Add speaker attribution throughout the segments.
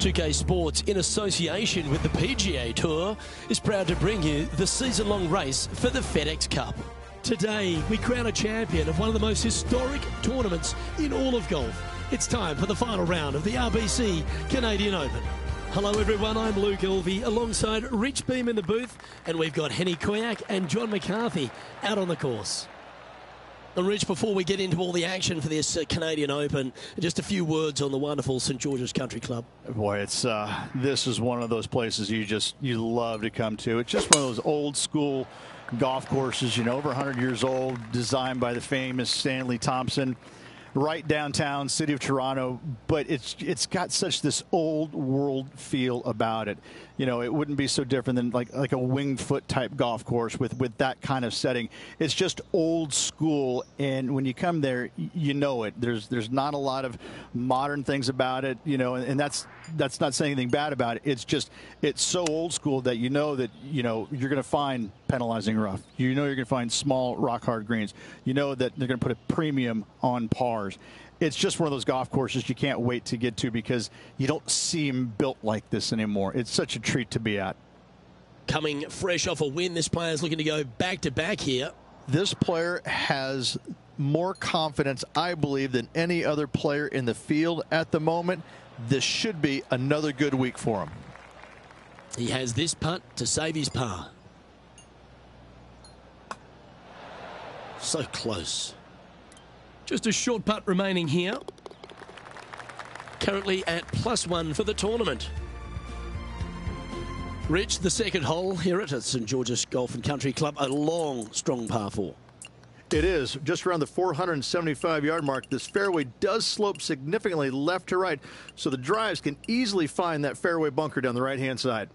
Speaker 1: 2K Sports, in association with the PGA Tour, is proud to bring you the season-long race for the FedEx Cup. Today, we crown a champion of one of the most historic tournaments in all of golf. It's time for the final round of the RBC Canadian Open. Hello everyone, I'm Luke Elvey alongside Rich Beam in the booth, and we've got Henny Koyak and John McCarthy out on the course. And Rich, before we get into all the action for this Canadian Open, just a few words on the wonderful St George's Country Club.
Speaker 2: Boy, it's this is one of those places you love to come to. It's just one of those old school golf courses, you know, over 100 years old, designed by the famous Stanley Thompson, right downtown city of Toronto. But it's got such this old world feel about it. You know, it wouldn't be so different than like a Winged Foot type golf course with that kind of setting. It's just old school, and when you come there, you know it. There's not a lot of modern things about it, you know, and that's not saying anything bad about it. It's so old school that you know you're going to find penalizing rough. You know you're going to find small rock hard greens. You know that they're going to put a premium on pars. It's just one of those golf courses you can't wait to get to because you don't see them built like this anymore. It's such a treat to be at.
Speaker 1: Coming fresh off a win, this player's looking to go back-to-back here.
Speaker 3: This player has more confidence, I believe, than any other player in the field at the moment. This should be another good week for him.
Speaker 1: He has this putt to save his par. So close. Just a short putt remaining here. Currently at +1 for the tournament. Rich, the second hole here at St George's Golf and Country Club, a long, strong par 4.
Speaker 3: It is just around the 475-yard mark. This fairway does slope significantly left to right, so the drives can easily find that fairway bunker down the right-hand side.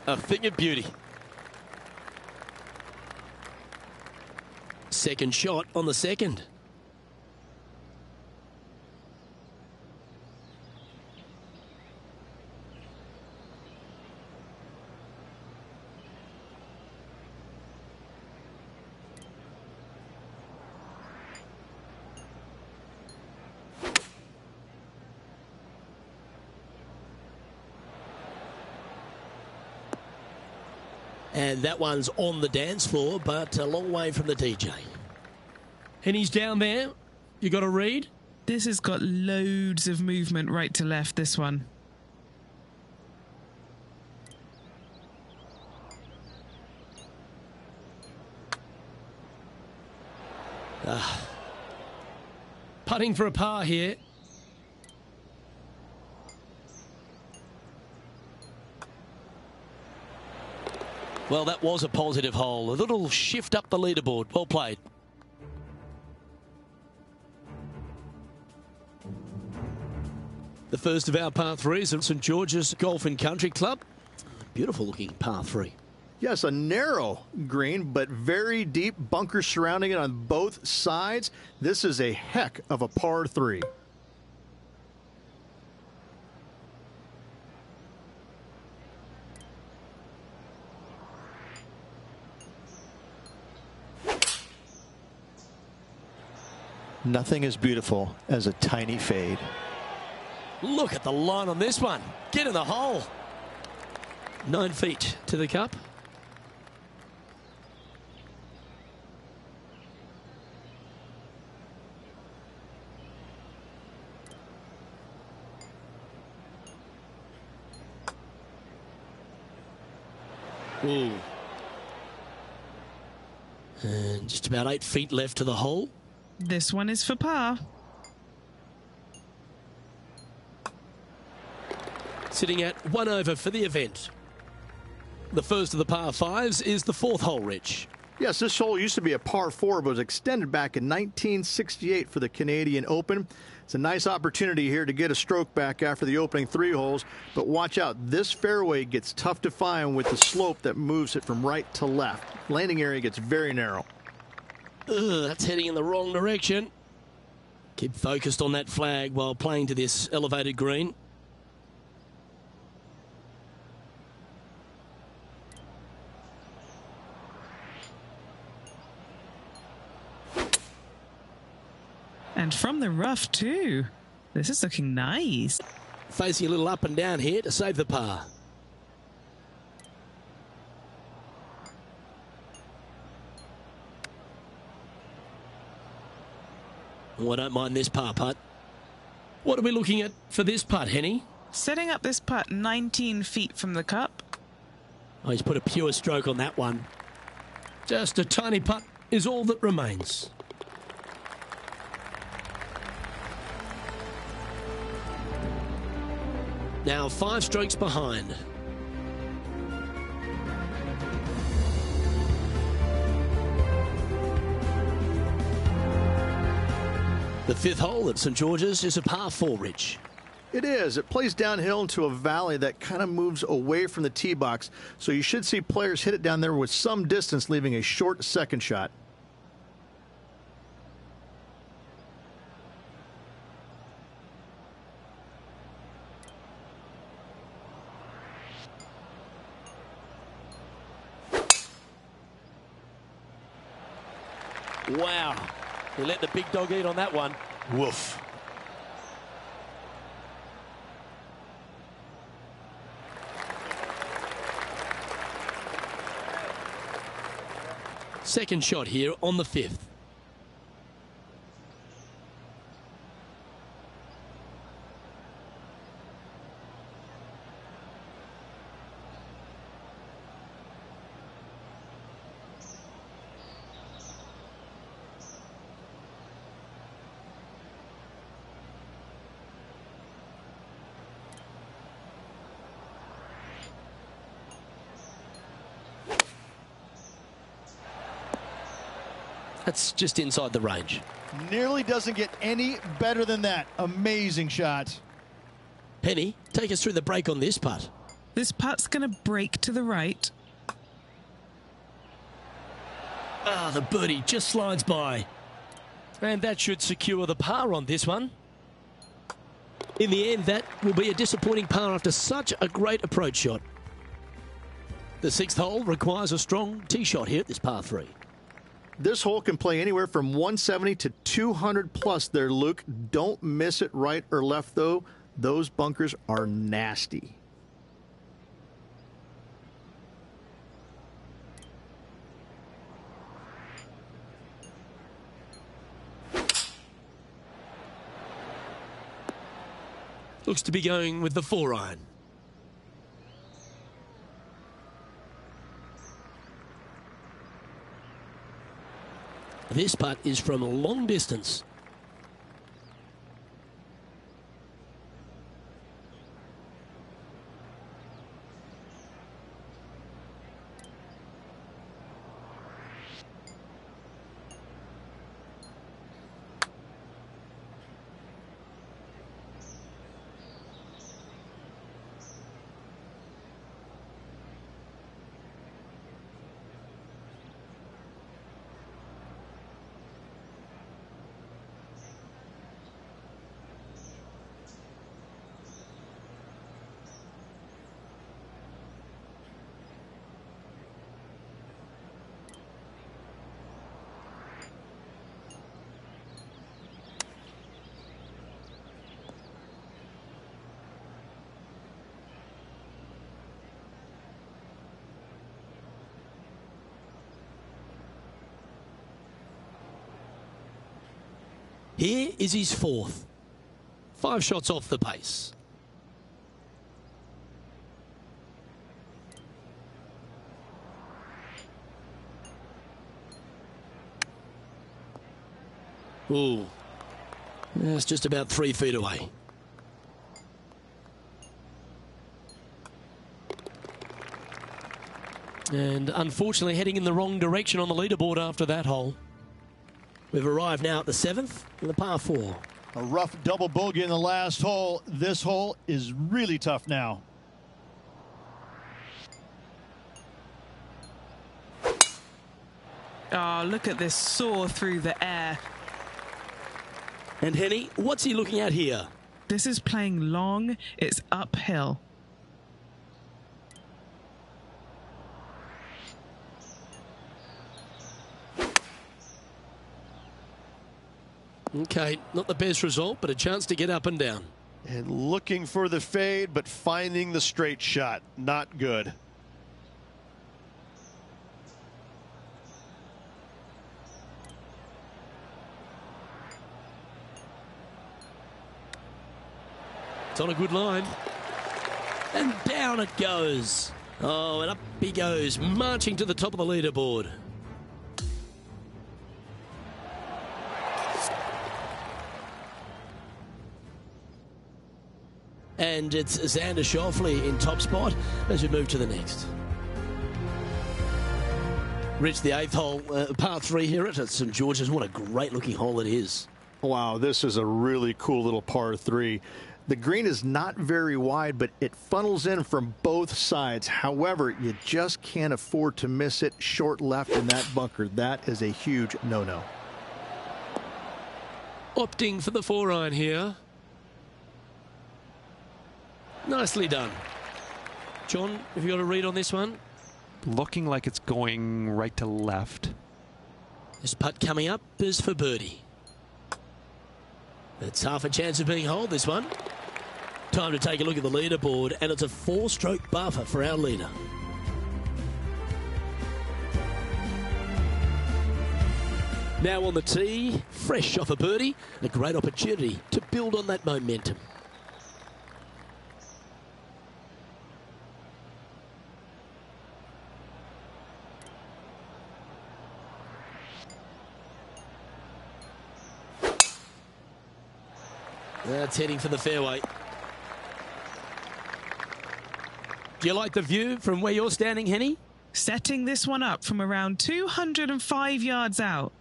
Speaker 1: A thing of beauty. Second shot on the second. And that one's on the dance floor, but a long way from the DJ. And he's down there. You got a read?
Speaker 4: This has got loads of movement right to left, this one.
Speaker 1: Putting for a par here. Well, that was a positive hole. A little shift up the leaderboard. Well played. The first of our par 3s at St George's Golf and Country Club. Beautiful looking par 3.
Speaker 3: Yes, a narrow green, but very deep bunkers surrounding it on both sides. This is a heck of a par 3. Nothing as beautiful as a tiny fade.
Speaker 1: Look at the line on this one. Get in the hole. 9 feet to the cup. Ooh. And just about 8 feet left to the hole.
Speaker 4: This one is for par.
Speaker 1: Sitting at 1 over for the event. The first of the par 5s is the 4th hole, Rich.
Speaker 3: Yes, this hole used to be a par 4, but was extended back in 1968 for the Canadian Open. It's a nice opportunity here to get a stroke back after the opening 3 holes, but watch out. This fairway gets tough to find with the slope that moves it from right to left. Landing area gets very narrow.
Speaker 1: That's heading in the wrong direction. Keep focused on that flag while playing to this elevated green.
Speaker 4: And from the rough too. This is looking nice.
Speaker 1: Facing a little up and down here to save the par. Oh, I don't mind this par putt. What are we looking at for this putt, Henny?
Speaker 4: Setting up this putt 19 feet from the cup.
Speaker 1: Oh, he's put a pure stroke on that one. Just a tiny putt is all that remains. Now 5 strokes behind. The 5th hole at St George's is a par 4, Rich.
Speaker 3: It is. It plays downhill into a valley that kind of moves away from the tee box, so you should see players hit it down there with some distance, leaving a short second shot.
Speaker 1: Wow. He let the big dog eat on that one.
Speaker 2: Woof.
Speaker 1: Second shot here on the 5th. That's just inside the range.
Speaker 2: Nearly doesn't get any better than that. Amazing shot.
Speaker 1: Penny, take us through the break on this putt.
Speaker 4: This putt's going to break to the right.
Speaker 1: Ah, the birdie just slides by. And that should secure the par on this one. In the end, that will be a disappointing par after such a great approach shot. The 6th hole requires a strong tee shot here at this par 3.
Speaker 3: This hole can play anywhere from 170 to 200 plus there, Luke. Don't miss it right or left, though. Those bunkers are nasty.
Speaker 1: Looks to be going with the 4-iron. This putt is from a long distance. Here is his 4th. 5 shots off the pace. Ooh. That's just about 3 feet away. And unfortunately heading in the wrong direction on the leaderboard after that hole. We've arrived now at the 7th in the par 4.
Speaker 2: A rough double bogey in the last hole. This hole is really tough now.
Speaker 4: Oh, look at this soar through the air.
Speaker 1: And Henny, what's he looking at here?
Speaker 4: This is playing long. It's uphill.
Speaker 1: Okay, not the best result, but a chance to get up and down.
Speaker 5: And looking for the fade, but finding the straight shot. Not good.
Speaker 1: It's on a good line. And down it goes. Oh, and up he goes, marching to the top of the leaderboard. And it's Xander Schauffele in top spot as we move to the next. Reached the 8th hole, par 3 here at St George's. What a great looking hole it is.
Speaker 3: Wow, this is a really cool little par 3. The green is not very wide, but it funnels in from both sides. However, you just can't afford to miss it short left in that bunker. That is a huge no-no.
Speaker 1: Opting for the 4-iron here. Nicely done. John, have you got a read on this one?
Speaker 6: Looking like it's going right to left.
Speaker 1: This putt coming up is for birdie. It's half a chance of being holed, this one. Time to take a look at the leaderboard, and it's a 4-stroke buffer for our leader. Now on the tee, fresh off a birdie, a great opportunity to build on that momentum. That's heading for the fairway. Do you like the view from where you're standing, Henny?
Speaker 4: Setting this one up from around 205 yards out.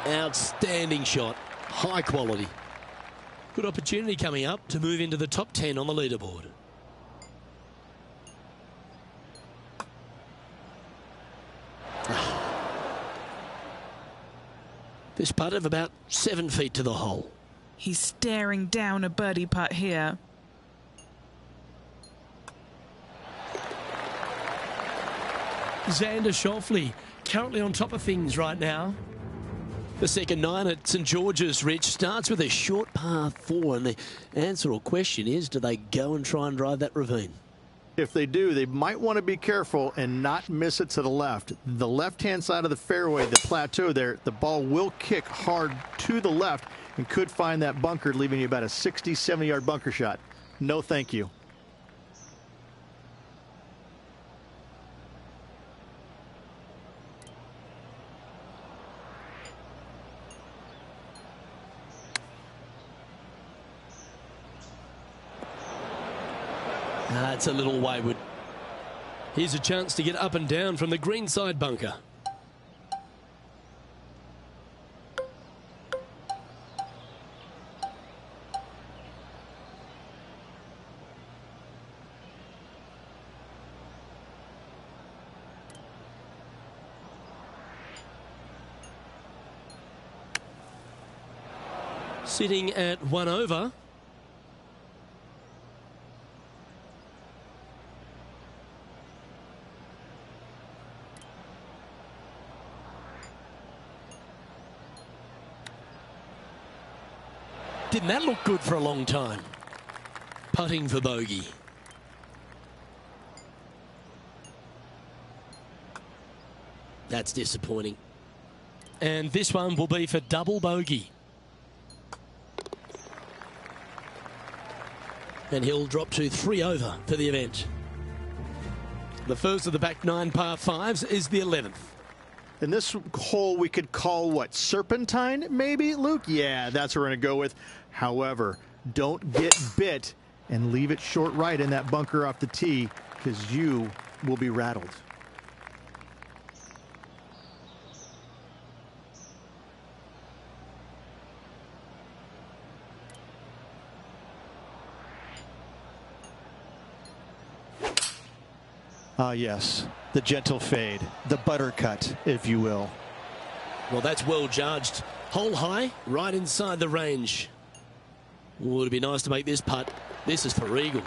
Speaker 1: Outstanding shot. High quality. Good opportunity coming up to move into the top 10 on the leaderboard. This putt of about 7 feet to the hole.
Speaker 4: He's staring down a birdie putt here.
Speaker 1: Xander Schauffele currently on top of things right now. The second 9 at St George's, Rich, starts with a short par 4, and the answer or question is, do they go and try and drive that ravine?
Speaker 3: If they do, they might want to be careful and not miss it to the left. The left-hand side of the fairway, the plateau there, the ball will kick hard to the left and could find that bunker, leaving you about a 60, 70-yard bunker shot. No, thank you.
Speaker 1: That's a little wayward. Here's a chance to get up and down from the green side bunker. Sitting at 1 over. Didn't that look good for a long time? Putting for bogey. That's disappointing. And this one will be for double bogey. And he'll drop to 3 over for the event. The first of the back 9 par 5s is the 11th.
Speaker 3: And this hole we could call what? Serpentine, maybe, Luke? Yeah, that's what we're going to go with. However, don't get bit and leave it short right in that bunker off the tee, because you will be rattled.
Speaker 2: Ah, yes, the gentle fade, the buttercut, if you will.
Speaker 1: Well, that's well judged. Hole high, right inside the range. Would it be nice to make this putt? This is for eagle.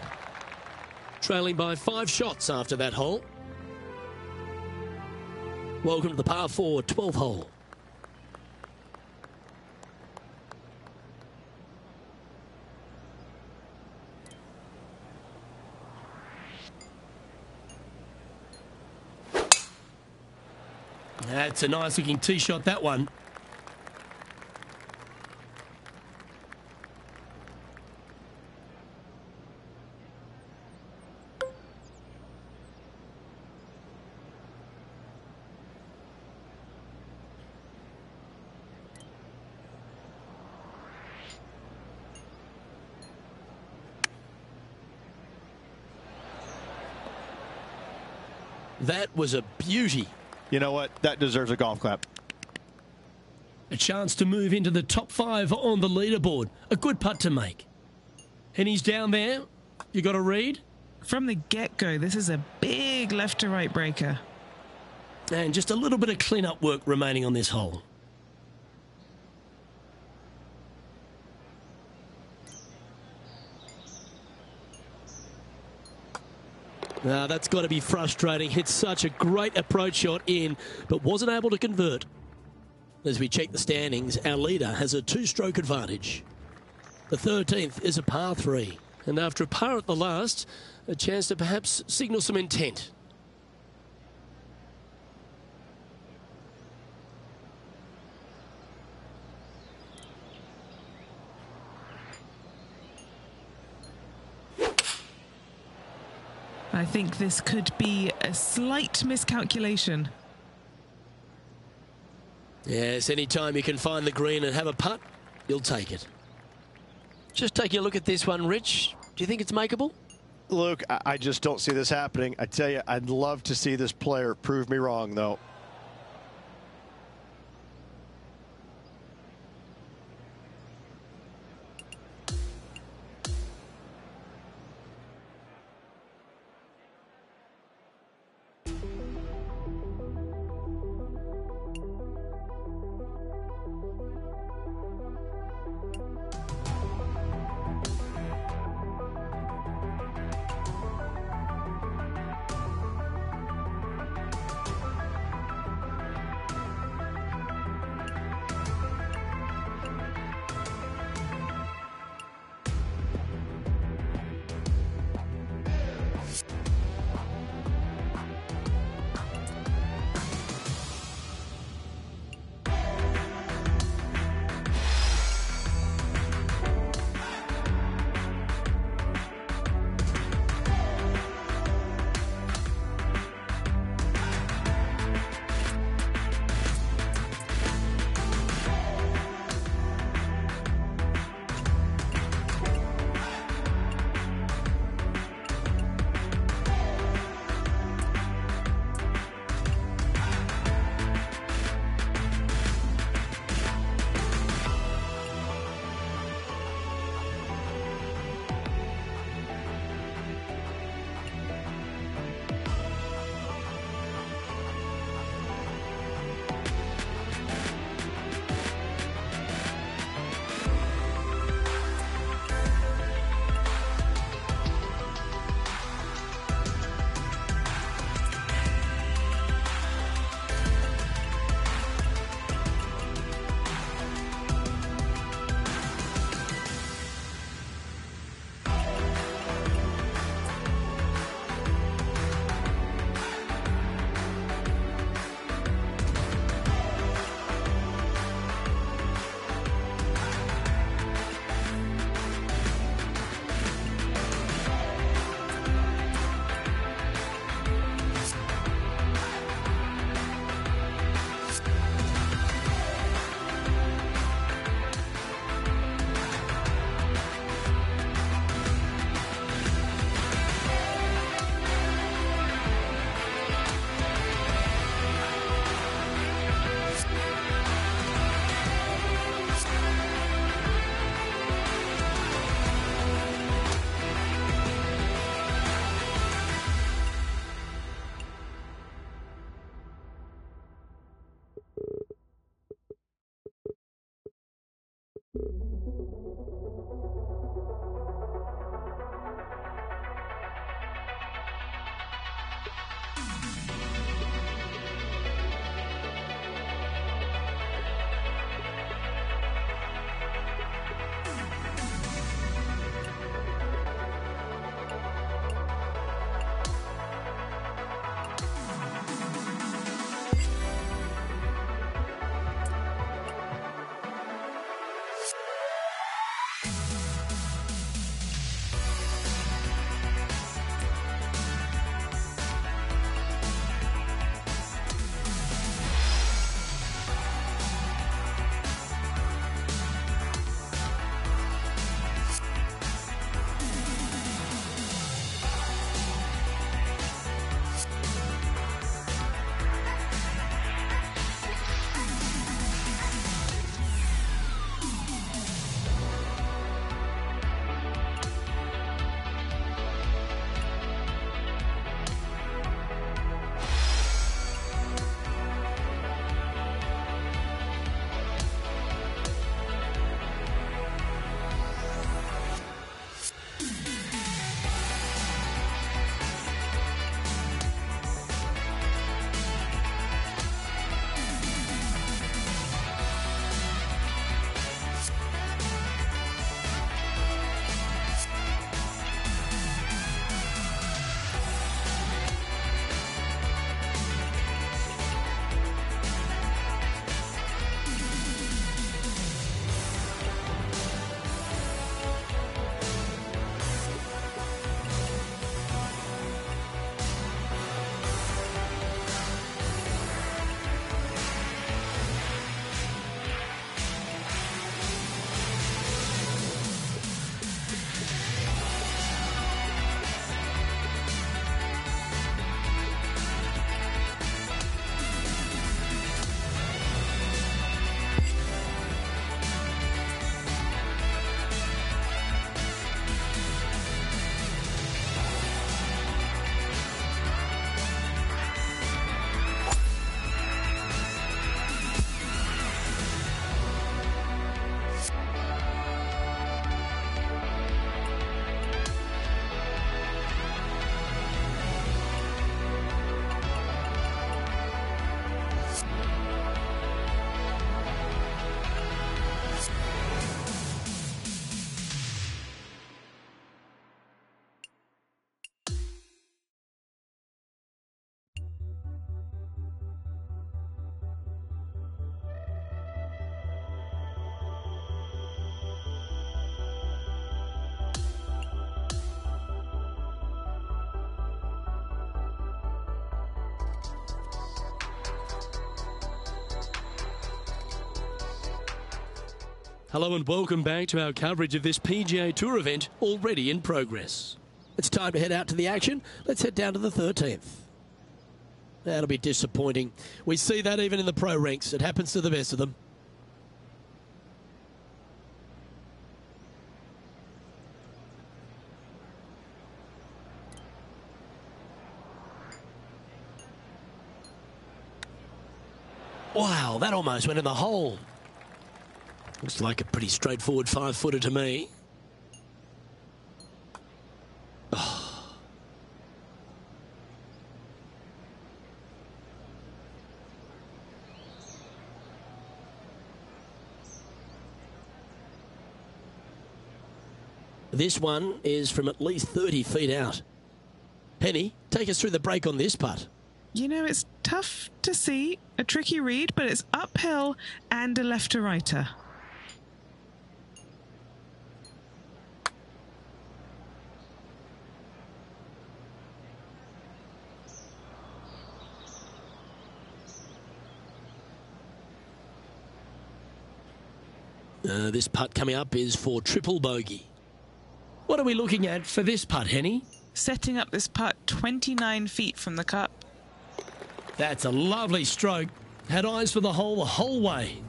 Speaker 1: Trailing by 5 shots after that hole. Welcome to the par 4 12th hole. That's a nice looking tee shot, that one. That was a beauty.
Speaker 2: You know what? That deserves a golf clap.
Speaker 1: A chance to move into the top 5 on the leaderboard. A good putt to make. And he's down there. You got to read.
Speaker 4: From the get-go, this is a big left-to-right breaker.
Speaker 1: And just a little bit of clean-up work remaining on this hole. Now, that's got to be frustrating. Hit such a great approach shot in, but wasn't able to convert. As we check the standings, our leader has a 2-stroke advantage. The 13th is a par 3. And after a par at the last, a chance to perhaps signal some intent.
Speaker 4: I think this could be a slight miscalculation.
Speaker 1: Yes, anytime you can find the green and have a putt, you'll take it. Just taking a look at this one, Rich. Do you think it's makeable?
Speaker 5: Luke, I just don't see this happening. I tell you, I'd love to see this player prove me wrong, though.
Speaker 1: Hello and welcome back to our coverage of this PGA Tour event already in progress. It's time to head out to the action. Let's head down to the 13th. That'll be disappointing. We see that even in the pro ranks. It happens to the best of them. Wow, that almost went in the hole. Looks like a pretty straightforward 5-footer to me. Oh. This one is from at least 30 feet out. Penny, take us through the break on this putt.
Speaker 4: You know, it's tough to see, a tricky read, but it's uphill and a left-to-righter.
Speaker 1: This putt coming up is for triple bogey. What are we looking at for this putt, Henny?
Speaker 4: Setting up this putt 29 feet from the cup.
Speaker 1: That's a lovely stroke. Had eyes for the whole way.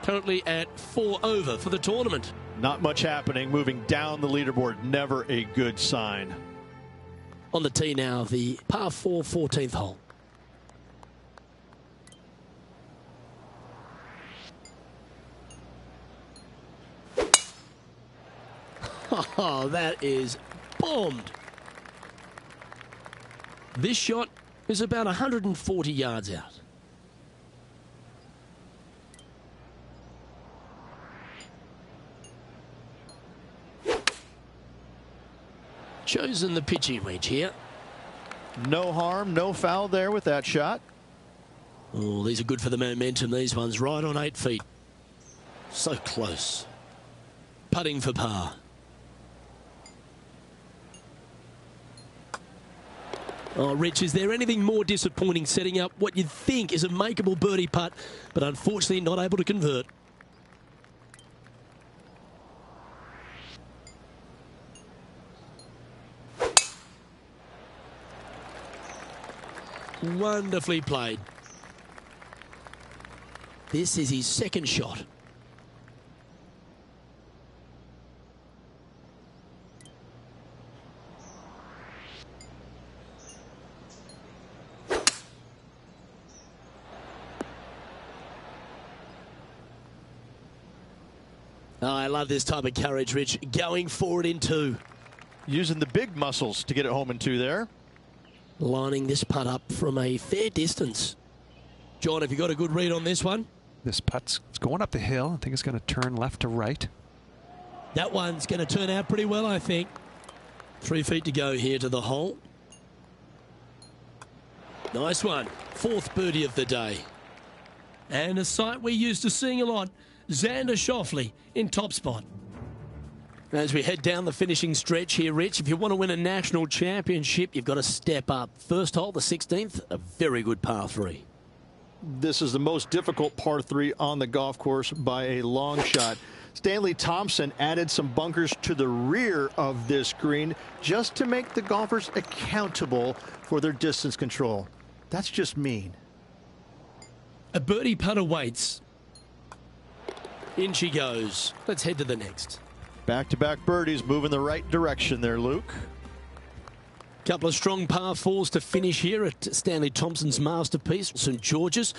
Speaker 1: Currently at 4 over for the tournament.
Speaker 5: Not much happening. Moving down the leaderboard, never a good sign.
Speaker 1: On the tee now, the par 4 14th hole. Oh, that is bombed. This shot is about 140 yards out. Chosen the pitching wedge here.
Speaker 5: No harm, no foul there with that shot.
Speaker 1: Oh, these are good for the momentum, these ones. Right on 8 feet. So close. Putting for par. Oh, Rich, is there anything more disappointing setting up what you'd think is a makeable birdie putt, but unfortunately not able to convert? Wonderfully played. This is his second shot. Oh, I love this type of courage, Rich. Going forward in 2.
Speaker 5: Using the big muscles to get it home in 2 there.
Speaker 1: Lining this putt up from a fair distance. John, have you got a good read on this one?
Speaker 6: This putt's going up the hill. I think it's going to turn left to right.
Speaker 1: That one's going to turn out pretty well, I think. 3 feet to go here to the hole. Nice one. 4th birdie of the day. And a sight we're used to seeing a lot. Xander Schauffele in top spot. As we head down the finishing stretch here, Rich, if you want to win a national championship, you've got to step up. First hole, the 16th, a very good par 3.
Speaker 3: This is the most difficult par 3 on the golf course by a long shot. Stanley Thompson added some bunkers to the rear of this green just to make the golfers accountable for their distance control. That's just mean.
Speaker 1: A birdie putt awaits. In she goes. Let's head to the next.
Speaker 5: Back-to-back birdies, moving the right direction there, Luke.
Speaker 1: Couple of strong par 4s to finish here at Stanley Thompson's masterpiece, St. George's.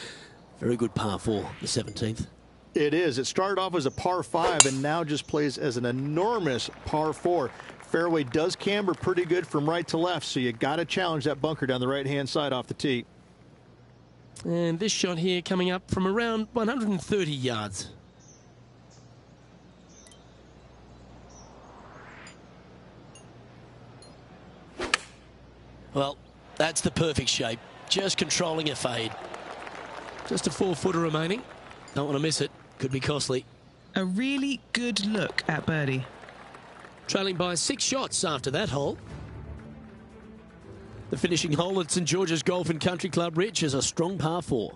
Speaker 1: Very good par 4, the 17th.
Speaker 3: It is. It started off as a par 5 and now just plays as an enormous par 4. Fairway does camber pretty good from right to left, so you got to challenge that bunker down the right-hand side off the tee.
Speaker 1: And this shot here coming up from around 130 yards. Well, that's the perfect shape. Just controlling a fade. Just a 4-footer remaining. Don't want to miss it. Could be costly.
Speaker 4: A really good look at birdie.
Speaker 1: Trailing by 6 shots after that hole. The finishing hole at St George's Golf and Country Club, Rich, is a strong par 4.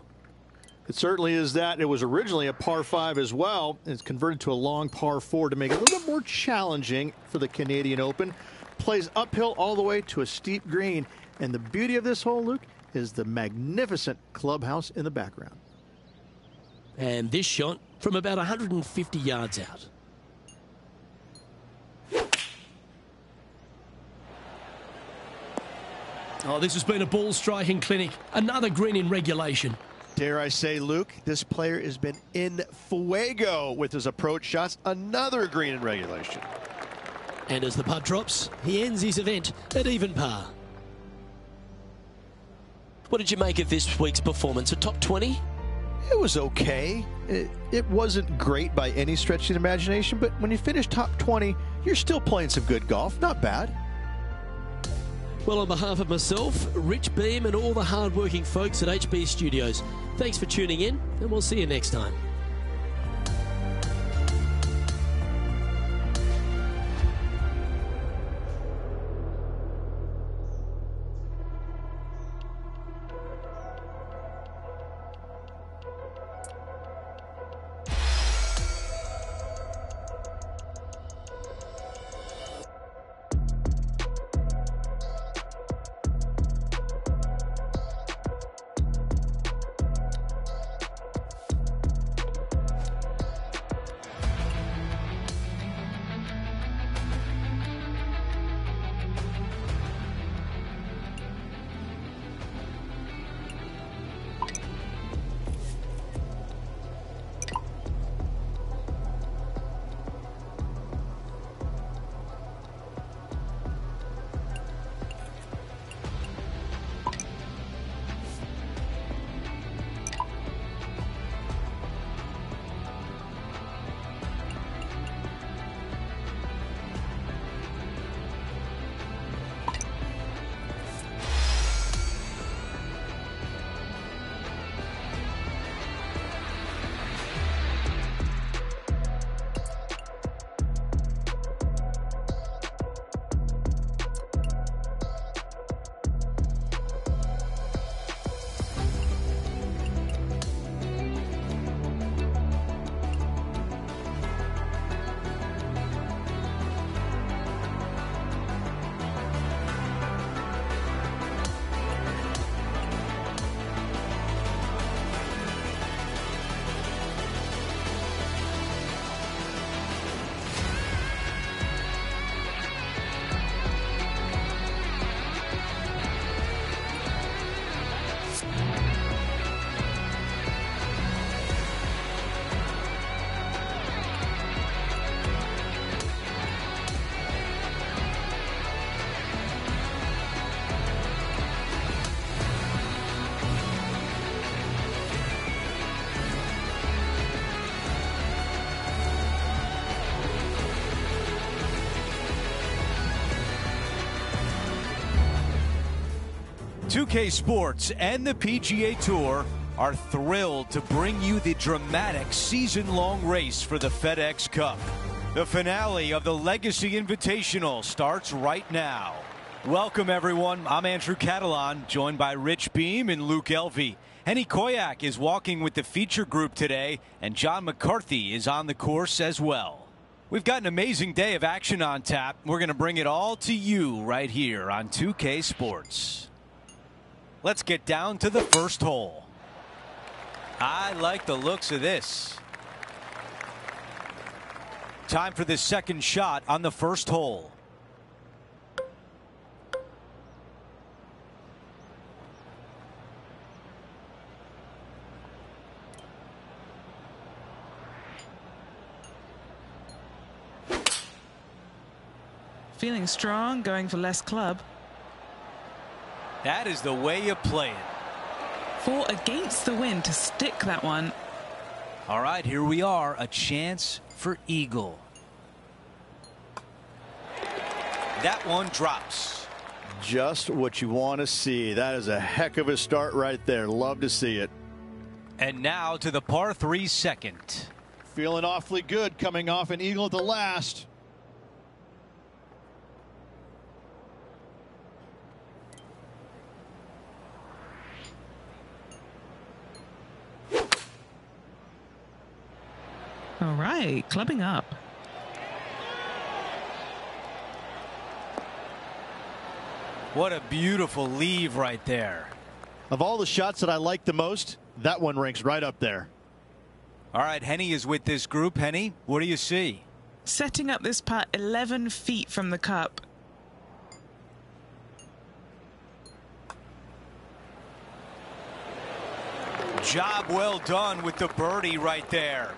Speaker 3: It certainly is that. It was originally a par 5 as well. It's converted to a long par 4 to make it a little bit more challenging for the Canadian Open. Plays uphill all the way to a steep green. And the beauty of this hole, Luke, is the magnificent clubhouse in the background.
Speaker 1: And this shot from about 150 yards out. Oh, this has been a ball striking clinic. Another green in regulation.
Speaker 5: Dare I say, Luke, this player has been in fuego with his approach shots. Another green in regulation.
Speaker 1: And as the putt drops, he ends his event at even par. What did you make of this week's performance? A top 20?
Speaker 5: It was okay. It wasn't great by any stretch of the imagination, but when you finish top 20, you're still playing some good golf. Not bad.
Speaker 1: Well, on behalf of myself, Rich Beam, and all the hard-working folks at HB Studios, thanks for tuning in, and we'll see you next time.
Speaker 7: Tpga Sports and the PGA Tour are thrilled to bring you the dramatic season-long race for the FedEx Cup. The finale of the Legacy Invitational starts right now. Welcome, everyone. I'm Andrew Catalan, joined by Rich Beam and Luke Elvey. Henny Koyak is walking with the feature group today, and John McCarthy is on the course as well. We've got an amazing day of action on tap. We're going to bring it all to you right here on Tpga Sports. Let's get down to the first hole. I like the looks of this. Time for the second shot on the first hole.
Speaker 4: Feeling strong, going for less club.
Speaker 7: That is the way you play it.
Speaker 4: 4 against the wind to stick that one.
Speaker 7: All right, here we are. A chance for eagle. That one drops.
Speaker 3: Just what you want to see. That is a heck of a start right there. Love to see it.
Speaker 7: And now to the par 3 second.
Speaker 3: Feeling awfully good coming off an eagle at the last.
Speaker 4: All right, clubbing up.
Speaker 7: What a beautiful leave right there.
Speaker 5: Of all the shots that I like the most, that one ranks right up there.
Speaker 7: All right, Henny is with this group. Henny, what do you see?
Speaker 4: Setting up this putt 11 feet from the cup.
Speaker 7: Job well done with the birdie right there.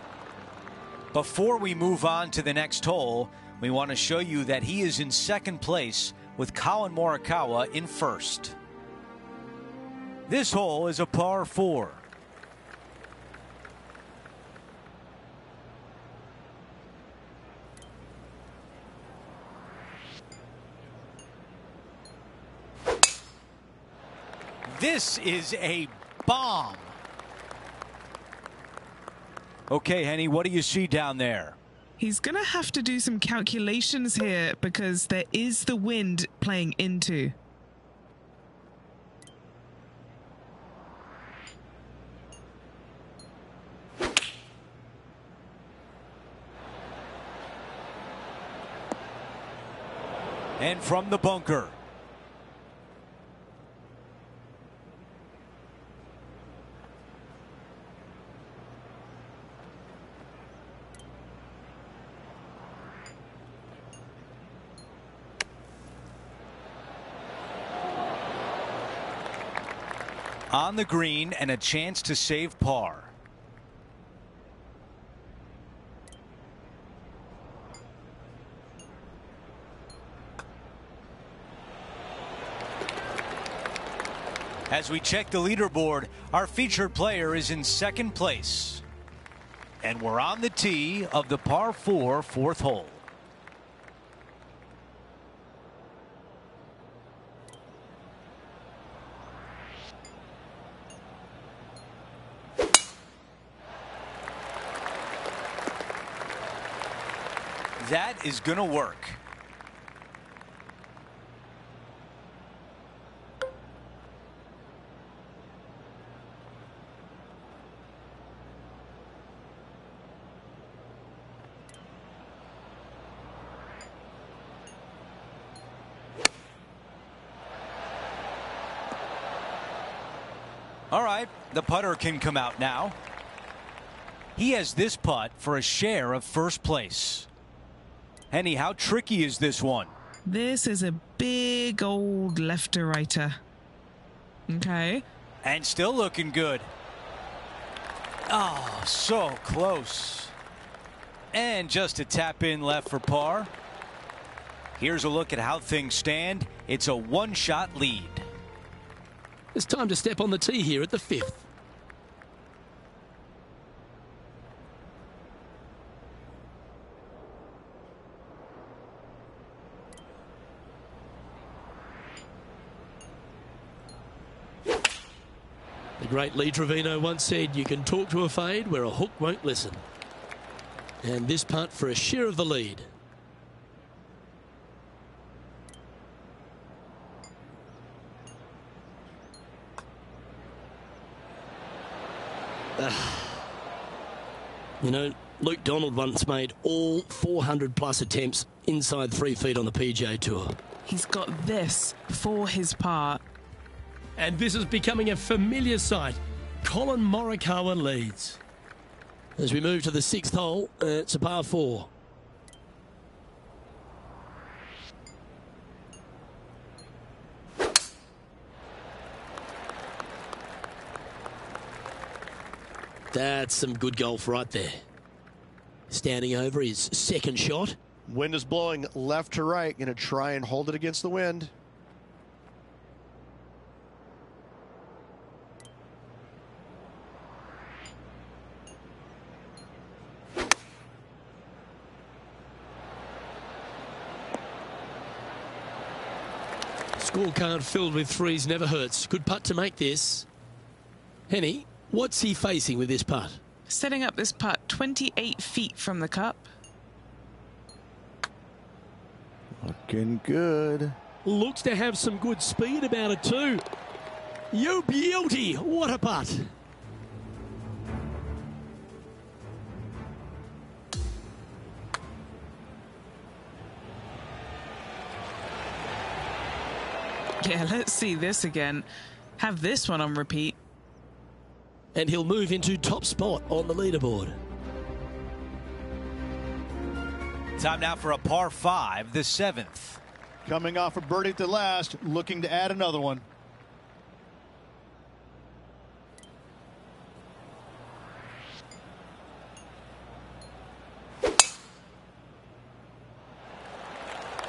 Speaker 7: Before we move on to the next hole, we want to show you that he is in second place with Colin Morikawa in first. This hole is a par 4. This is a bomb. Okay, Henny, what do you see down there?
Speaker 4: He's going to have to do some calculations here because there is the wind playing into.
Speaker 7: And from the bunker. On the green and a chance to save par. As we check the leaderboard, our featured player is in second place. And we're on the tee of the par 4 fourth hole. That is going to work. All right, the putter can come out now. He has this putt for a share of first place. Henny, how tricky is this one?
Speaker 4: This is a big old left-to-righter. Okay.
Speaker 7: And still looking good. Oh, so close. And just a tap in left for par. Here's a look at how things stand. It's a one-shot lead.
Speaker 1: It's time to step on the tee here at the 5th. The great Lee Trevino once said, you can talk to a fade where a hook won't listen. And this putt for a share of the lead. You know, Luke Donald once made all 400 plus attempts inside 3 feet on the PGA Tour.
Speaker 4: He's got this for his par.
Speaker 1: And this is becoming a familiar sight. Colin Morikawa leads. As we move to the 6th hole, it's a par 4. That's some good golf right there. Standing over his second shot.
Speaker 5: Wind is blowing left to right. Going to try and hold it against the wind.
Speaker 1: Scorecard filled with threes never hurts. Good putt to make this. Henny, what's he facing with this putt?
Speaker 4: Setting up this putt 28 feet from the cup.
Speaker 5: Looking good.
Speaker 1: Looks to have some good speed about it too. You beauty, what a putt.
Speaker 4: Yeah, let's see this again. Have this one on repeat.
Speaker 1: And he'll move into top spot on the leaderboard.
Speaker 7: Time now for a par 5, the 7th.
Speaker 2: Coming off a birdie at the last, looking to add another one.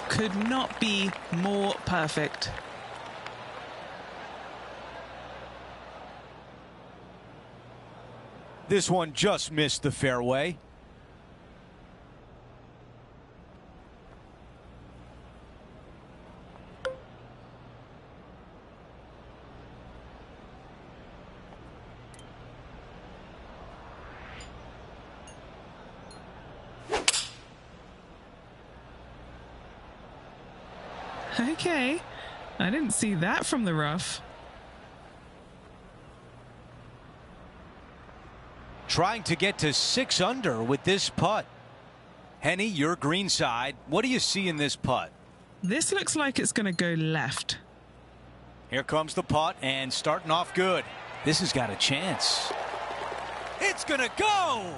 Speaker 4: Could not be more perfect.
Speaker 7: This one just missed the fairway.
Speaker 4: Okay, I didn't see that from the rough.
Speaker 7: Trying to get to 6 under with this putt. Henny, your green side. What do you see in this putt?
Speaker 4: This looks like it's going to go left.
Speaker 7: Here comes the putt and starting off good. This has got a chance. It's going to go!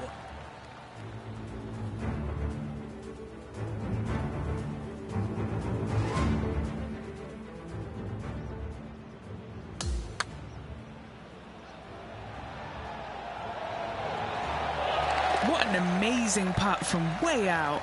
Speaker 4: What an amazing putt from way out.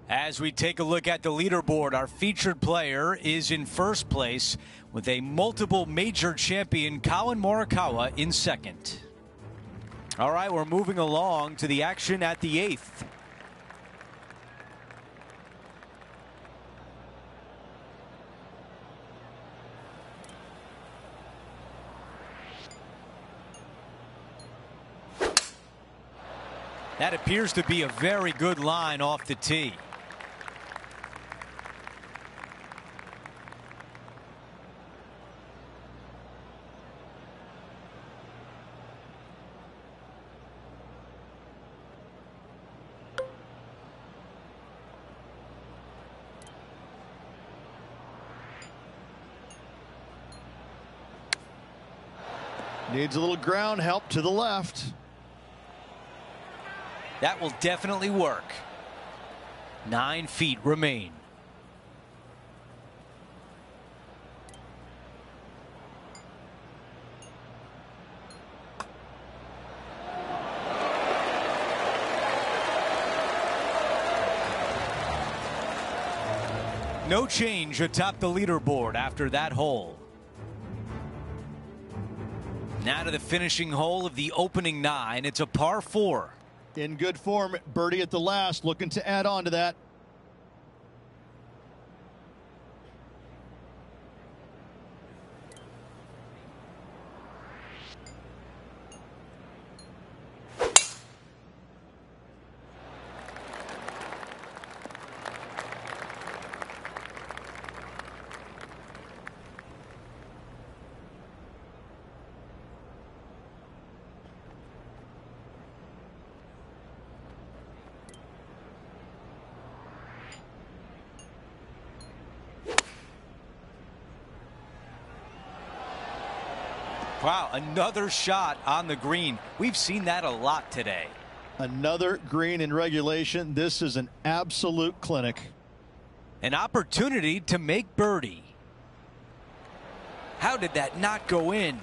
Speaker 7: As we take a look at the leaderboard, our featured player is in first place with a multiple major champion, Colin Morikawa, in second. All right, we're moving along to the action at the 8th. That appears to be a very good line off the tee.
Speaker 2: Needs a little ground help to the left.
Speaker 7: That will definitely work. 9 feet remain. No change atop the leaderboard after that hole. Now to the finishing hole of the opening 9. It's a par 4.
Speaker 2: In good form, birdie at the last, looking to add on to that.
Speaker 7: Wow, another shot on the green. We've seen that a lot today.
Speaker 2: Another green in regulation. This is an absolute clinic.
Speaker 7: An opportunity to make birdie. How did that not go in?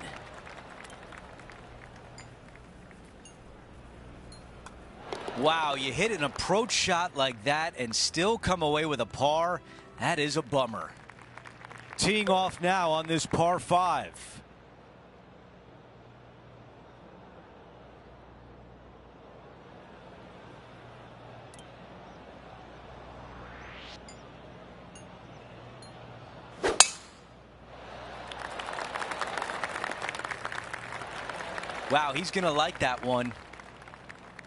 Speaker 7: Wow, you hit an approach shot like that and still come away with a par. That is a bummer. Teeing off now on this par 5. Wow, he's going to like that one.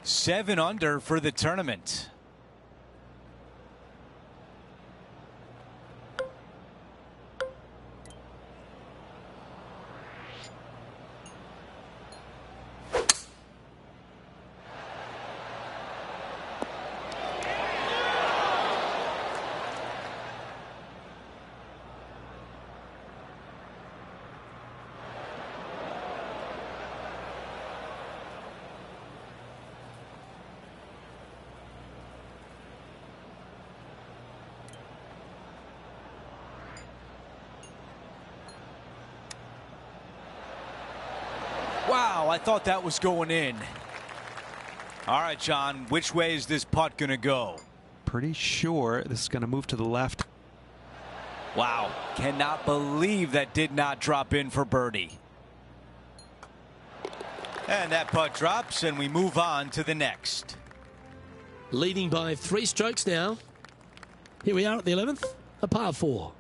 Speaker 7: 7 under for the tournament. I thought that was going in. All right, John, which way is this putt going to go?
Speaker 6: Pretty sure this is going to move to the left.
Speaker 7: Wow, cannot believe that did not drop in for birdie. And that putt drops, and we move on to the next.
Speaker 1: Leading by 3 strokes now. Here we are at the 11th, a par 4.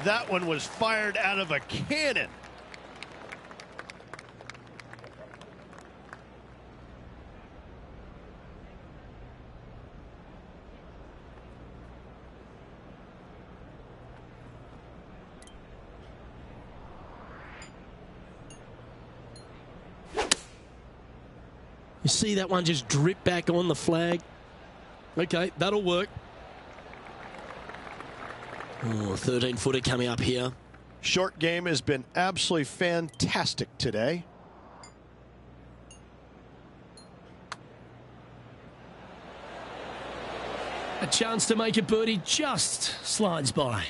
Speaker 5: That one was fired out of a cannon.
Speaker 1: You see that one just drip back on the flag? Okay, that'll work. Oh, 13-footer coming up here.
Speaker 5: Short game has been absolutely fantastic today.
Speaker 1: A chance to make a birdie just slides by.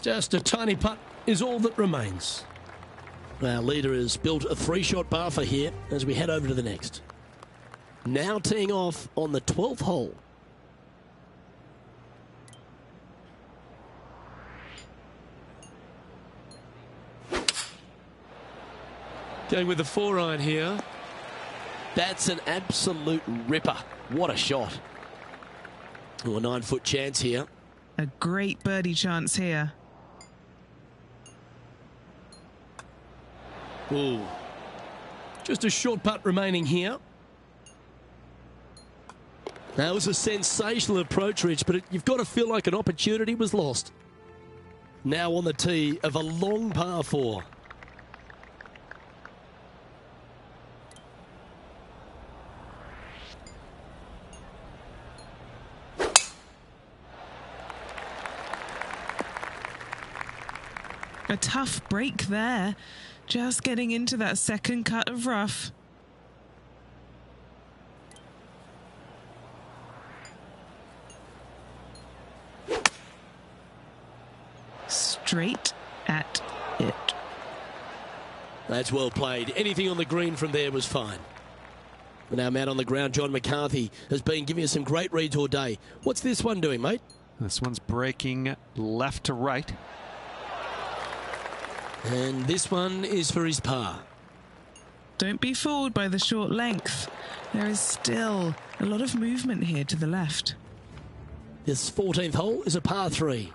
Speaker 1: Just a tiny putt is all that remains. Our leader has built a 3-shot par for here as we head over to the next. Now teeing off on the 12th hole. Going with the 4-iron here. That's an absolute ripper. What a shot. Oh, a 9-foot chance here.
Speaker 4: A great birdie chance here.
Speaker 1: Ooh. Just a short putt remaining here. That was a sensational approach, Rich, but you've got to feel like an opportunity was lost. Now on the tee of a long par 4.
Speaker 4: A tough break there. Just getting into that second cut of rough. Straight at it.
Speaker 1: That's well played. Anything on the green from there was fine. And our man on the ground, John McCarthy, has been giving us some great reads all day. What's this one doing, mate?
Speaker 6: This one's breaking left to right.
Speaker 1: And this one is for his par.
Speaker 4: Don't be fooled by the short length. There is still a lot of movement here to the left.
Speaker 1: This 14th hole is a par 3.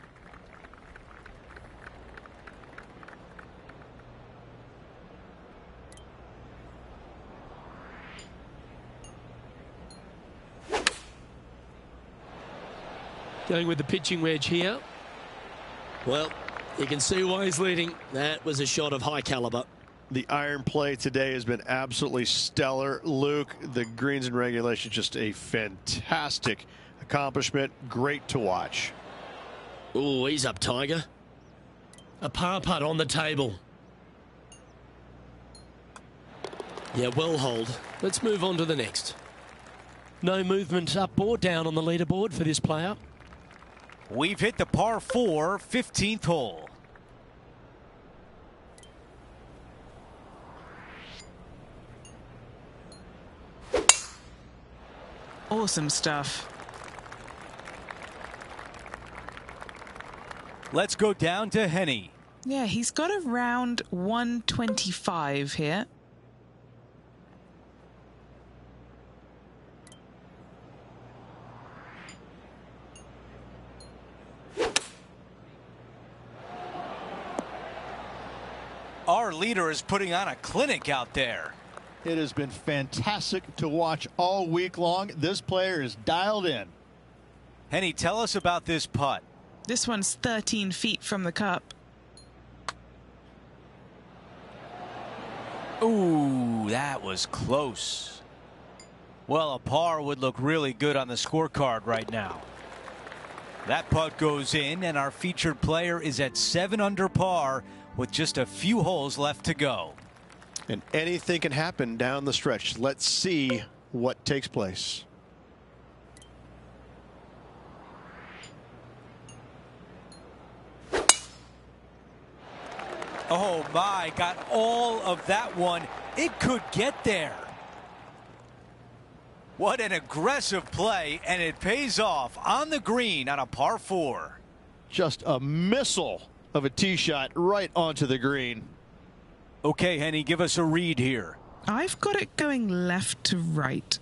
Speaker 1: Going with the pitching wedge here. Well, you can see why he's leading. That was a shot of high caliber.
Speaker 5: The iron play today has been absolutely stellar. Luke, the greens and regulation, just a fantastic accomplishment. Great to watch.
Speaker 1: Oh, he's up, Tiger. A par putt on the table. Yeah, well hold. Let's move on to the next. No movement up or down on the leaderboard for this player.
Speaker 7: We've hit the par 4, 15th hole.
Speaker 4: Awesome stuff.
Speaker 7: Let's go down to Henny.
Speaker 4: Yeah, he's got around 125 here.
Speaker 7: Our leader is putting on a clinic out there.
Speaker 2: It has been fantastic to watch all week long. This player is dialed in.
Speaker 7: Henny, tell us about this putt.
Speaker 4: This one's 13 feet from the cup.
Speaker 7: Ooh, that was close. Well, a par would look really good on the scorecard right now. That putt goes in, and our featured player is at 7 under par with just a few holes left to go.
Speaker 5: And anything can happen down the stretch. Let's see what takes place.
Speaker 7: Oh my, got all of that one. It could get there. What an aggressive play, and it pays off on the green on a par 4.
Speaker 2: Just a missile of a tee shot right onto the green.
Speaker 7: Okay, Henny, give us a read here.
Speaker 4: I've got it going left to right.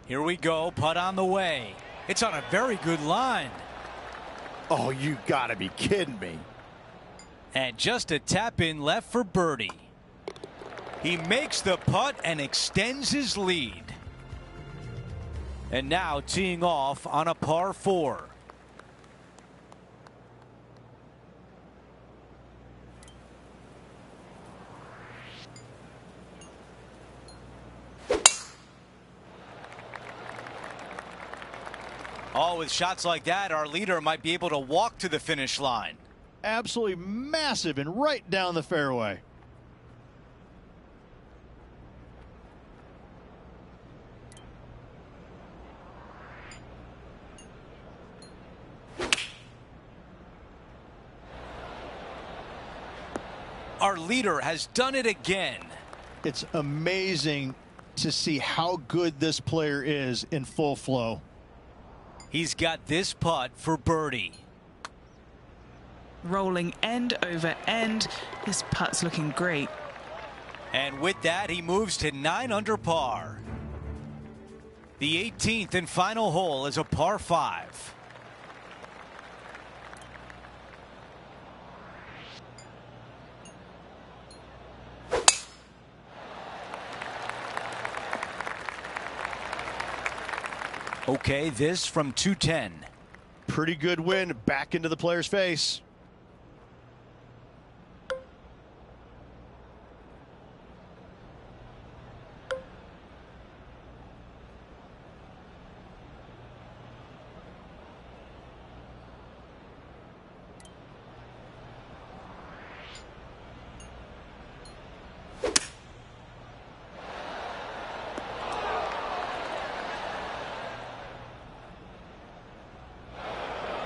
Speaker 7: Here we go, putt on the way. It's on a very good line.
Speaker 2: Oh, you gotta be kidding me.
Speaker 7: And just a tap in left for birdie. He makes the putt and extends his lead. And now teeing off on a par 4. Oh, with shots like that, our leader might be able to walk to the finish line.
Speaker 2: Absolutely massive and right down the fairway.
Speaker 7: Our leader has done it again.
Speaker 2: It's amazing to see how good this player is in full flow.
Speaker 7: He's got this putt for birdie.
Speaker 4: Rolling end over end. This putt's looking great.
Speaker 7: And with that, he moves to 9 under par. The 18th and final hole is a par 5. Okay, this from 210.
Speaker 2: Pretty good win back into the player's face.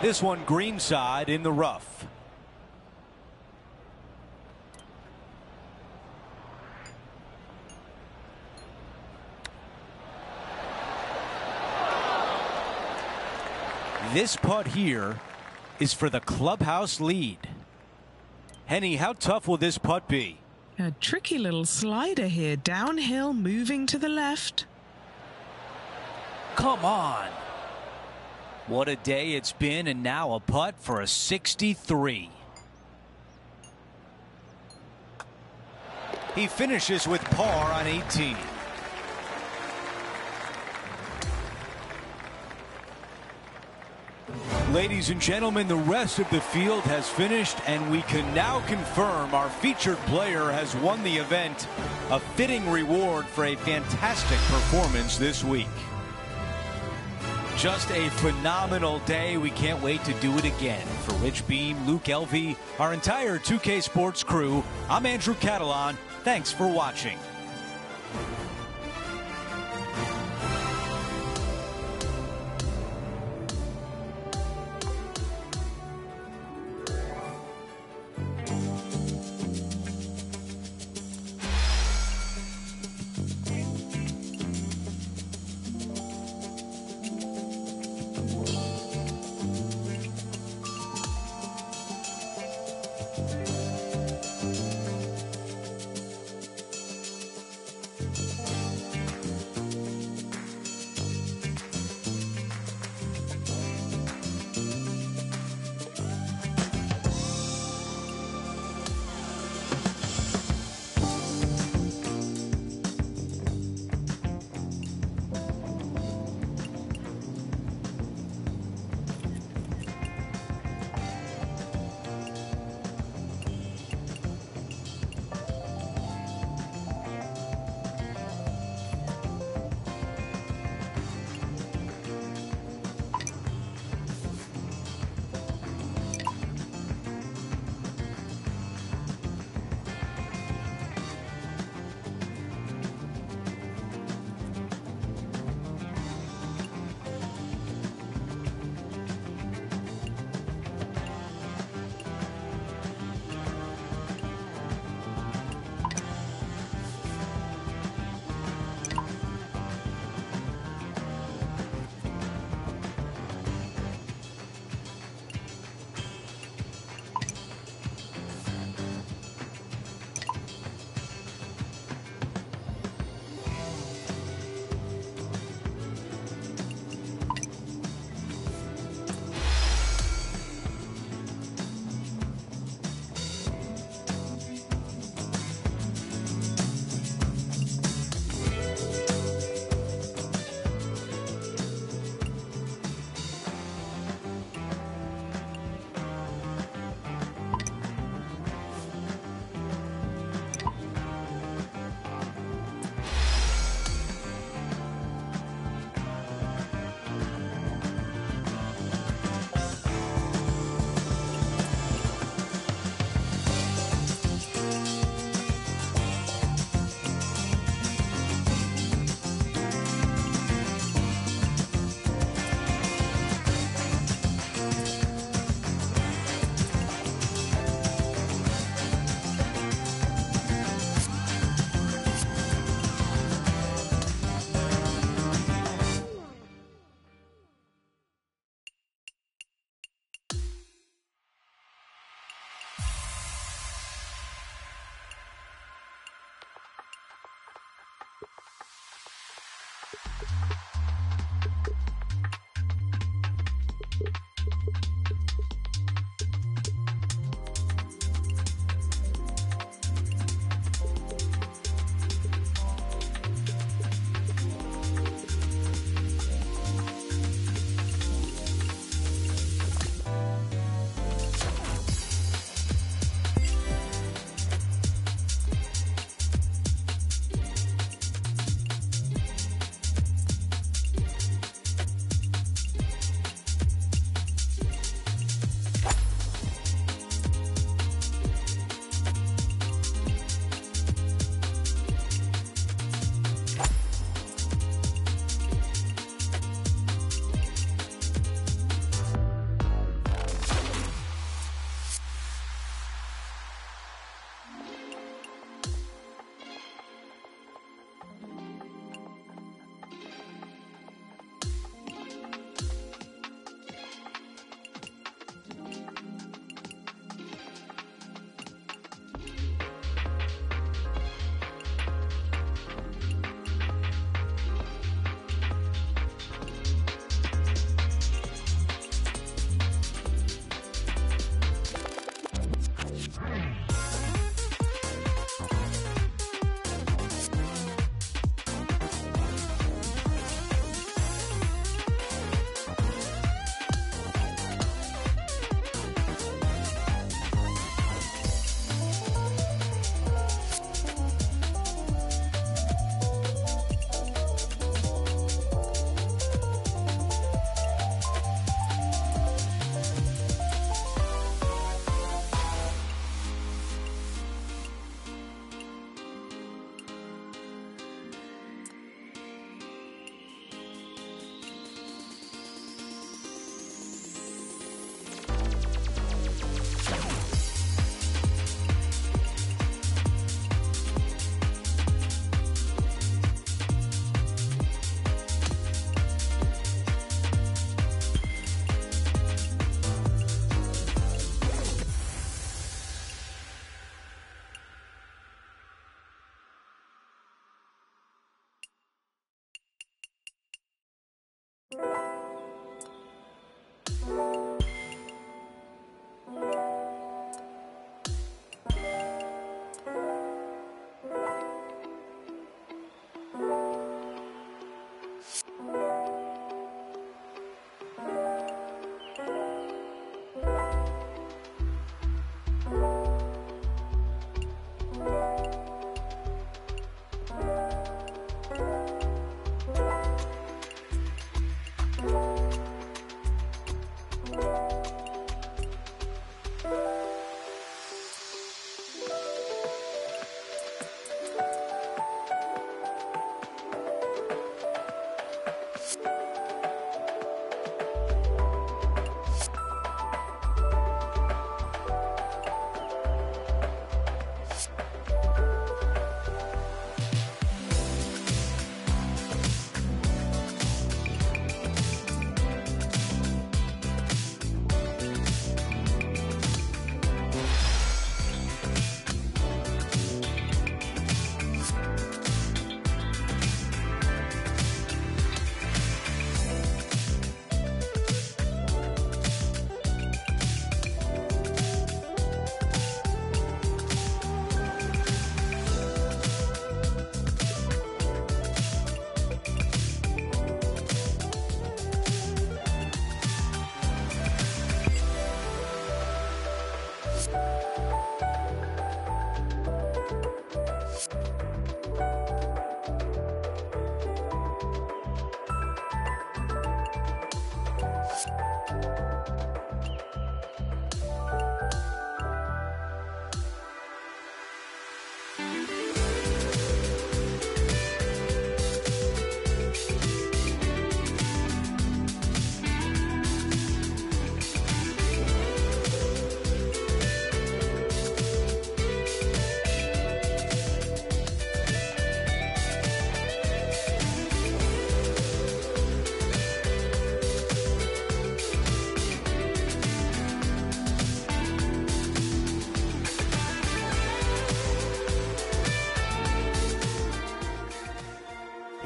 Speaker 7: This one greenside in the rough. This putt here is for the clubhouse lead. Henny, how tough will this putt be?
Speaker 4: A tricky little slider here. Downhill, moving to the left.
Speaker 7: Come on. What a day it's been, and now a putt for a 63. He finishes with par on 18. Ladies and gentlemen, the rest of the field has finished, and we can now confirm our featured player has won the event, a fitting reward for a fantastic performance this week. Just a phenomenal day. We can't wait to do it again. For Rich Beam, Luke Elvey, our entire 2K Sports crew, I'm Andrew Catalan. Thanks for watching.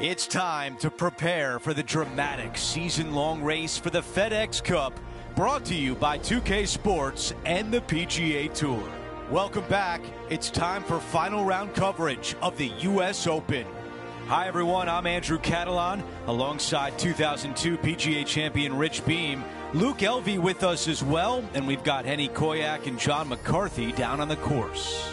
Speaker 7: It's time to prepare for the dramatic season-long race for the FedEx Cup, brought to you by 2K Sports and the PGA Tour. Welcome back. It's time for final round coverage of the U.S. Open. Hi, everyone. I'm Andrew Catalan, alongside 2002 PGA champion Rich Beam. Luke Elvey with us as well, and we've got Henny Koyak and John McCarthy down on the course.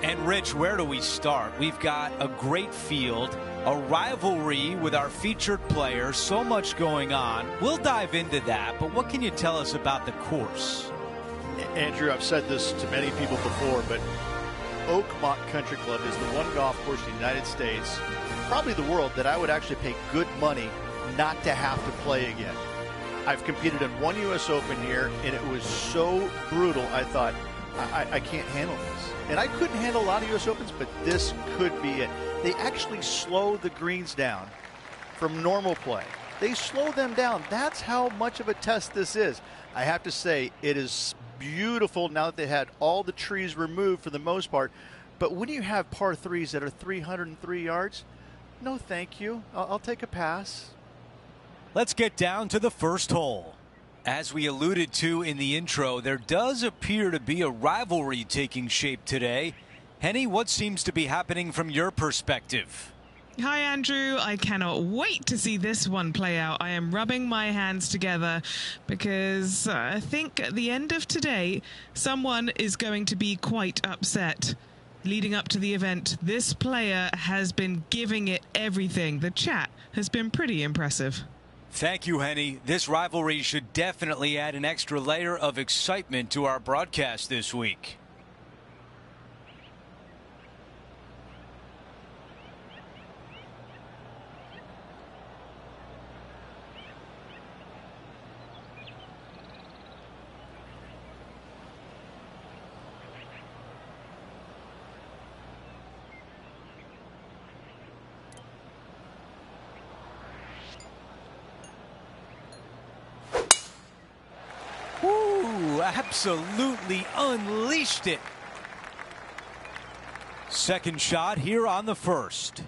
Speaker 7: And Rich, where do we start? We've got a great field, a rivalry with our featured players, so much going on. We'll dive into that, but what can you tell us about the course?
Speaker 2: Andrew, I've said this to many people before, but Oakmont Country Club is the one golf course in the United States, probably the world, that I would actually pay good money not to have to play again. I've competed in one U.S. Open here, and it was so brutal, I thought, I can't handle this. And I couldn't handle a lot of U.S. Opens, but this could be it. They actually slow the greens down from normal play. They slow them down. That's how much of a test this is. I have to say, it is beautiful now that they had all the trees removed for the most part. But when you have par threes that are 303 yards, no thank you. I'll take a pass.
Speaker 7: Let's get down to the first hole. As we alluded to in the intro, there does appear to be a rivalry taking shape today. Henny, what seems to be happening from your perspective?
Speaker 4: Hi, Andrew. I cannot wait to see this one play out. I am rubbing my hands together because I think at the end of today, someone is going to be quite upset. Leading up to the event, this player has been giving it everything. The chat has been pretty impressive.
Speaker 7: Thank you, Henny. This rivalry should definitely add an extra layer of excitement to our broadcast this week. Absolutely unleashed it. Second shot here on the first.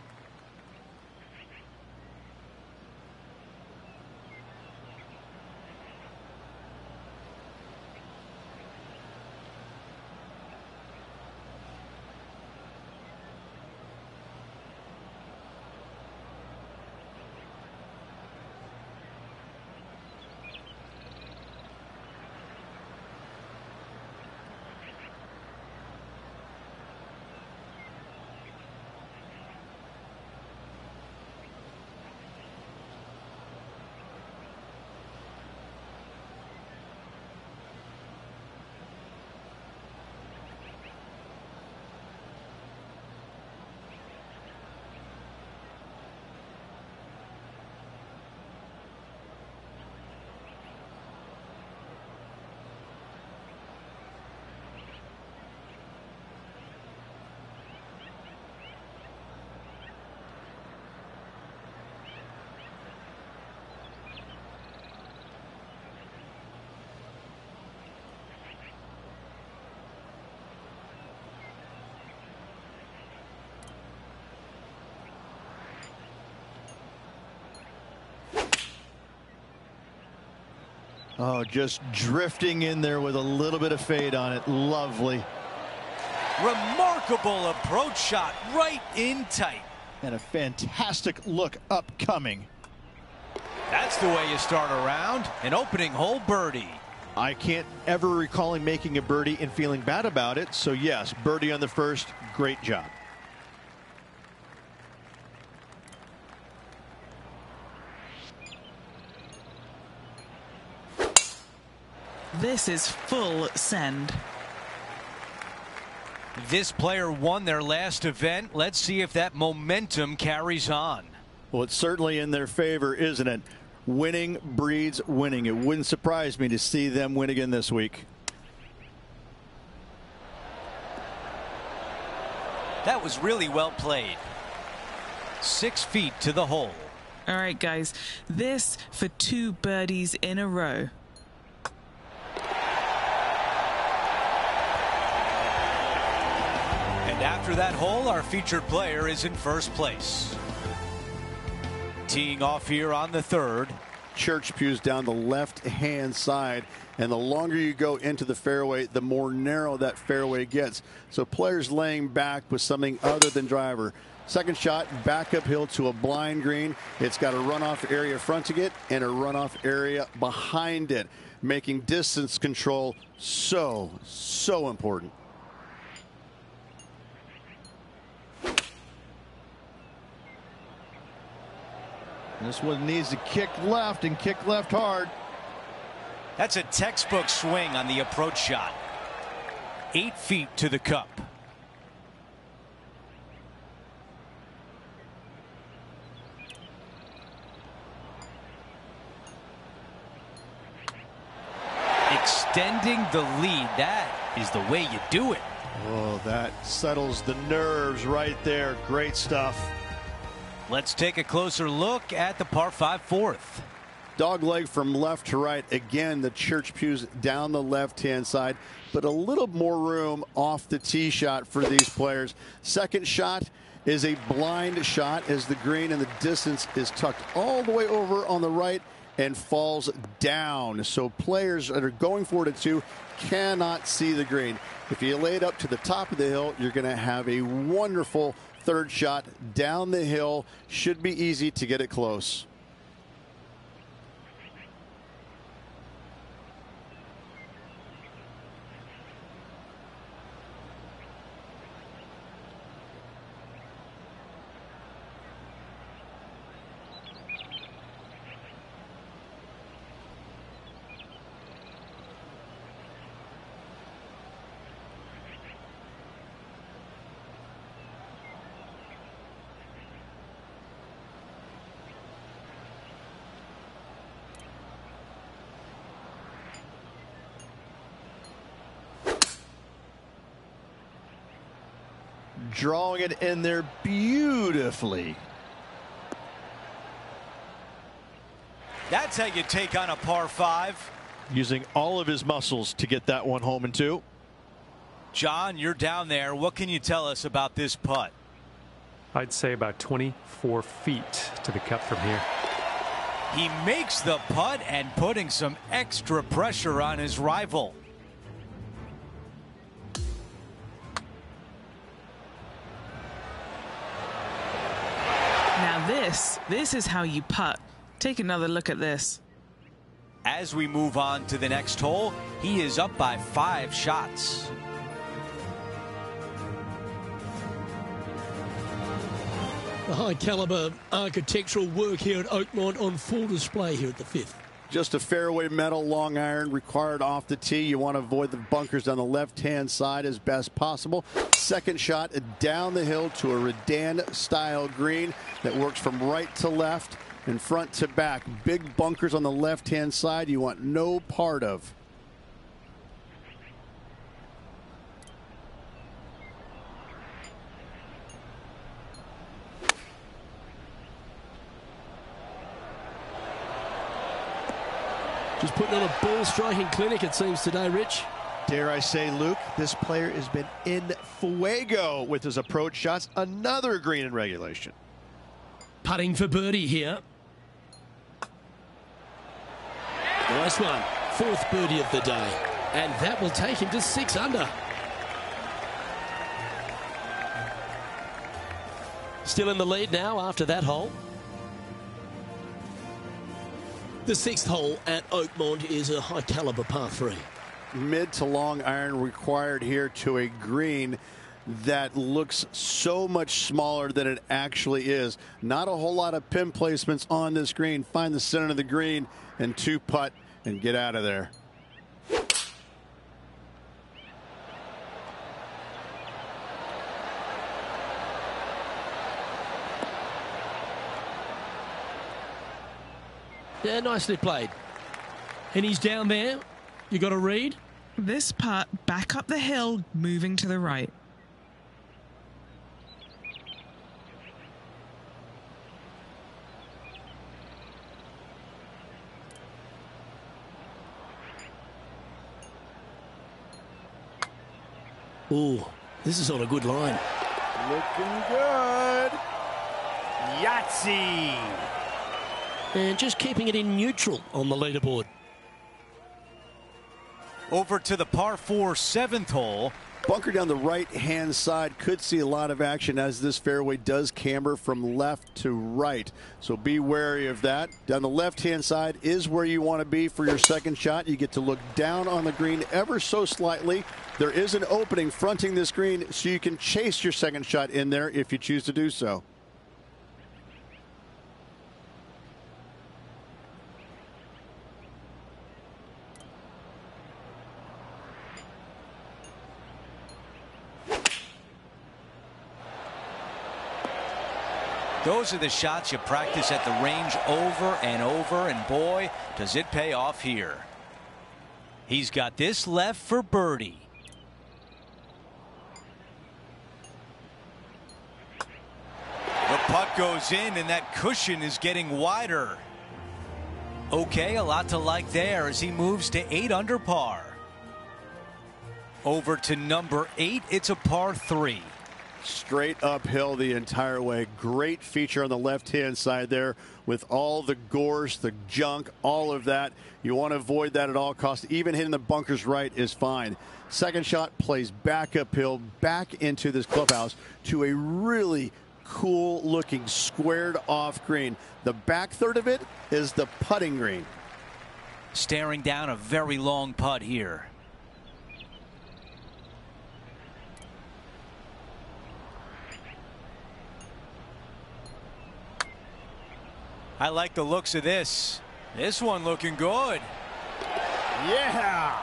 Speaker 2: Oh, just drifting in there with a little bit of fade on it. Lovely.
Speaker 7: Remarkable approach shot, right in tight.
Speaker 2: And a fantastic look upcoming.
Speaker 7: That's the way you start a round. An opening hole birdie.
Speaker 3: I can't ever recall him making a birdie and feeling bad about it. So yes, birdie on the first, great job.
Speaker 4: This is full send.
Speaker 7: This player won their last event. Let's see if that momentum carries on.
Speaker 3: Well, it's certainly in their favor, isn't it? Winning breeds winning. It wouldn't surprise me to see them win again this week.
Speaker 7: That was really well played. 6 feet to the hole.
Speaker 4: All right, guys, this for 2 birdies in a row.
Speaker 7: And after that hole, our featured player is in first place. Teeing off here on the third.
Speaker 3: Church pews down the left-hand side, and the longer you go into the fairway, the more narrow that fairway gets. So players laying back with something other than driver. Second shot, back uphill to a blind green. It's got a runoff area fronting it and a runoff area behind it, making distance control so important. This one needs to kick left and kick left hard.
Speaker 7: That's a textbook swing on the approach shot. 8 feet to the cup. Extending the lead. That is the way you do it.
Speaker 3: Oh, that settles the nerves right there. Great stuff.
Speaker 7: Let's take a closer look at the par 5 fourth.
Speaker 3: Dog leg from left to right. Again, the church pews down the left-hand side, but a little more room off the tee shot for these players. Second shot is a blind shot as the green and the distance is tucked all the way over on the right and falls down. So players that are going for it at 2 cannot see the green. If you lay it up to the top of the hill, you're going to have a wonderful third shot down the hill. Should be easy to get it close. Drawing it in there beautifully.
Speaker 7: That's how you take on a par 5.
Speaker 3: Using all of his muscles to get that one home in 2.
Speaker 7: John, you're down there. What can you tell us about this putt?
Speaker 6: I'd say about 24 feet to the cup from here.
Speaker 7: He makes the putt and putting some extra pressure on his rival.
Speaker 4: Now this is how you putt. Take another look at this.
Speaker 7: As we move on to the next hole, he is up by 5 shots.
Speaker 1: The high caliber architectural work here at Oakmont on full display here at the 5th.
Speaker 3: Just a fairway metal long iron required off the tee. You want to avoid the bunkers on the left-hand side as best possible. Second shot down the hill to a Redan-style green that works from right to left and front to back. Big bunkers on the left-hand side you want no part of.
Speaker 1: Just putting on a ball striking clinic, it seems, today, Rich.
Speaker 3: Dare I say, Luke, this player has been in fuego with his approach shots. Another green in regulation.
Speaker 1: Putting for birdie here. Nice one. 4th birdie of the day. And that will take him to 6 under. Still in the lead now after that hole. The 6th hole at Oakmont is a high caliber par 3.
Speaker 5: Mid to long iron required here to a green that looks so much smaller than it actually is. Not a whole lot of pin placements on this green. Find the center of the green and 2-putt and get out of there.
Speaker 1: Yeah, nicely played. And he's down there. You got to read.
Speaker 4: This putt back up the hill, moving to the right.
Speaker 1: Ooh, this is on a good line.
Speaker 7: Looking good. Yahtzee.
Speaker 1: And just keeping it in neutral on the leaderboard.
Speaker 7: Over to the par 4 7th hole.
Speaker 5: Bunker down the right-hand side could see a lot of action as this fairway does camber from left to right. So be wary of that. Down the left-hand side is where you want to be for your second shot. You get to look down on the green ever so slightly. There is an opening fronting this green, so you can chase your second shot in there if you choose to do so.
Speaker 7: Those are the shots you practice at the range over and over, and boy, does it pay off here. He's got this left for birdie. The putt goes in, and that cushion is getting wider. Okay, a lot to like there as he moves to 8 under par. Over to number 8, it's a par 3.
Speaker 5: Straight uphill the entire way. Great feature on the left-hand side there with all the gorse, the junk, all of that. You want to avoid that at all costs. Even hitting the bunkers right is fine. Second shot plays back uphill, back into this clubhouse to a really cool looking squared off green. The back third of it is the putting green.
Speaker 7: Staring down a very long putt here. I like the looks of this. This one looking good.
Speaker 5: Yeah.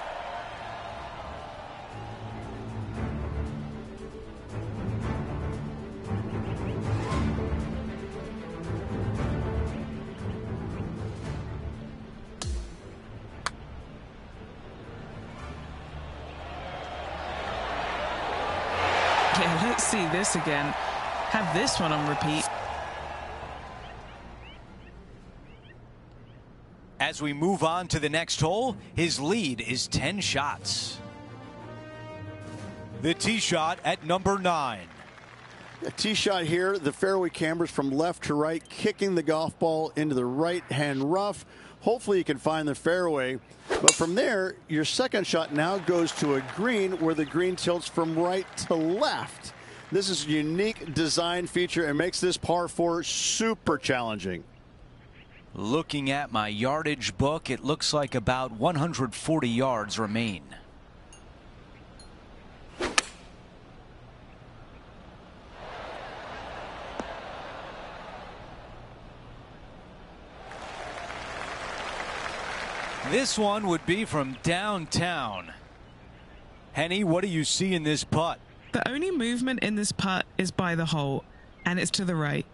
Speaker 4: Yeah, let's see this again. Have this one on repeat.
Speaker 7: As we move on to the next hole, his lead is 10 shots. The tee shot at number 9.
Speaker 5: A tee shot here. The fairway cambers from left to right, kicking the golf ball into the right-hand rough. Hopefully you can find the fairway. But from there, your second shot now goes to a green where the green tilts from right to left. This is a unique design feature and makes this par 4 super challenging.
Speaker 7: Looking at my yardage book, it looks like about 140 yards remain. This one would be from downtown. Henny, what do you see in this putt?
Speaker 4: The only movement in this putt is by the hole, and it's to the right.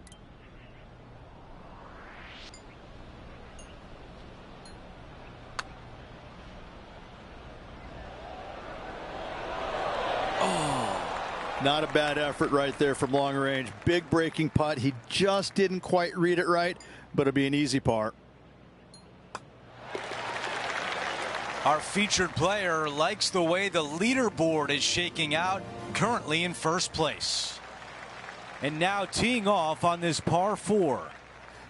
Speaker 5: Not a bad effort right there from long range. Big breaking putt. He just didn't quite read it right, but it'll be an easy par.
Speaker 7: Our featured player likes the way the leaderboard is shaking out, currently in first place. And now teeing off on this par 4.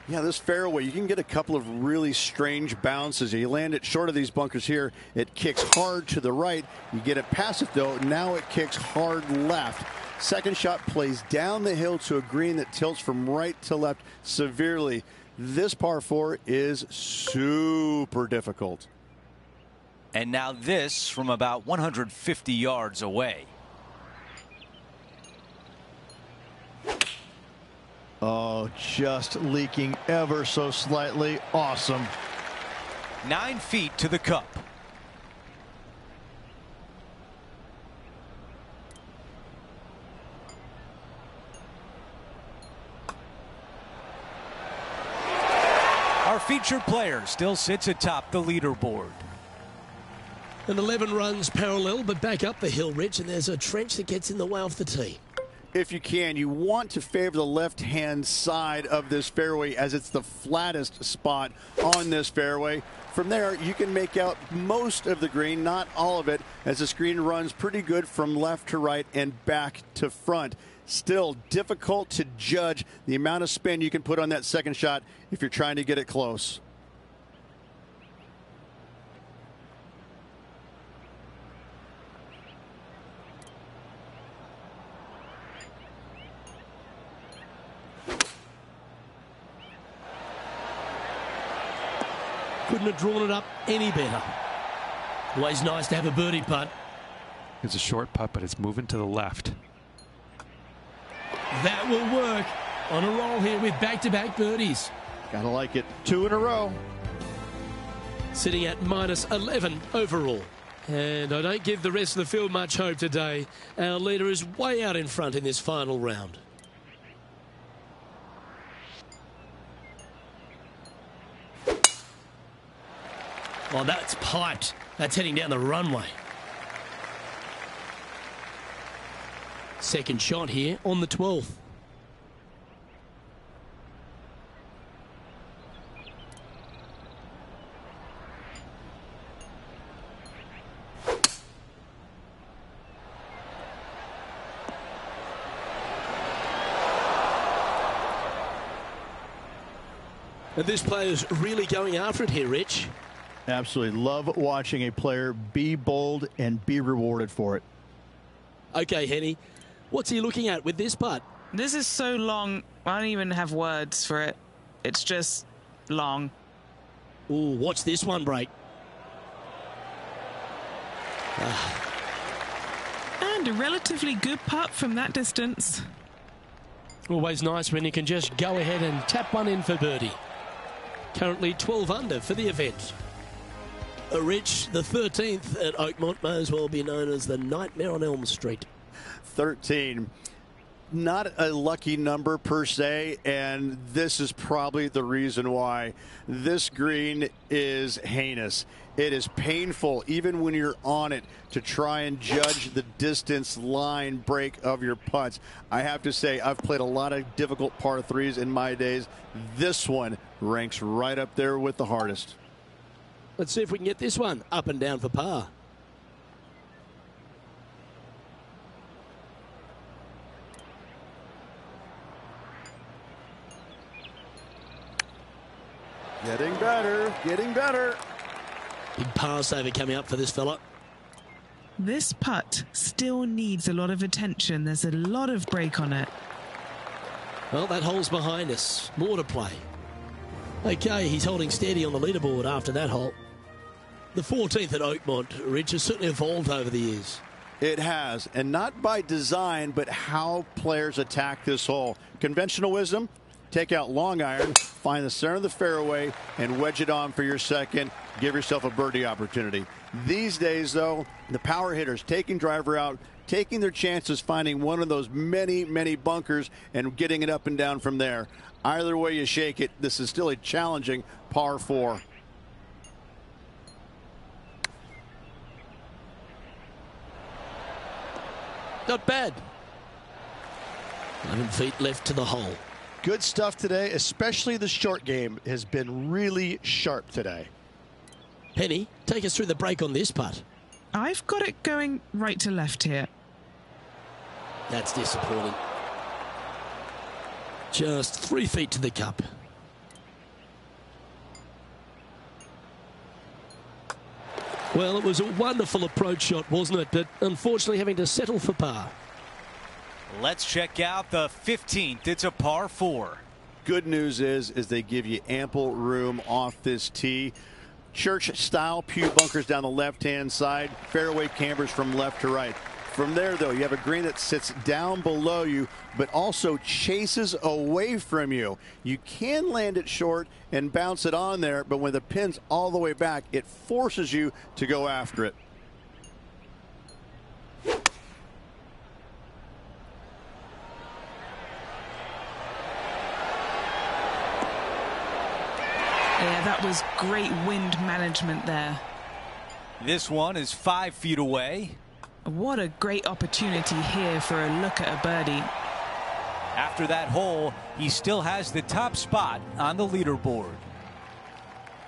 Speaker 5: Yeah, this fairway, you can get a couple of really strange bounces. You land it short of these bunkers here. It kicks hard to the right. You get it past it, though. Now it kicks hard left. Second shot plays down the hill to a green that tilts from right to left severely. This par 4 is super difficult.
Speaker 7: And now this from about 150 yards away.
Speaker 2: Oh, just leaking ever so slightly. Awesome.
Speaker 7: 9 feet to the cup. Our featured player still sits atop the leaderboard.
Speaker 1: And 11 runs parallel, but back up the hill, Rich, and there's a trench that gets in the way off the tee.
Speaker 5: If you can, you want to favor the left-hand side of this fairway as it's the flattest spot on this fairway. From there, you can make out most of the green, not all of it, as the screen runs pretty good from left to right and back to front. Still difficult to judge the amount of spin you can put on that second shot if you're trying to get it close.
Speaker 1: Couldn't have drawn it up any better. Always nice to have a birdie putt.
Speaker 6: It's a short putt, but it's moving to the left.
Speaker 1: That will work. On a roll here with back-to-back birdies.
Speaker 2: Gotta like it. 2 in a row.
Speaker 1: Sitting at minus 11 overall. And I don't give the rest of the field much hope today. Our leader is way out in front in this final round. Oh, that's piped. That's heading down the runway. Second shot here on the 12th. And this player's really going after it here, Rich.
Speaker 2: Absolutely love watching a player be bold and be rewarded for it.
Speaker 1: Okay, Henny, what's he looking at with this putt?
Speaker 4: This is so long, I don't even have words for it. It's just long.
Speaker 1: Ooh, watch this one break.
Speaker 4: And a relatively good putt from that distance.
Speaker 1: Always nice when you can just go ahead and tap one in for birdie. Currently 12 under for the event. Rich, the 13th at Oakmont, may as well be known as the Nightmare on Elm Street.
Speaker 5: 13. Not a lucky number per se, and this is probably the reason why. This green is heinous. It is painful, even when you're on it, to try and judge the distance line break of your putts. I have to say, I've played a lot of difficult par 3s in my days. This one ranks right up there with the hardest.
Speaker 1: Let's see if we can get this one up and down for par.
Speaker 5: Getting better, getting better.
Speaker 1: Big par saver coming up for this fella.
Speaker 4: This putt still needs a lot of attention. There's a lot of break on it.
Speaker 1: Well, that hole's behind us. More to play. Okay, he's holding steady on the leaderboard after that hole. The 14th at Oakmont, Rich, has certainly evolved over the years.
Speaker 5: It has, and not by design, but how players attack this hole. Conventional wisdom, take out long iron, find the center of the fairway, and wedge it on for your second. Give yourself a birdie opportunity. These days, though, the power hitters taking driver out, taking their chances, finding one of those many, many bunkers and getting it up and down from there. Either way you shake it, this is still a challenging par 4.
Speaker 1: Not bad. 11 feet left to the hole.
Speaker 3: Good stuff today, especially the short game has been really sharp today.
Speaker 1: Penny, take us through the break on this putt.
Speaker 4: I've got it going right to left here.
Speaker 1: That's disappointing. Just 3 feet to the cup. Well, it was a wonderful approach shot, wasn't it? But unfortunately having to settle for par.
Speaker 7: Let's check out the 15th. It's a par 4.
Speaker 5: good news is they give you ample room off this tee. Church-style pew bunkers down the left-hand side, fairway cambers from left to right. From there, though, you have a green that sits down below you, but also chases away from you. You can land it short and bounce it on there, but when the pin's all the way back, it forces you to go after it.
Speaker 4: Yeah, that was great wind management there.
Speaker 7: This one is 5 feet away.
Speaker 4: What a great opportunity here for a look at a birdie.
Speaker 7: After that hole, he still has the top spot on the leaderboard.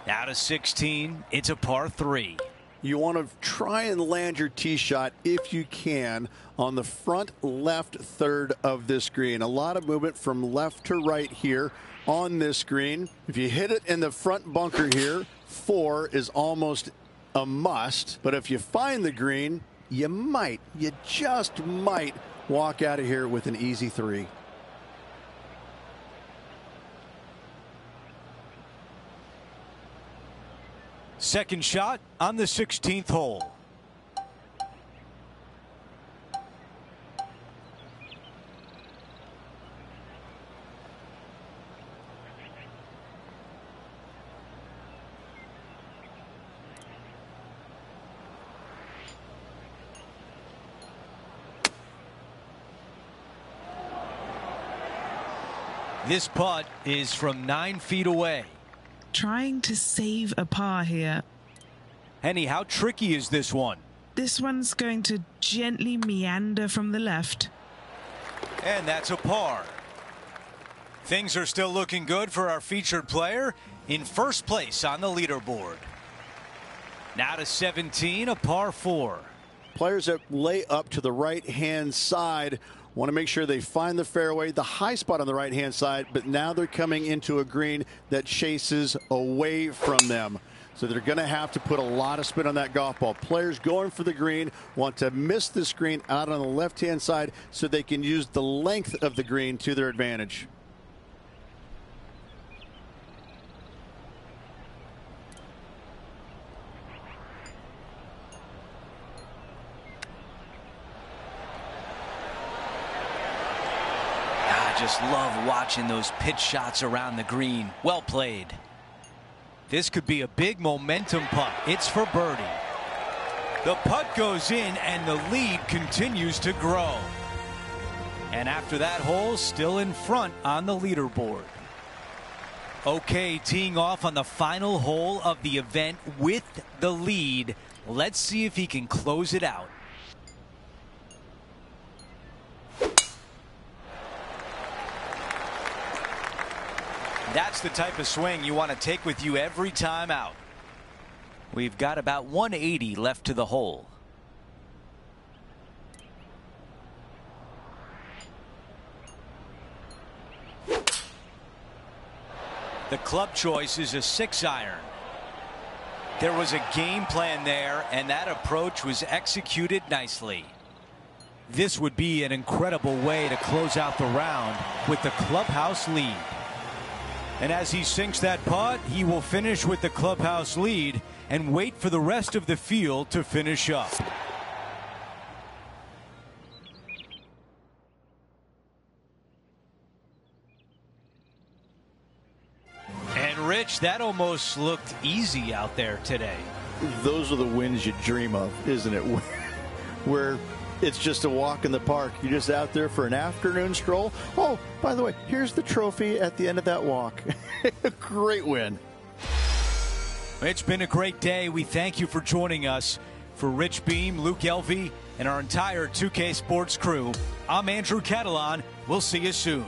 Speaker 7: Now to 16, it's a par 3.
Speaker 5: You want to try and land your tee shot, if you can, on the front left third of this green. A lot of movement from left to right here on this green. If you hit it in the front bunker here, 4 is almost a must. But if you find the green, you just might walk out of here with an easy 3.
Speaker 7: Second shot on the 16th hole. This putt is from 9 feet away.
Speaker 4: Trying to save a par here.
Speaker 7: Henny, how tricky is this one?
Speaker 4: This one's going to gently meander from the left.
Speaker 7: And that's a par. Things are still looking good for our featured player in first place on the leaderboard. Now to 17, a par 4.
Speaker 5: Players that lay up to the right-hand side want to make sure they find the fairway, the high spot on the right-hand side, but now they're coming into a green that chases away from them. So they're going to have to put a lot of spin on that golf ball. Players going for the green want to miss this green out on the left-hand side so they can use the length of the green to their advantage.
Speaker 7: Just love watching those pitch shots around the green. Well played. This could be a big momentum putt. It's for birdie. The putt goes in and the lead continues to grow. And after that hole, still in front on the leaderboard. Okay, teeing off on the final hole of the event with the lead. Let's see if he can close it out. That's the type of swing you want to take with you every time out. We've got about 180 left to the hole. The club choice is a 6-iron. There was a game plan there, and that approach was executed nicely. This would be an incredible way to close out the round with the clubhouse lead. And as he sinks that putt, he will finish with the clubhouse lead and wait for the rest of the field to finish up. And Rich, that almost looked easy out there today.
Speaker 2: Those are the wins you dream of, isn't it? Where it's just a walk in the park. You're just out there for an afternoon stroll. Oh, by the way, here's the trophy at the end of that walk. A great win.
Speaker 7: It's been a great day. We thank you for joining us. For Rich Beam, Luke Elvey, and our entire 2K Sports crew, I'm Andrew Catalan. We'll see you soon.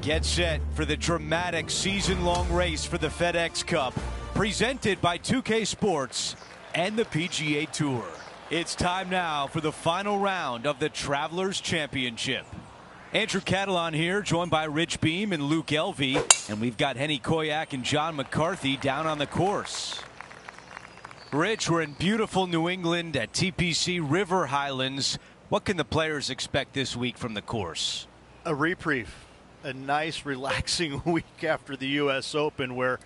Speaker 7: Get set for the dramatic season-long race for the FedEx Cup, presented by 2K Sports and the PGA Tour. It's time now for the final round of the Travelers Championship. Andrew Catalan here, joined by Rich Beam and Luke Elvey, and we've got Henny Koyak and John McCarthy down on the course. Rich, we're in beautiful New England at TPC River Highlands. What can the players expect this week from the course?
Speaker 2: A reprieve, a nice relaxing week after the U.S. Open where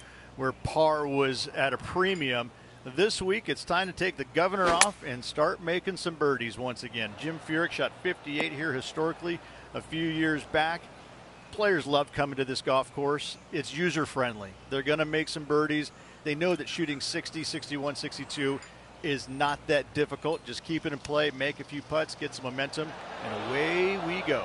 Speaker 2: par was at a premium. This week it's time to take the governor off and start making some birdies once again. Jim Furyk shot 58 here historically a few years back. Players love coming to this golf course. It's user friendly. They're going to make some birdies. They know that shooting 60, 61, 62 is not that difficult. Just keep it in play, make a few putts, get some momentum, and away we go.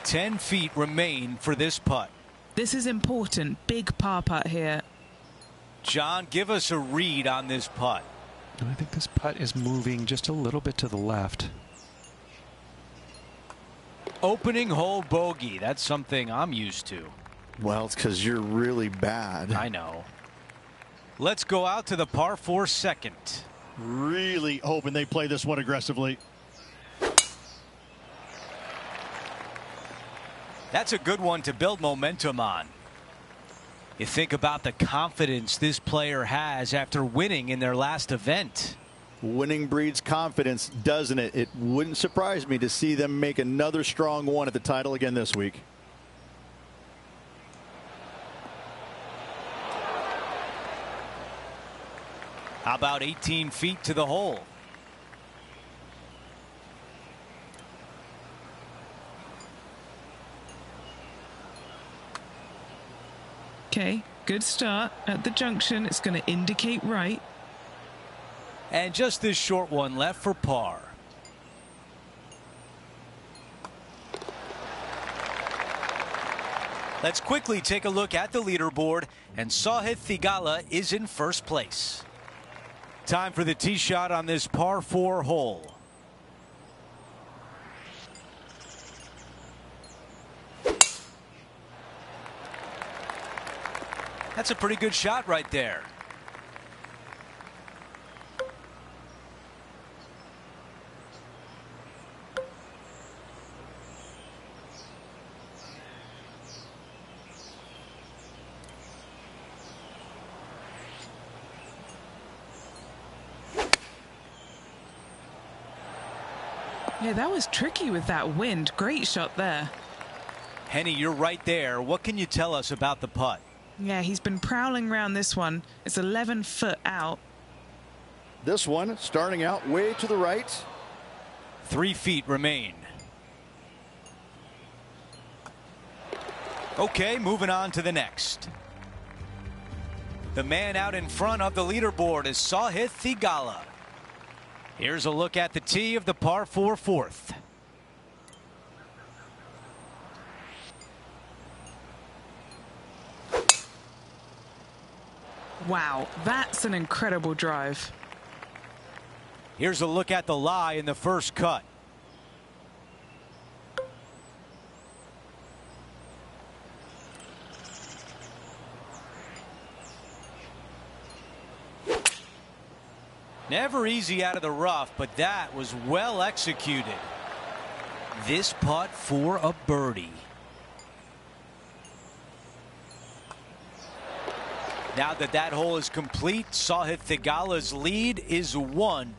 Speaker 7: 10 feet remain for this putt.
Speaker 4: This is important. Big par putt here.
Speaker 7: John, give us a read on this putt.
Speaker 6: I think this putt is moving just a little bit to the left.
Speaker 7: Opening hole bogey. That's something I'm used to.
Speaker 3: Well, it's because you're really bad.
Speaker 7: I know. Let's go out to the par 4 second.
Speaker 2: Really hoping they play this one aggressively.
Speaker 7: That's a good one to build momentum on. You think about the confidence this player has after winning in their last event.
Speaker 3: Winning breeds confidence, doesn't it? It wouldn't surprise me to see them make another strong one at the title again this week.
Speaker 7: How about 18 feet to the hole?
Speaker 4: Okay, good start at the junction. It's going to indicate right.
Speaker 7: And just this short one left for par. Let's quickly take a look at the leaderboard, and Sahith Theegala is in first place. Time for the tee shot on this par 4 hole. That's a pretty good shot right there.
Speaker 4: Yeah, that was tricky with that wind. Great shot there.
Speaker 7: Henny, you're right there. What can you tell us about the putt?
Speaker 4: Yeah, he's been prowling around this one. It's 11 foot out.
Speaker 3: This one starting out way to the right.
Speaker 7: 3 feet remain. Okay, moving on to the next. The man out in front of the leaderboard is Sahith Theegala. Here's a look at the tee of the par 4 fourth.
Speaker 4: Wow, that's an incredible drive.
Speaker 7: Here's a look at the lie in the first cut. Never easy out of the rough, but that was well executed. This putt for a birdie. Now that that hole is complete, Sahith Theegala's lead is 1.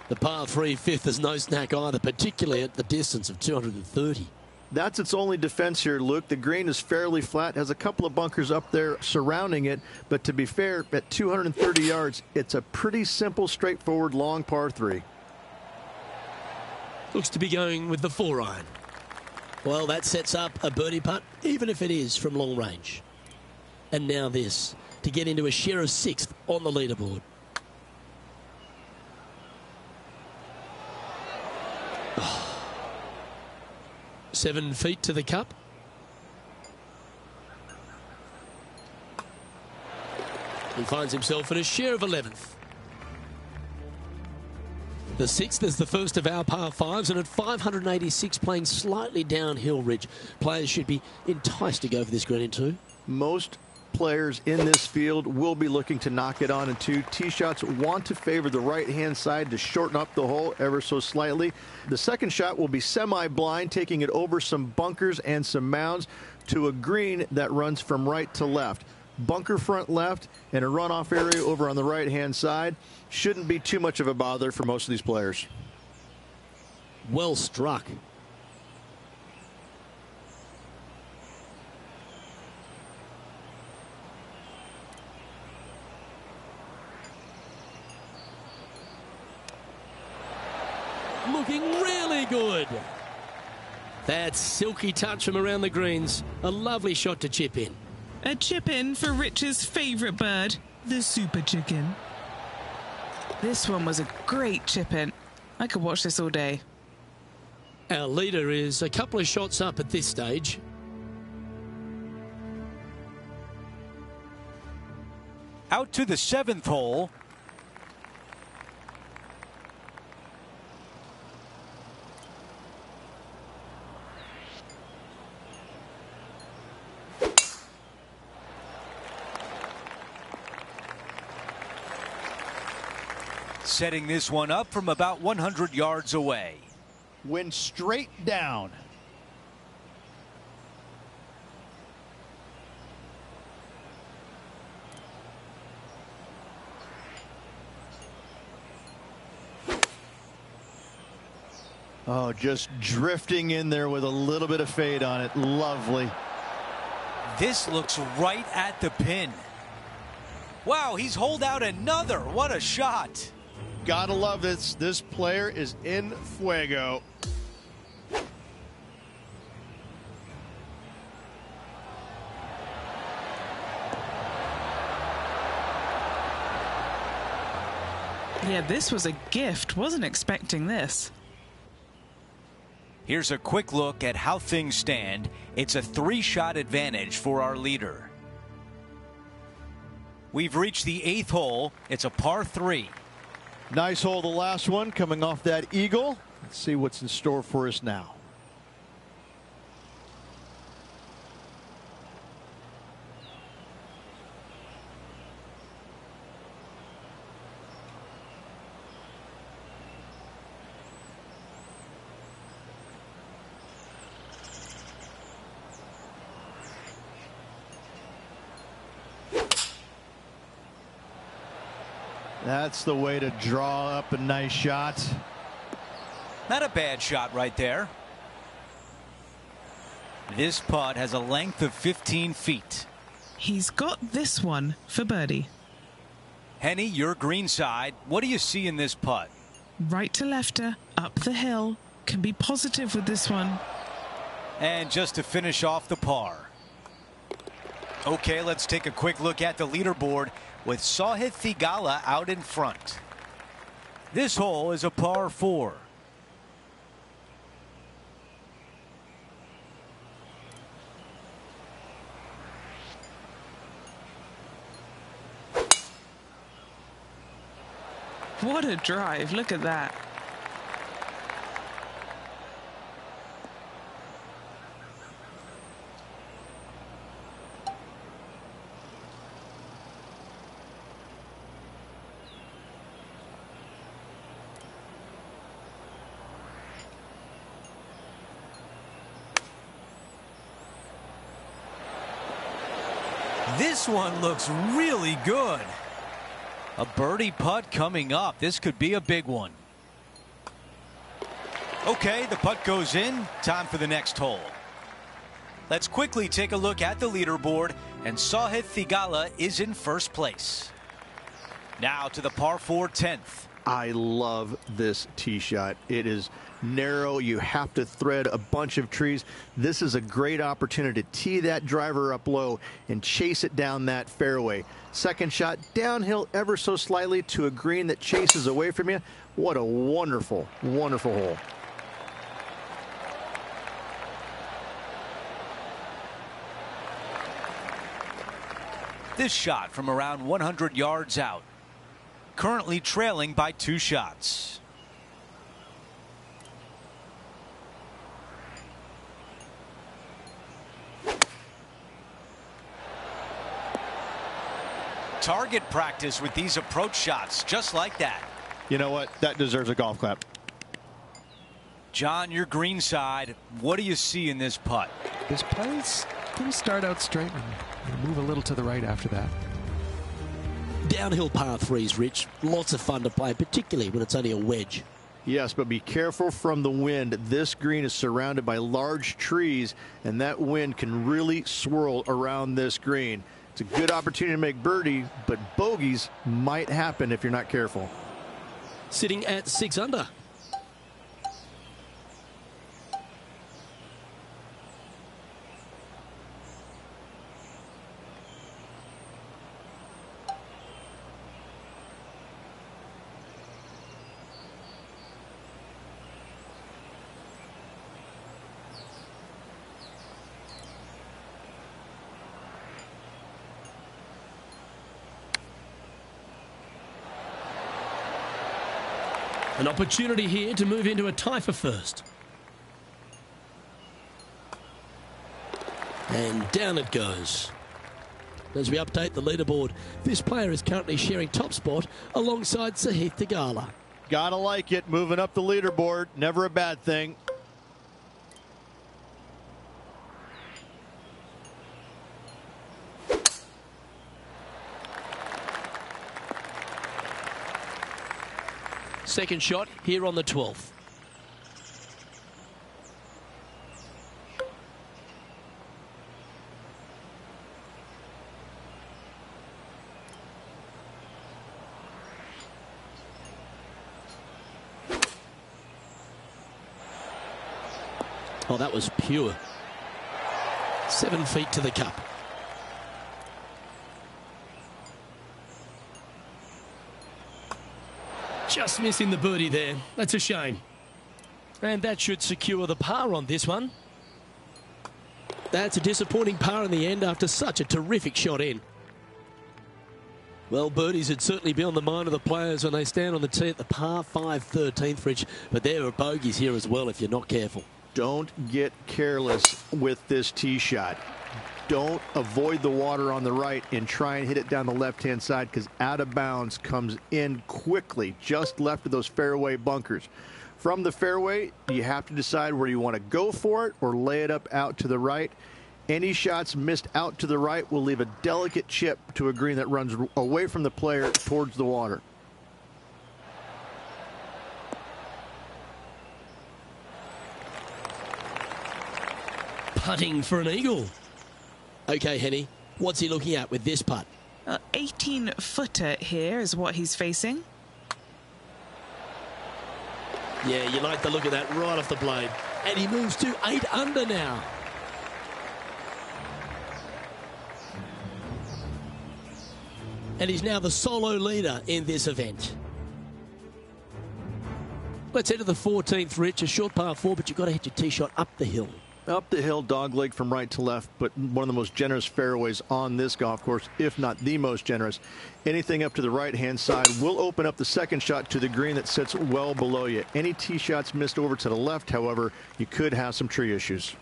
Speaker 1: The par 3 fifth is no snack either, particularly at the distance of 230.
Speaker 3: That's its only defense here, Luke. The green is fairly flat, has a couple of bunkers up there surrounding it, but to be fair, at 230 yards, it's a pretty simple, straightforward, long par 3.
Speaker 1: Looks to be going with the 4-iron. Well, that sets up a birdie putt, even if it is from long range. And now this, to get into a share of 6th on the leaderboard. Oh. 7 feet to the cup. He finds himself in a share of 11th. The sixth is the first of our par fives, and at 586 playing slightly downhill ridge. Players should be enticed to go for this green in two.
Speaker 3: Most players in this field will be looking to knock it on in two. Tee shots want to favor the right-hand side to shorten up the hole ever so slightly. The second shot will be semi-blind, taking it over some bunkers and some mounds to a green that runs from right to left. Bunker front left and a runoff area over on the right-hand side. Shouldn't be too much of a bother for most of these players.
Speaker 1: Well struck. Looking really good. That silky touch from around the greens. A lovely shot to chip in.
Speaker 4: A chip in for Rich's favourite bird, the super chicken. This one was a great chip in. I could watch this all day.
Speaker 1: Our leader is a couple of shots up at this stage.
Speaker 7: Out to the seventh hole. Setting this one up from about 100 yards away.
Speaker 2: Went straight down. Oh, just drifting in there with a little bit of fade on it. Lovely.
Speaker 7: This looks right at the pin. Wow, he's holed out another. What a shot.
Speaker 2: Gotta love this. This player is in fuego.
Speaker 4: Yeah, this was a gift. Wasn't expecting this.
Speaker 7: Here's a quick look at how things stand. It's a 3-shot advantage for our leader. We've reached the 8th hole. It's a par 3.
Speaker 2: Nice hole, the last one, coming off that eagle. Let's see what's in store for us now. That's the way to draw up a nice shot.
Speaker 7: Not a bad shot right there. This putt has a length of 15 feet.
Speaker 4: He's got this one for birdie.
Speaker 7: Henny, your green side. What do you see in this putt?
Speaker 4: Right to lefter, up the hill. Can be positive with this one.
Speaker 7: And just to finish off the par. Okay, let's take a quick look at the leaderboard with Tpga out in front. This hole is a par 4.
Speaker 4: What a drive. Look at that.
Speaker 7: This one looks really good. A birdie putt coming up. This could be a big one. Okay, the putt goes in. Time for the next hole. Let's quickly take a look at the leaderboard, and Tpga is in first place. Now to the par 4 10th.
Speaker 3: I love this tee shot. It is narrow. You have to thread a bunch of trees. This is a great opportunity to tee that driver up low and chase it down that fairway. Second shot downhill ever so slightly to a green that chases away from you. What a wonderful, wonderful hole.
Speaker 7: This shot from around 100 yards out. Currently trailing by 2 shots. target practice with these approach shots, just like that.
Speaker 3: You know what? That deserves a golf clap.
Speaker 7: John, your green side, what do you see in this putt?
Speaker 6: This putt didn't start out straight and move a little to the right after that.
Speaker 1: Downhill par threes, Rich. Lots of fun to play, particularly when it's only a wedge.
Speaker 3: Yes, but be careful from the wind. This green is surrounded by large trees, and that wind can really swirl around this green. It's a good opportunity to make birdie, but bogeys might happen if you're not careful.
Speaker 1: Sitting at 6 under. An opportunity here to move into a tie for first. And down it goes. As we update the leaderboard, this player is currently sharing top spot alongside Tpga.
Speaker 3: Gotta like it. Moving up the leaderboard. Never a bad thing.
Speaker 1: Second shot here on the 12th. Oh, that was pure. 7 feet to the cup. Just missing the birdie there. That's a shame. And that should secure the par on this one. That's a disappointing par in the end after such a terrific shot in. Well, birdies would certainly be on the mind of the players when they stand on the tee at the par 5 13th, Rich. But there are bogeys here as well if you're not careful.
Speaker 3: Don't get careless with this tee shot. Don't avoid the water on the right and try and hit it down the left-hand side, because out of bounds comes in quickly, just left of those fairway bunkers. From the fairway, you have to decide where you want to go for it or lay it up out to the right. Any shots missed out to the right will leave a delicate chip to a green that runs away from the player towards the water.
Speaker 1: Putting for an eagle. Okay, Henny, what's he looking at with this putt?
Speaker 4: 18-footer here is what he's facing.
Speaker 1: Yeah, you like the look of that right off the blade. And he moves to 8 under now. And he's now the solo leader in this event. Let's head to the 14th, Rich. A short par 4, but you've got to hit your tee shot up the hill.
Speaker 3: Up the hill, dogleg from right to left, but one of the most generous fairways on this golf course, if not the most generous. Anything up to the right-hand side will open up the second shot to the green that sits well below you. Any tee shots missed over to the left, however, you could have some tree issues.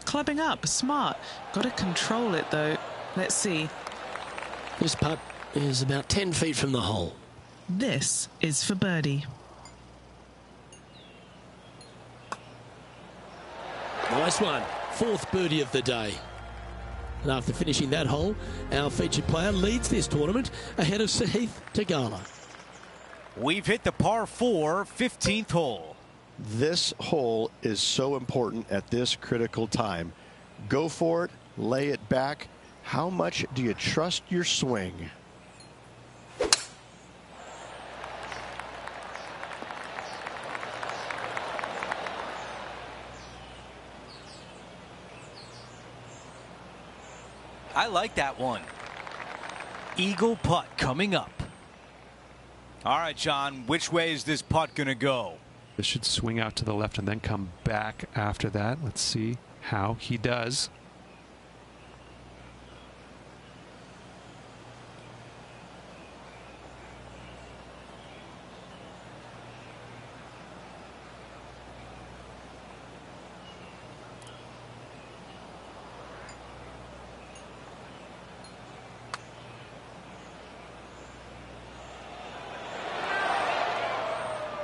Speaker 4: Clubbing up, smart. Got to control it though. Let's see.
Speaker 1: This putt is about 10 feet from the hole.
Speaker 4: This is for birdie.
Speaker 1: Nice one. 4th birdie of the day. And after finishing that hole, our featured player leads this tournament ahead of Tpga.
Speaker 7: We've hit the par 4 15th hole.
Speaker 5: This hole is so important at this critical time. Go for it, lay it back. How much do you trust your swing?
Speaker 7: I like that one. Eagle putt coming up. All right, John, which way is this putt going to go?
Speaker 6: This should swing out to the left and then come back after that. Let's see how he does.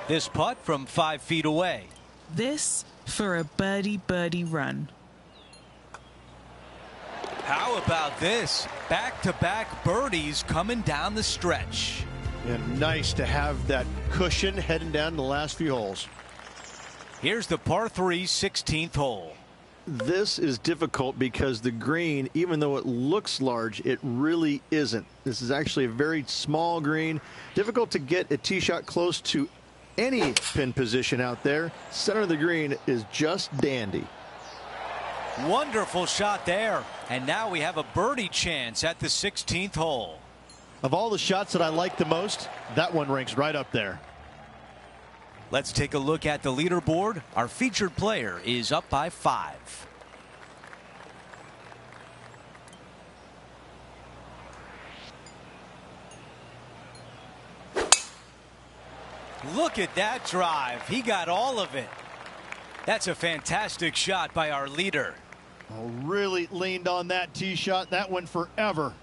Speaker 7: This putt from 5 feet away.
Speaker 4: This for a birdie run.
Speaker 7: How about this? Back-to-back birdies coming down the stretch.
Speaker 3: And nice to have that cushion heading down the last few holes.
Speaker 7: Here's the par 3 16th hole.
Speaker 3: This is difficult because the green, even though it looks large, it really isn't. This is actually a very small green. Difficult to get a tee shot close to any pin position out there. Center of the green is just dandy.
Speaker 7: Wonderful shot there. And now we have a birdie chance at the 16th hole.
Speaker 2: Of all the shots that I like the most, that one ranks right up there.
Speaker 7: Let's take a look at the leaderboard. Our featured player is up by 5. Look at that drive. He got all of it. That's a fantastic shot by our leader.
Speaker 2: Oh, really leaned on that tee shot. That went forever.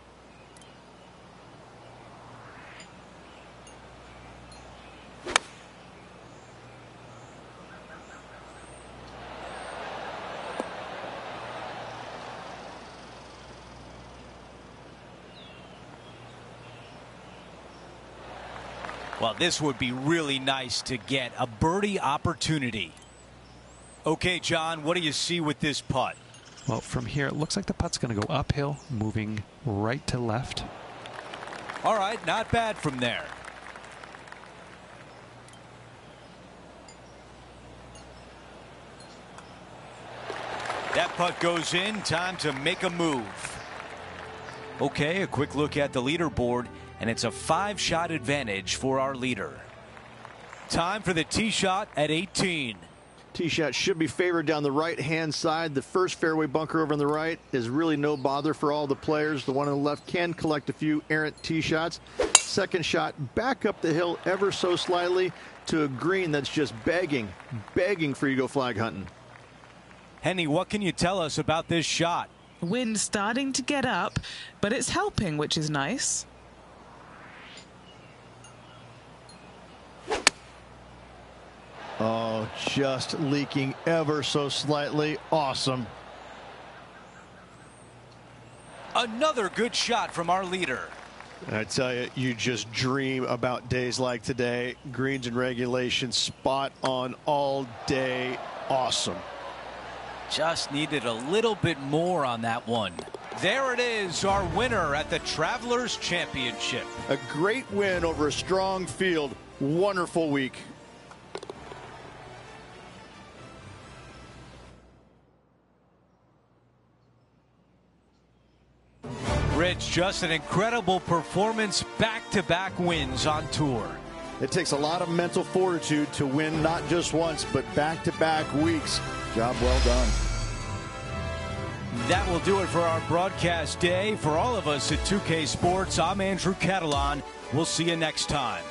Speaker 7: Well, this would be really nice to get a birdie opportunity. Okay, John, what do you see with this putt?
Speaker 6: Well, from here, it looks like the putt's going to go uphill, moving right to left.
Speaker 7: All right, not bad from there. That putt goes in. Time to make a move. Okay, a quick look at the leaderboard, and it's a 5-shot advantage for our leader. Time for the tee shot at 18.
Speaker 3: Tee shot should be favored down the right-hand side. The first fairway bunker over on the right is really no bother for all the players. The one on the left can collect a few errant tee shots. Second shot back up the hill ever so slightly to a green that's just begging for you to go flag hunting.
Speaker 7: Henny, what can you tell us about this shot?
Speaker 4: Wind starting to get up, but it's helping, which is nice.
Speaker 2: Oh, just leaking ever so slightly. Awesome.
Speaker 7: Another good shot from our leader.
Speaker 2: I tell you, you just dream about days like today. Greens and regulation, spot on all day. Awesome.
Speaker 7: Just needed a little bit more on that one. There it is, our winner at the Travelers Championship.
Speaker 2: A great win over a strong field. Wonderful week.
Speaker 7: Rich, just an incredible performance, back-to-back wins on tour.
Speaker 2: It takes a lot of mental fortitude to win not just once, but back-to-back weeks. Job well done.
Speaker 7: That will do it for our broadcast day. For all of us at 2K Sports, I'm Andrew Catalan. We'll see you next time.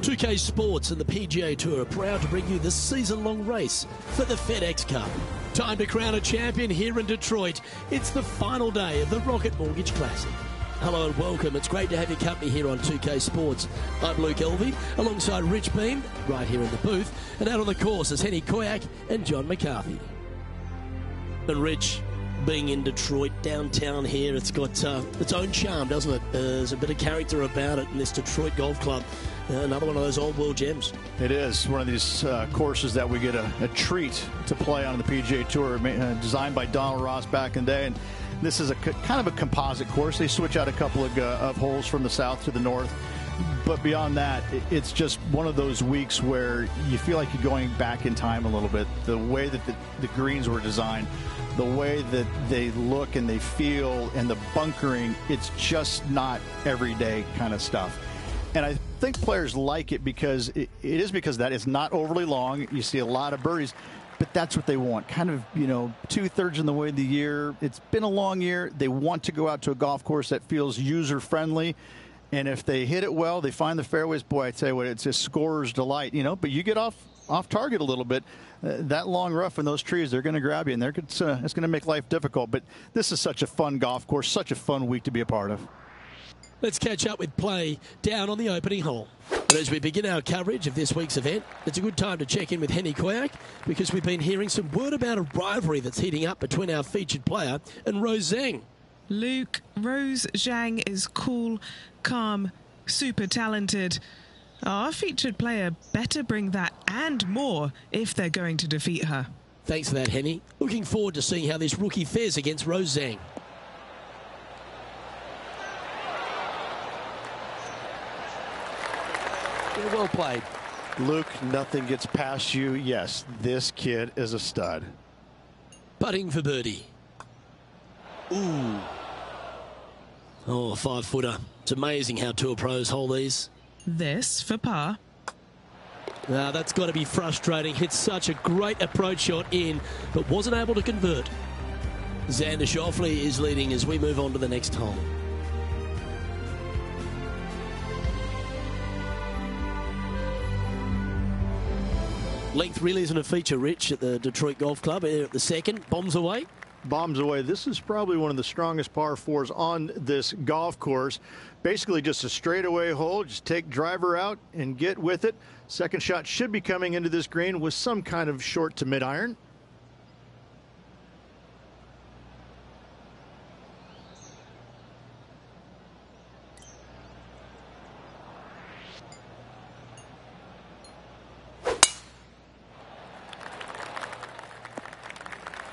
Speaker 1: 2K Sports and the PGA Tour are proud to bring you the season-long race for the FedEx Cup. Time to crown a champion here in Detroit. It's the final day of the Rocket Mortgage Classic. Hello and welcome. It's great to have your company here on 2K Sports. I'm Luke Elvey, alongside Rich Beam, right here in the booth. And out on the course is Henny Koyak and John McCarthy. And Rich, being in Detroit, downtown here, it's got its own charm, doesn't it? There's a bit of character about it in this Detroit Golf Club. Another one of those old world gems.
Speaker 2: It is one of these courses that we get a treat to play on the PGA Tour, designed by Donald Ross back in the day. And this is a kind of a composite course. They switch out a couple of holes from the south to the north. But beyond that, it's just one of those weeks where you feel like you're going back in time a little bit. The way that the greens were designed, the way that they look and they feel, and the bunkering, it's just not everyday kind of stuff. And I think players like it because it is because that it's not overly long. You see a lot of birdies, but that's what they want. Kind of, 2/3 in the way of the year. It's been a long year. They want to go out to a golf course that feels user-friendly. And if they hit it well, they find the fairways. Boy, I tell you what, it's a scorer's delight, But you get off target a little bit. That long rough and those trees, they're going to grab you, and it's going to make life difficult. But this is such a fun golf course, such a fun week to be a part of.
Speaker 1: Let's catch up with play down on the opening hole. And as we begin our coverage of this week's event, it's a good time to check in with Henny Koyak because we've been hearing some word about a rivalry that's heating up between our featured player and Rose Zhang.
Speaker 4: Luke, Rose Zhang is cool, calm, super talented. Our featured player better bring that and more if they're going to defeat her.
Speaker 1: Thanks for that, Henny. Looking forward to seeing how this rookie fares against Rose Zhang. Yeah, well played.
Speaker 5: Luke, nothing gets past you. Yes, this kid is a stud.
Speaker 1: Putting for birdie. Ooh. Oh, a 5-footer. It's amazing how tour pros hold these.
Speaker 4: This for par.
Speaker 1: Now, that's got to be frustrating. Hit such a great approach shot in, but wasn't able to convert. Xander Schauffele is leading as we move on to the next hole. Length really isn't a feature, Rich, at the Detroit Golf Club. At the second, bombs away.
Speaker 3: Bombs away. This is probably one of the strongest par fours on this golf course. Basically just a straightaway hole. Just take driver out and get with it. Second shot should be coming into this green with some kind of short to mid iron.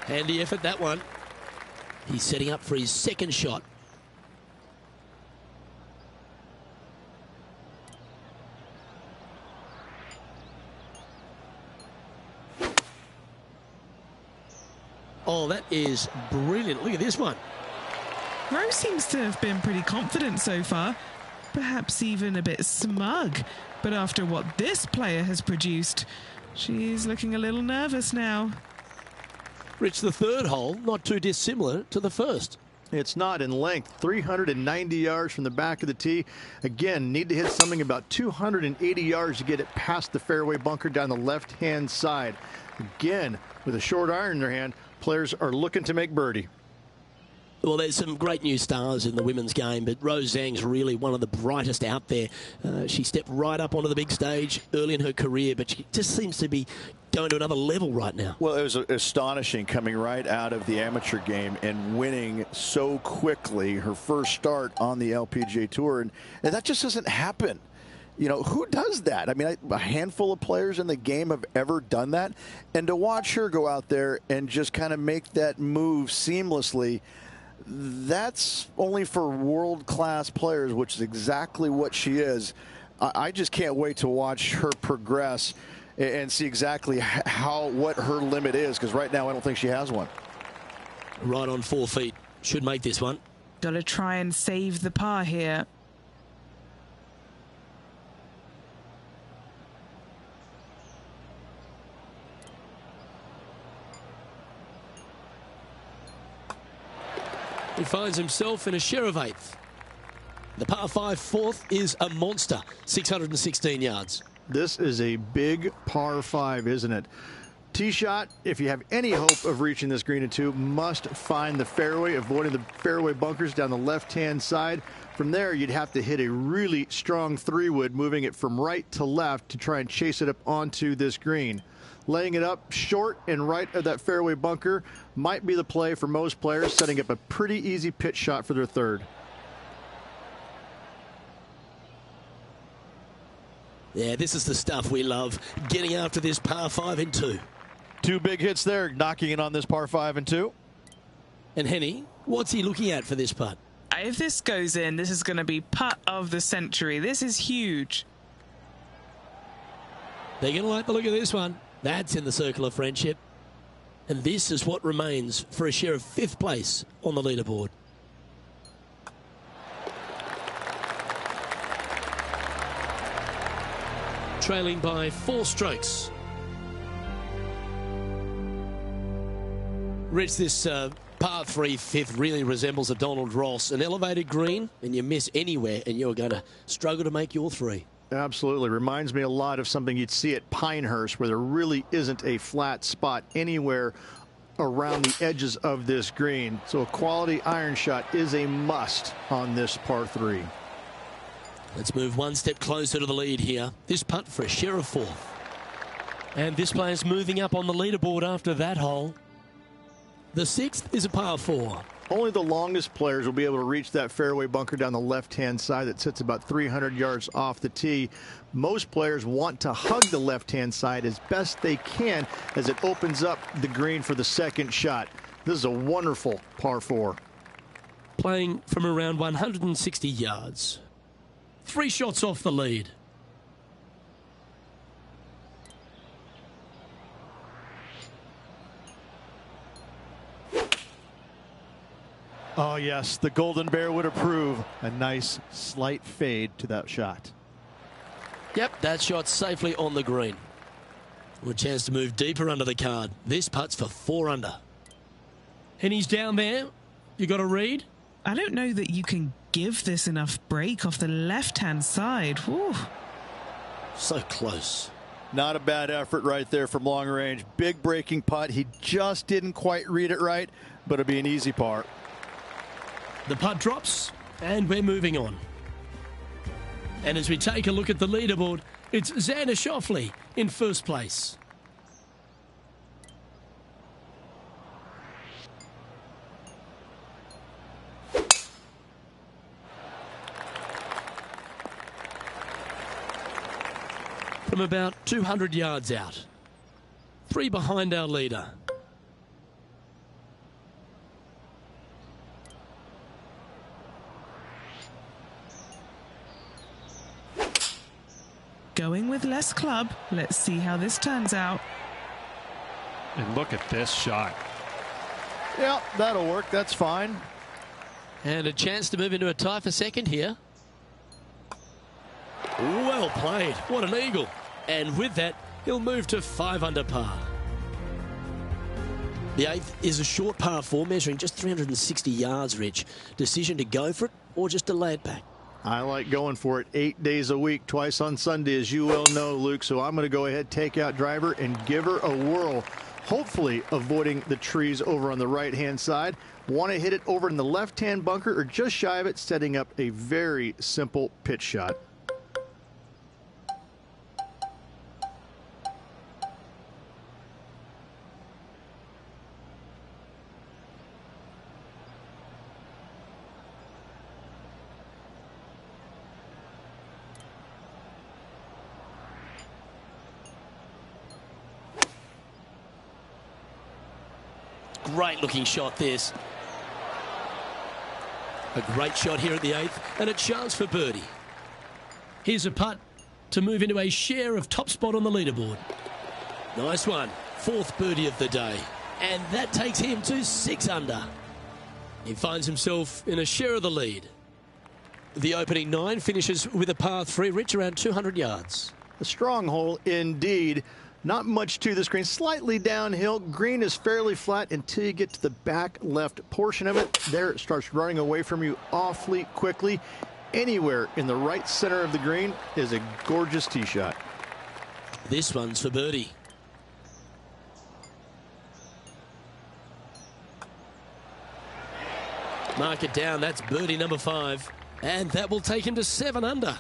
Speaker 1: Handy effort, that one. He's setting up for his second shot. Oh, that is brilliant. Look at this one.
Speaker 4: Rose seems to have been pretty confident so far, perhaps even a bit smug. But after what this player has produced, she's looking a little nervous now.
Speaker 1: Rich, the third hole, not too dissimilar to the first.
Speaker 3: It's not in length, 390 yards from the back of the tee. Again, need to hit something about 280 yards to get it past the fairway bunker down the left-hand side. Again, with a short iron in their hand, players are looking to make birdie.
Speaker 1: Well, there's some great new stars in the women's game, but Rose Zhang's really one of the brightest out there. She stepped right up onto the big stage early in her career, but she just seems to be going to another level right now.
Speaker 5: Well, it was astonishing coming right out of the amateur game and winning so quickly her first start on the LPGA Tour. And that just doesn't happen. Who does that? I mean, a handful of players in the game have ever done that. And to watch her go out there and just kind of make that move seamlessly, that's only for world-class players, which is exactly what she is. I just can't wait to watch her progress and see exactly what her limit is, because right now I don't think she has one.
Speaker 1: Right on 4 feet. Should make this one.
Speaker 4: Got to try and save the par here.
Speaker 1: He finds himself in a share of eighth. The par 5 fourth is a monster, 616 yards.
Speaker 3: This is a big par 5, isn't it? Tee shot, if you have any hope of reaching this green in 2, must find the fairway, avoiding the fairway bunkers down the left-hand side. From there, you'd have to hit a really strong 3-wood, moving it from right to left to try and chase it up onto this green. Laying it up short and right of that fairway bunker might be the play for most players, setting up a pretty easy pitch shot for their third.
Speaker 1: Yeah, this is the stuff we love, getting after this par 5 in 2.
Speaker 2: 2 big hits there, knocking it on this par 5 and 2.
Speaker 1: And Henny, what's he looking at for this putt?
Speaker 4: If this goes in, this is going to be putt of the century. This is huge.
Speaker 1: They're going to like the look of this one. That's in the circle of friendship. And this is what remains for a share of 5th place on the leaderboard. Trailing by 4 strokes. Rich, this par 3 5th really resembles a Donald Ross, an elevated green, and you miss anywhere, and you're going to struggle to make your 3.
Speaker 3: Absolutely. Reminds me a lot of something you'd see at Pinehurst, where there really isn't a flat spot anywhere around the edges of this green. So a quality iron shot is a must on this par 3.
Speaker 1: Let's move one step closer to the lead here. This putt for a share of 4th. And this player's moving up on the leaderboard after that hole. The 6th is a par 4.
Speaker 3: Only the longest players will be able to reach that fairway bunker down the left-hand side that sits about 300 yards off the tee. Most players want to hug the left-hand side as best they can as it opens up the green for the second shot. This is a wonderful par 4.
Speaker 1: Playing from around 160 yards. 3 shots off the lead.
Speaker 2: Oh, yes, the Golden Bear would approve. A nice slight fade to that shot.
Speaker 1: Yep, that shot safely on the green. With a chance to move deeper under the card. This putt's for 4 under. And he's down there. You got a read?
Speaker 4: I don't know that you can give this enough break off the left-hand side. Whew.
Speaker 1: So close.
Speaker 2: Not a bad effort right there from long range. Big breaking putt. He just didn't quite read it right, but it'll be an easy par.
Speaker 1: The putt drops, and we're moving on. And as we take a look at the leaderboard, it's Xander Schauffele in first place. From about 200 yards out. 3 behind our leader.
Speaker 4: Going with less club. Let's see how this turns out.
Speaker 6: And look at this shot.
Speaker 2: Yeah, that'll work. That's fine.
Speaker 1: And a chance to move into a tie for second here. Well played. What an eagle. And with that, he'll move to 5 under par. The 8th is a short par 4, measuring just 360 yards, Rich. Decision to go for it or just to lay it back?
Speaker 3: I like going for it 8 days a week, twice on Sunday, as you well know, Luke. So I'm going to go ahead, take out driver, and give her a whirl. Hopefully avoiding the trees over on the right-hand side. Want to hit it over in the left-hand bunker or just shy of it, setting up a very simple pitch shot.
Speaker 1: Great looking shot this. A great shot here at the 8th and a chance for birdie. Here's a putt to move into a share of top spot on the leaderboard. Nice one. 4th birdie of the day. And that takes him to 6 under. He finds himself in a share of the lead. The opening 9 finishes with a par 3, Rich, around 200 yards.
Speaker 3: A strong hole indeed. Not much to this green, slightly downhill. Green is fairly flat until you get to the back left portion of it. There it starts running away from you awfully quickly. anywhere in the right center of the green is a gorgeous tee shot.
Speaker 1: This one's for birdie. Mark it down. That's birdie number 5. And that will take him to 7 under.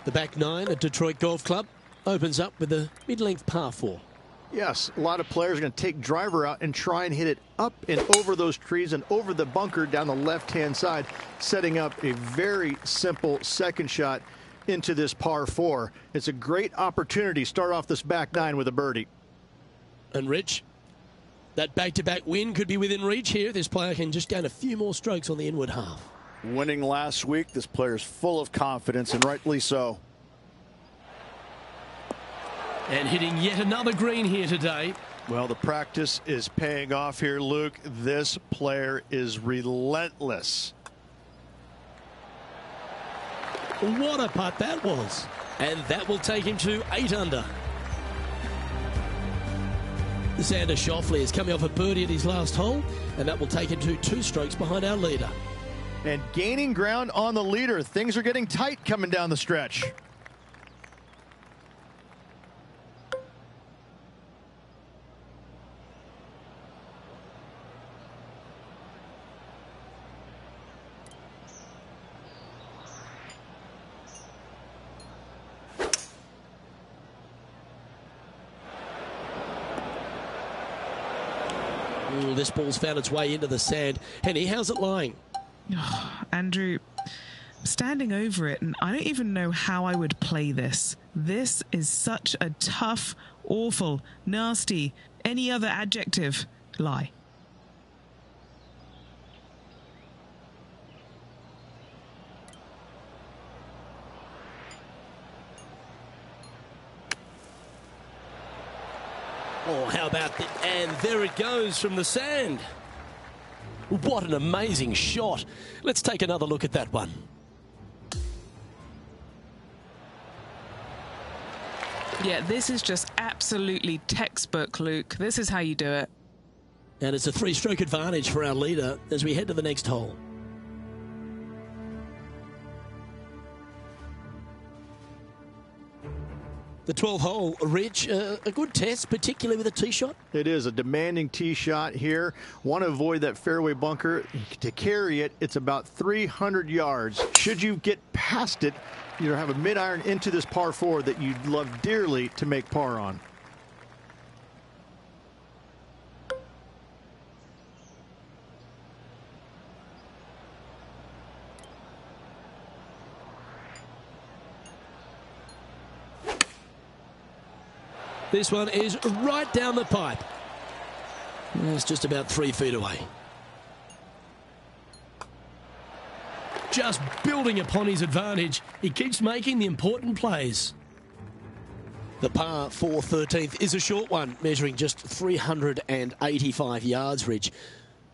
Speaker 1: The back 9 at Detroit Golf Club opens up with a mid-length par 4.
Speaker 3: Yes, a lot of players are going to take driver out and try and hit it up and over those trees and over the bunker down the left-hand side, setting up a very simple second shot into this par 4. It's a great opportunity to start off this back 9 with a birdie.
Speaker 1: And Rich, that back-to-back win could be within reach here. This player can just gain a few more strokes on the inward half.
Speaker 5: Winning last week, this player's full of confidence, and rightly so.
Speaker 1: And hitting yet another green here today.
Speaker 2: Well, the practice is paying off here, Luke. This player is relentless.
Speaker 1: What a putt that was. And that will take him to 8 under. Xander Schauffele is coming off a birdie at his last hole, and that will take him to 2 strokes behind our leader.
Speaker 3: And gaining ground on the leader. Things are getting tight coming down the stretch.
Speaker 1: This ball's found its way into the sand. Henny, how's it lying?
Speaker 4: Oh, Andrew, I'm standing over it, and I don't even know how I would play this. This is such a tough, awful, nasty, any other adjective lie.
Speaker 1: Oh, how about the... And there it goes from the sand. What an amazing shot. Let's take another look at that one.
Speaker 4: Yeah, this is just absolutely textbook, Luke. This is how you do it.
Speaker 1: And it's a 3-stroke advantage for our leader as we head to the next hole. The 12th hole, Rich, a good test, particularly with a tee shot.
Speaker 3: It is a demanding tee shot here. Want to avoid that fairway bunker. To carry it, it's about 300 yards. Should you get past it, you have a mid-iron into this par 4 that you'd love dearly to make par on.
Speaker 1: This one is right down the pipe. It's just about 3 feet away. Just building upon his advantage. He keeps making the important plays. The par 4 13th is a short one, measuring just 385 yards, Rich.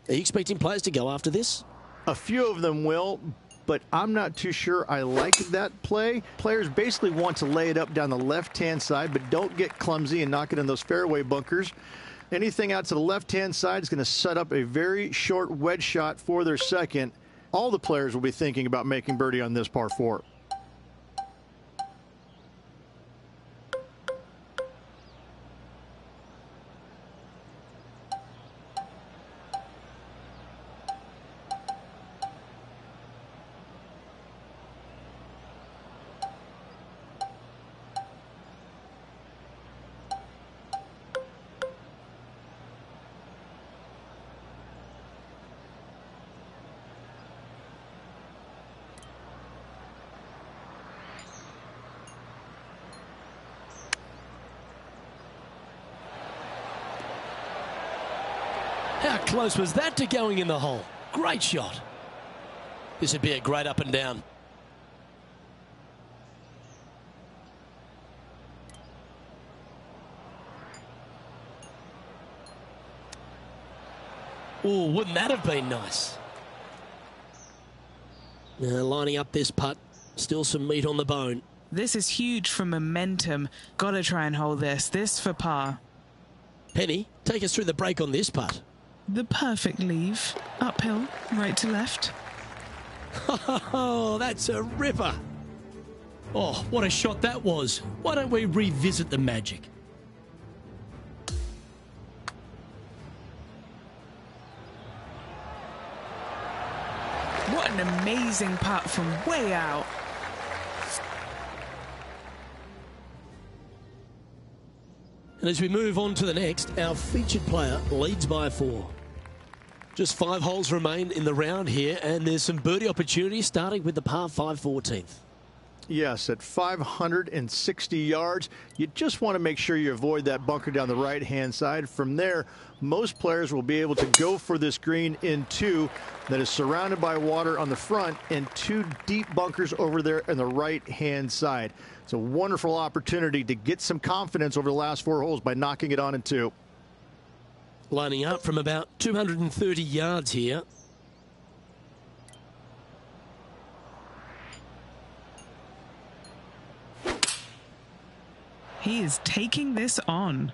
Speaker 1: Are you expecting players to go after this?
Speaker 3: A few of them will, but I'm not too sure I like that play. Players basically want to lay it up down the left-hand side, but don't get clumsy and knock it in those fairway bunkers. Anything out to the left-hand side is going to set up a very short wedge shot for their second. All the players will be thinking about making birdie on this par 4.
Speaker 1: How close was that to going in the hole? Great shot. This would be a great up and down. Oh, wouldn't that have been nice? Lining up this putt, still some meat on the bone.
Speaker 4: This is huge for momentum. Got to try and hold this. This for par.
Speaker 1: Penny, take us through the break on this putt.
Speaker 4: The perfect leave. Uphill, right to left.
Speaker 1: Oh, that's a ripper. Oh, what a shot that was. Why don't we revisit the magic?
Speaker 4: What an amazing putt from way out.
Speaker 1: And as we move on to the next, our featured player leads by 4. Just 5 holes remain in the round here, and there's some birdie opportunities starting with the par 5 14th.
Speaker 3: Yes, at 560 yards, you just want to make sure you avoid that bunker down the right-hand side. From there, most players will be able to go for this green in 2 that is surrounded by water on the front and 2 deep bunkers over there on the right-hand side. It's a wonderful opportunity to get some confidence over the last 4 holes by knocking it on in 2.
Speaker 1: Lining up from about 230 yards here.
Speaker 4: He is taking this on.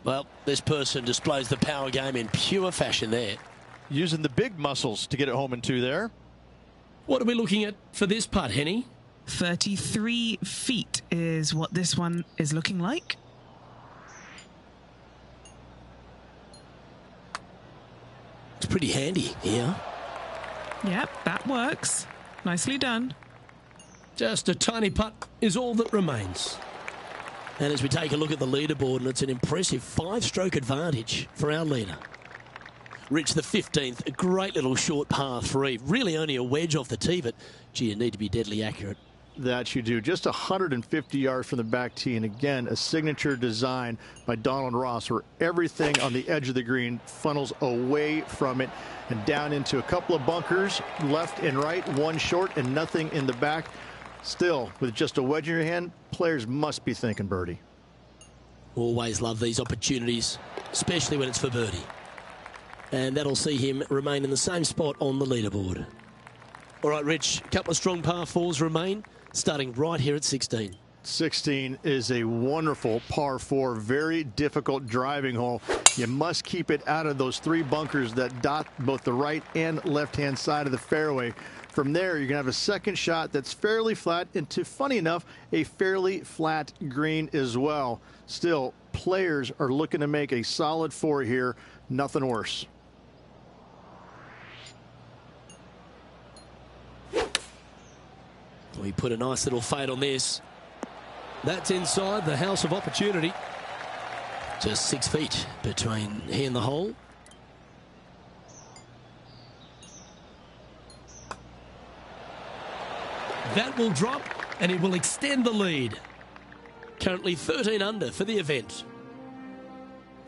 Speaker 1: Well, this person displays the power game in pure fashion there.
Speaker 3: Using the big muscles to get it home in 2 there.
Speaker 1: What are we looking at for this putt, Henny?
Speaker 4: 33 feet is what this one is looking like.
Speaker 1: It's pretty handy here.
Speaker 4: Yep, that works. Nicely done.
Speaker 1: Just a tiny putt is all that remains. And as we take a look at the leaderboard, and it's an impressive 5-stroke advantage for our leader. Rich, the 15th, a great little short par 3. Really only a wedge off the tee, but gee, you need to be deadly accurate.
Speaker 3: That you do. Just 150 yards from the back tee. And again, a signature design by Donald Ross where everything on the edge of the green funnels away from it and down into a couple of bunkers, left and right, 1 short and nothing in the back. Still, with just a wedge in your hand, players must be thinking birdie.
Speaker 1: Always love these opportunities, especially when it's for birdie. And that'll see him remain in the same spot on the leaderboard. All right, Rich, a couple of strong par 4s remain, starting right here at 16.
Speaker 3: 16 is a wonderful par 4, very difficult driving hole. You must keep it out of those 3 bunkers that dot both the right and left-hand side of the fairway. From there, you're going to have a second shot that's fairly flat into, funny enough, a fairly flat green as well. Still, players are looking to make a solid 4 here. Nothing worse.
Speaker 1: We put a nice little fade on this. That's inside the house of opportunity. Just 6 feet between he and the hole. That will drop, and it will extend the lead. Currently 13 under for the event.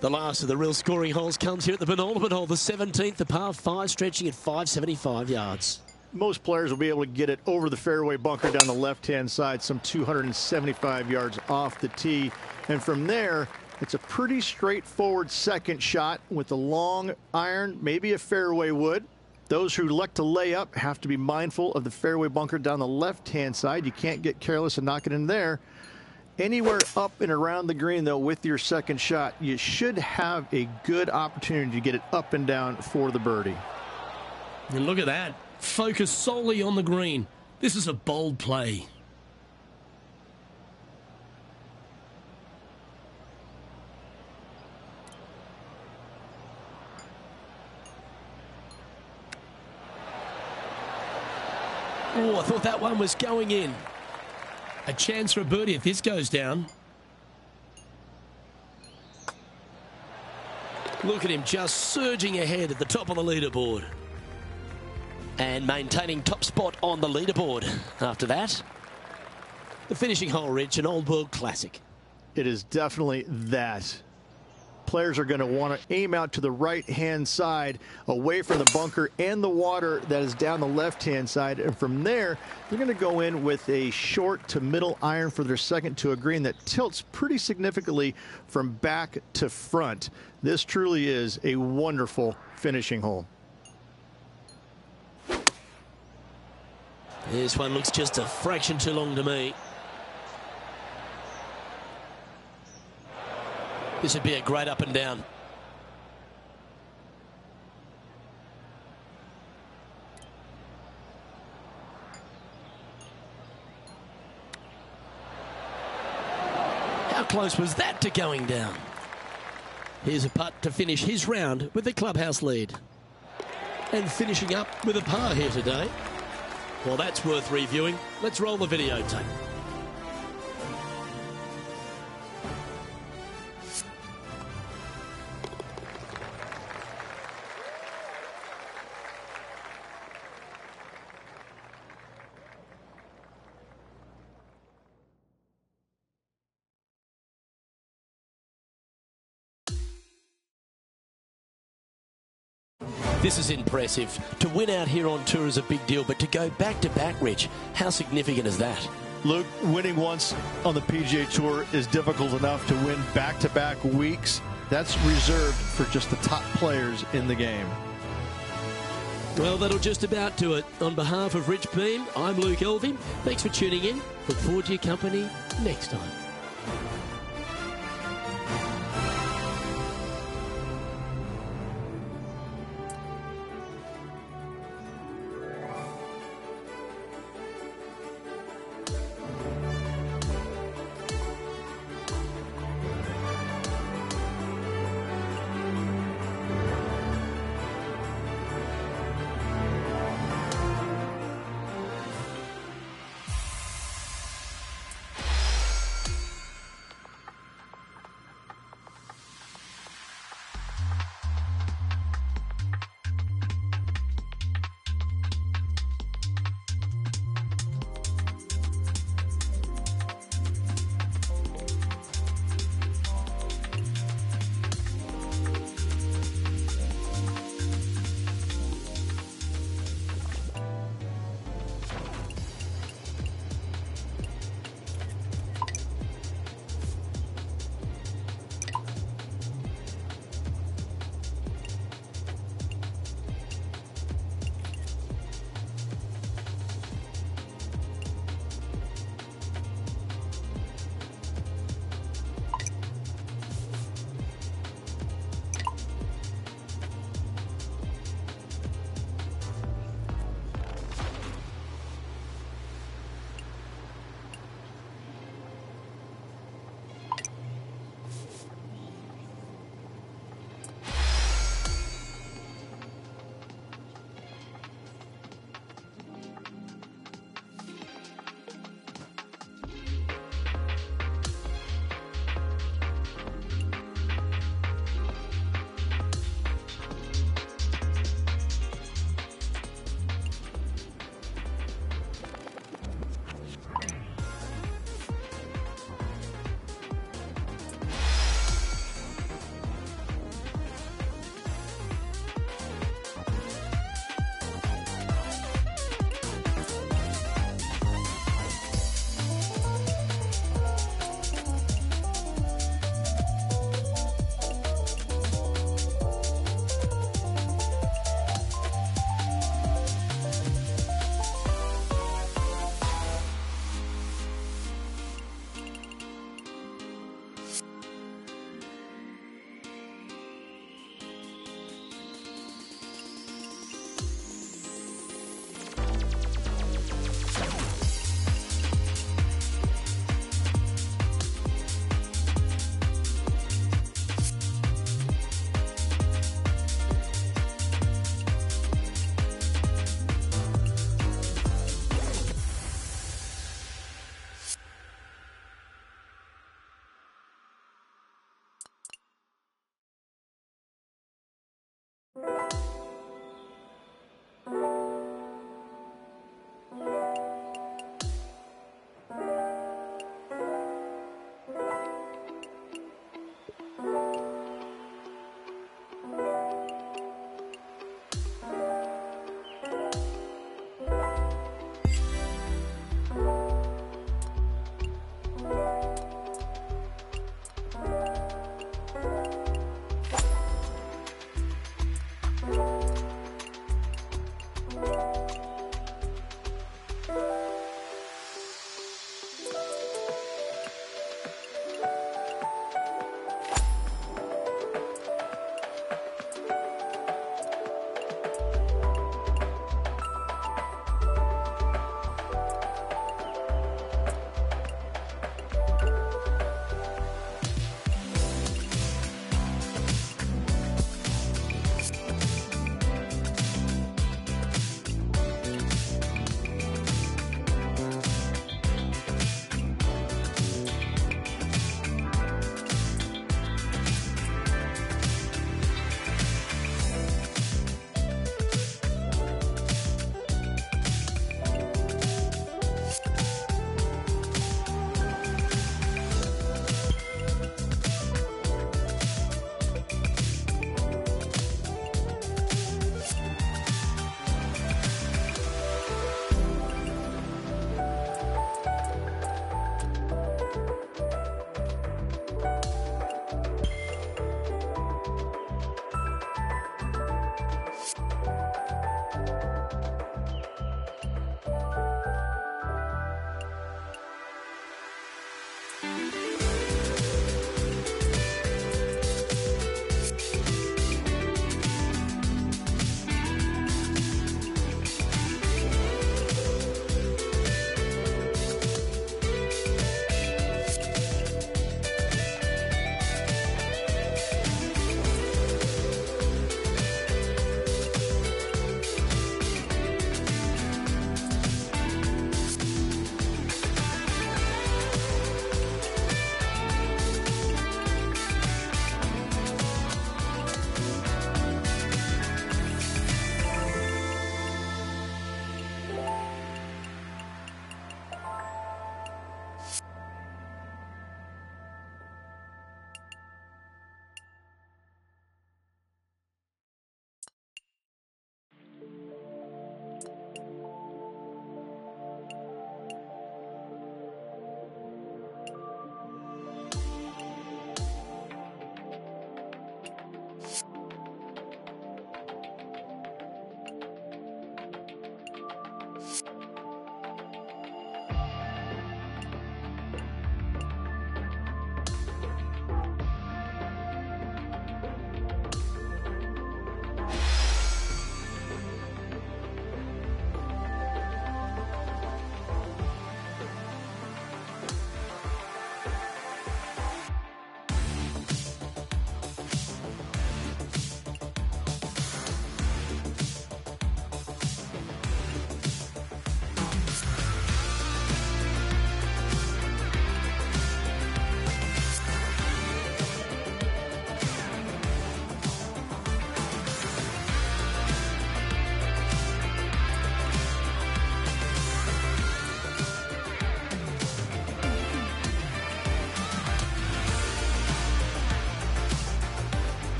Speaker 1: The last of the real scoring holes comes here at the penultimate hole, the 17th, the par 5, stretching at 575 yards.
Speaker 3: Most players will be able to get it over the fairway bunker down the left-hand side, some 275 yards off the tee. And from there, it's a pretty straightforward second shot with a long iron, maybe a fairway wood. Those who like to lay up have to be mindful of the fairway bunker down the left-hand side. You can't get careless and knock it in there. Anywhere up and around the green, though, with your second shot, you should have a good opportunity to get it up and down for the birdie.
Speaker 1: And look at that. Focus solely on the green. This is a bold play. Oh, I thought that one was going in. A chance for a birdie if this goes down. Look at him just surging ahead at the top of the leaderboard. And maintaining top spot on the leaderboard after that. The finishing hole, Rich, an old world classic.
Speaker 3: It is definitely that. Players are going to want to aim out to the right-hand side, away from the bunker and the water that is down the left-hand side. And from there, they're going to go in with a short to middle iron for their second to a green that tilts pretty significantly from back to front. This truly is a wonderful finishing hole.
Speaker 1: This one looks just a fraction too long to me. This would be a great up and down. How close was that to going down? Here's a putt to finish his round with the clubhouse lead. And finishing up with a par here today. Well, that's worth reviewing. Let's roll the videotape. This is impressive. To win out here on tour is a big deal, but to go back-to-back, Rich, how significant is that?
Speaker 3: Luke, winning once on the PGA Tour is difficult enough. To win back-to-back weeks, that's reserved for just the top players in the game.
Speaker 1: Well, that'll just about do it. On behalf of Rich Beam, I'm Luke Elving. Thanks for tuning in. Look forward to your company next time.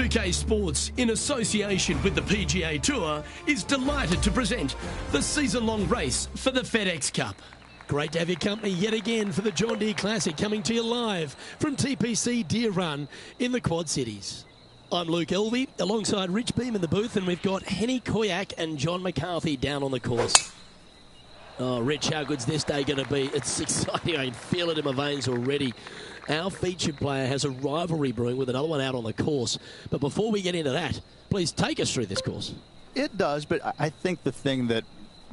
Speaker 1: 2K Sports, in association with the PGA Tour, is delighted to present the season-long race for the FedEx Cup. Great to have your company yet again for the John Deere Classic, coming to you live from TPC Deer Run in the Quad Cities. I'm Luke Elvey, alongside Rich Beam in the booth, and we've got Henny Koyak and John McCarthy down on the course. Oh, Rich, how good's this day going to be? It's exciting. I can feel it in my veins already. Our featured player has a rivalry brewing with another one out on the course. But before we get into that, please take us through this course.
Speaker 2: It does, but I think the thing that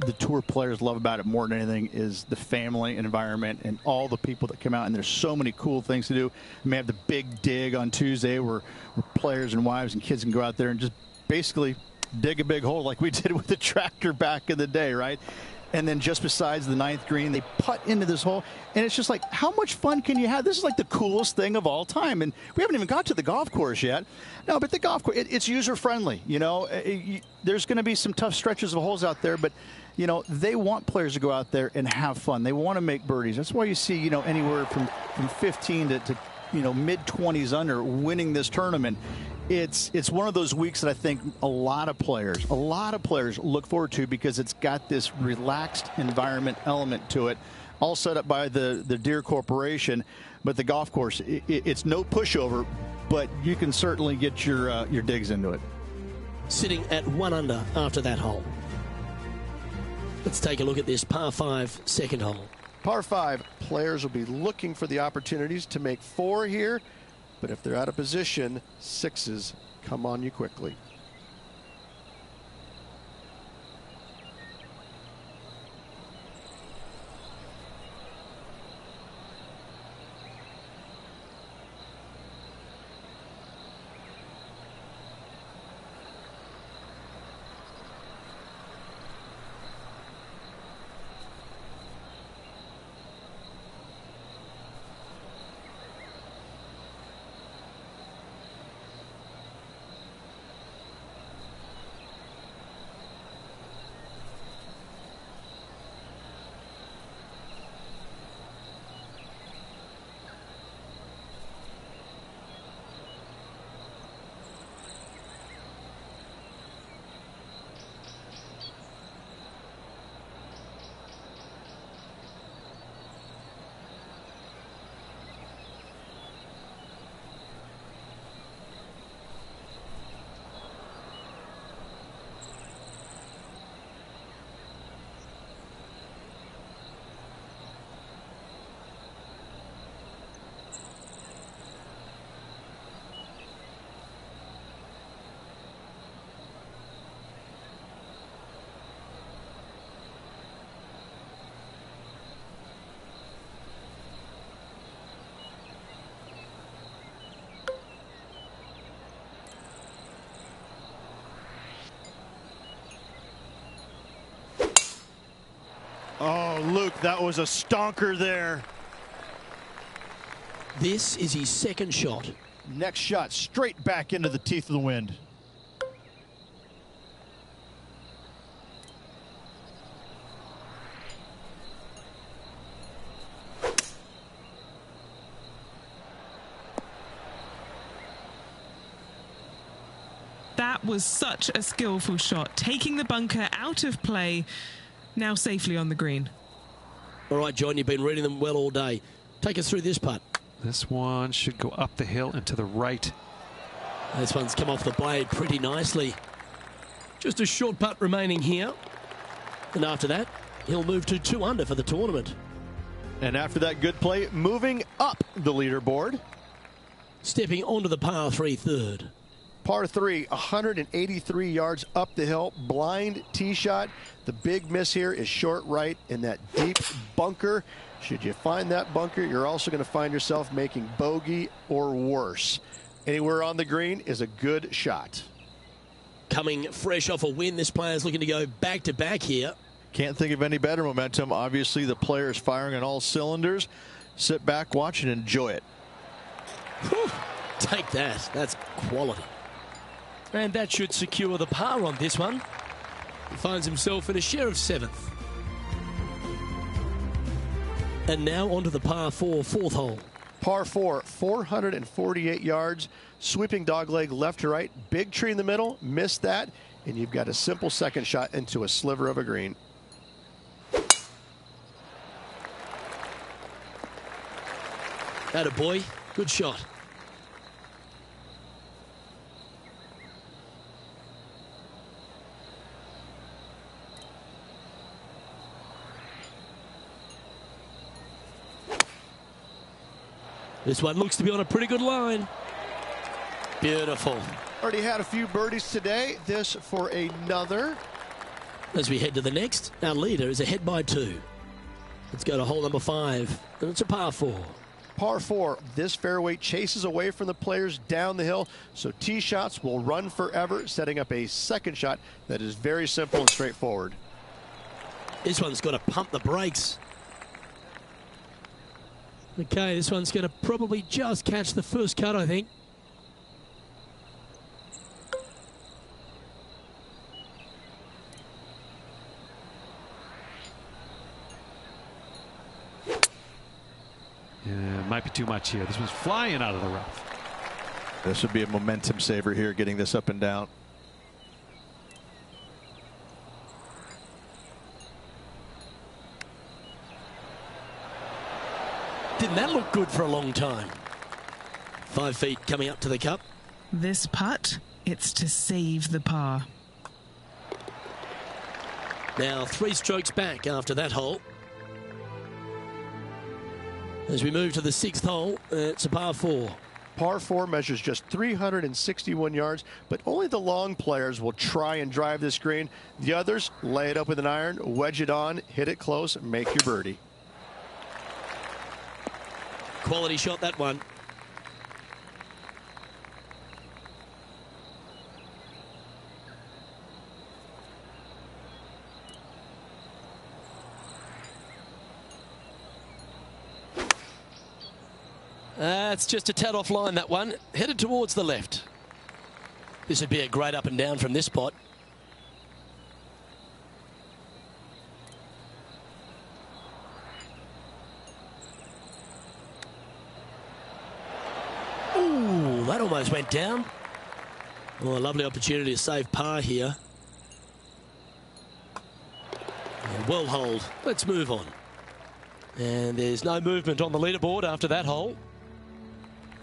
Speaker 2: the tour players love about it more than anything is the family environment and all the people that come out, and there's so many cool things to do. We may have the big dig on Tuesday where players and wives and kids can go out there and just basically dig a big hole like we did with the tractor back in the day, right? And then just besides the 9th green, they putt into this hole. And it's just like, how much fun can you have? This is like the coolest thing of all time. And we haven't even got to the golf course yet. No, but the golf course, it's user-friendly. You know, there's going to be some tough stretches of holes out there, but, you know, they want players to go out there and have fun. They want to make birdies. That's why you see, you know, anywhere from 15 to you know, mid-20s under winning this tournament. It's one of those weeks that I think a lot of players look forward to, because it's got this relaxed environment element to it, all set up by the Deere Corporation. But the golf course, it's no pushover, but you can certainly get your digs into it.
Speaker 1: Sitting at 1 under after that hole. Let's take a look at this par 5 second hole.
Speaker 8: Par 5, players will be looking for the opportunities to make 4 here. But if they're out of position, 6s come on you quickly.
Speaker 3: Oh, Luke, that was a stonker there.
Speaker 1: This is his second shot.
Speaker 3: Next shot, straight back into the teeth of the wind.
Speaker 4: That was such a skillful shot, taking the bunker out of play, now safely on the green.
Speaker 1: All right, John, you've been reading them well all day. Take us through this putt.
Speaker 6: This one should go up the hill and to the right.
Speaker 1: This one's come off the blade pretty nicely. Just a short putt remaining here. And after that, he'll move to 2 under for the tournament.
Speaker 3: And after that good play, moving up the leaderboard.
Speaker 1: Stepping onto the par 3 third.
Speaker 8: Par 3, 183 yards up the hill, blind tee shot. The big miss here is short right in that deep bunker. Should you find that bunker, you're also going to find yourself making bogey or worse. Anywhere on the green is a good shot.
Speaker 1: Coming fresh off a win, this player's looking to go back-to-back here.
Speaker 3: Can't think of any better momentum. Obviously, the player's firing on all cylinders. Sit back, watch, and enjoy it.
Speaker 1: Whew. Take that. That's quality. And that should secure the par on this one. He finds himself in a share of 7th. And now onto the par 4 fourth hole.
Speaker 8: Par 4, 448 yards, sweeping dogleg left to right, big tree in the middle, missed that, and you've got a simple second shot into a sliver of a green.
Speaker 1: Atta boy, good shot. This one looks to be on a pretty good line. Beautiful.
Speaker 8: Already had a few birdies today. This for another.
Speaker 1: As we head to the next, our leader is ahead by 2. Let's go to hole number 5, and it's a par 4.
Speaker 8: Par 4, this fairway chases away from the players down the hill, so tee shots will run forever, setting up a second shot that is very simple and straightforward.
Speaker 1: This one's got to pump the brakes. Okay, this one's going to probably just catch the first cut, I think.
Speaker 6: Yeah, might be too much here. This one's flying out of the rough.
Speaker 2: This would be a momentum saver here, getting this up and down.
Speaker 1: Didn't that look good for a long time? 5 feet coming up to the cup.
Speaker 4: This putt, it's to save the par.
Speaker 1: Now 3 strokes back after that hole. As we move to the 6th hole, it's a par 4.
Speaker 8: Par 4 measures just 361 yards, but only the long players will try and drive this green. The others lay it up with an iron, wedge it on, hit it close, make your birdie.
Speaker 1: Quality shot, that one. It's just a tad off line, that one. Headed towards the left. This would be a great up and down from this spot. Ooh, that almost went down. Oh, a lovely opportunity to save par here. Yeah, well holed. Let's move on. And there's no movement on the leaderboard after that hole.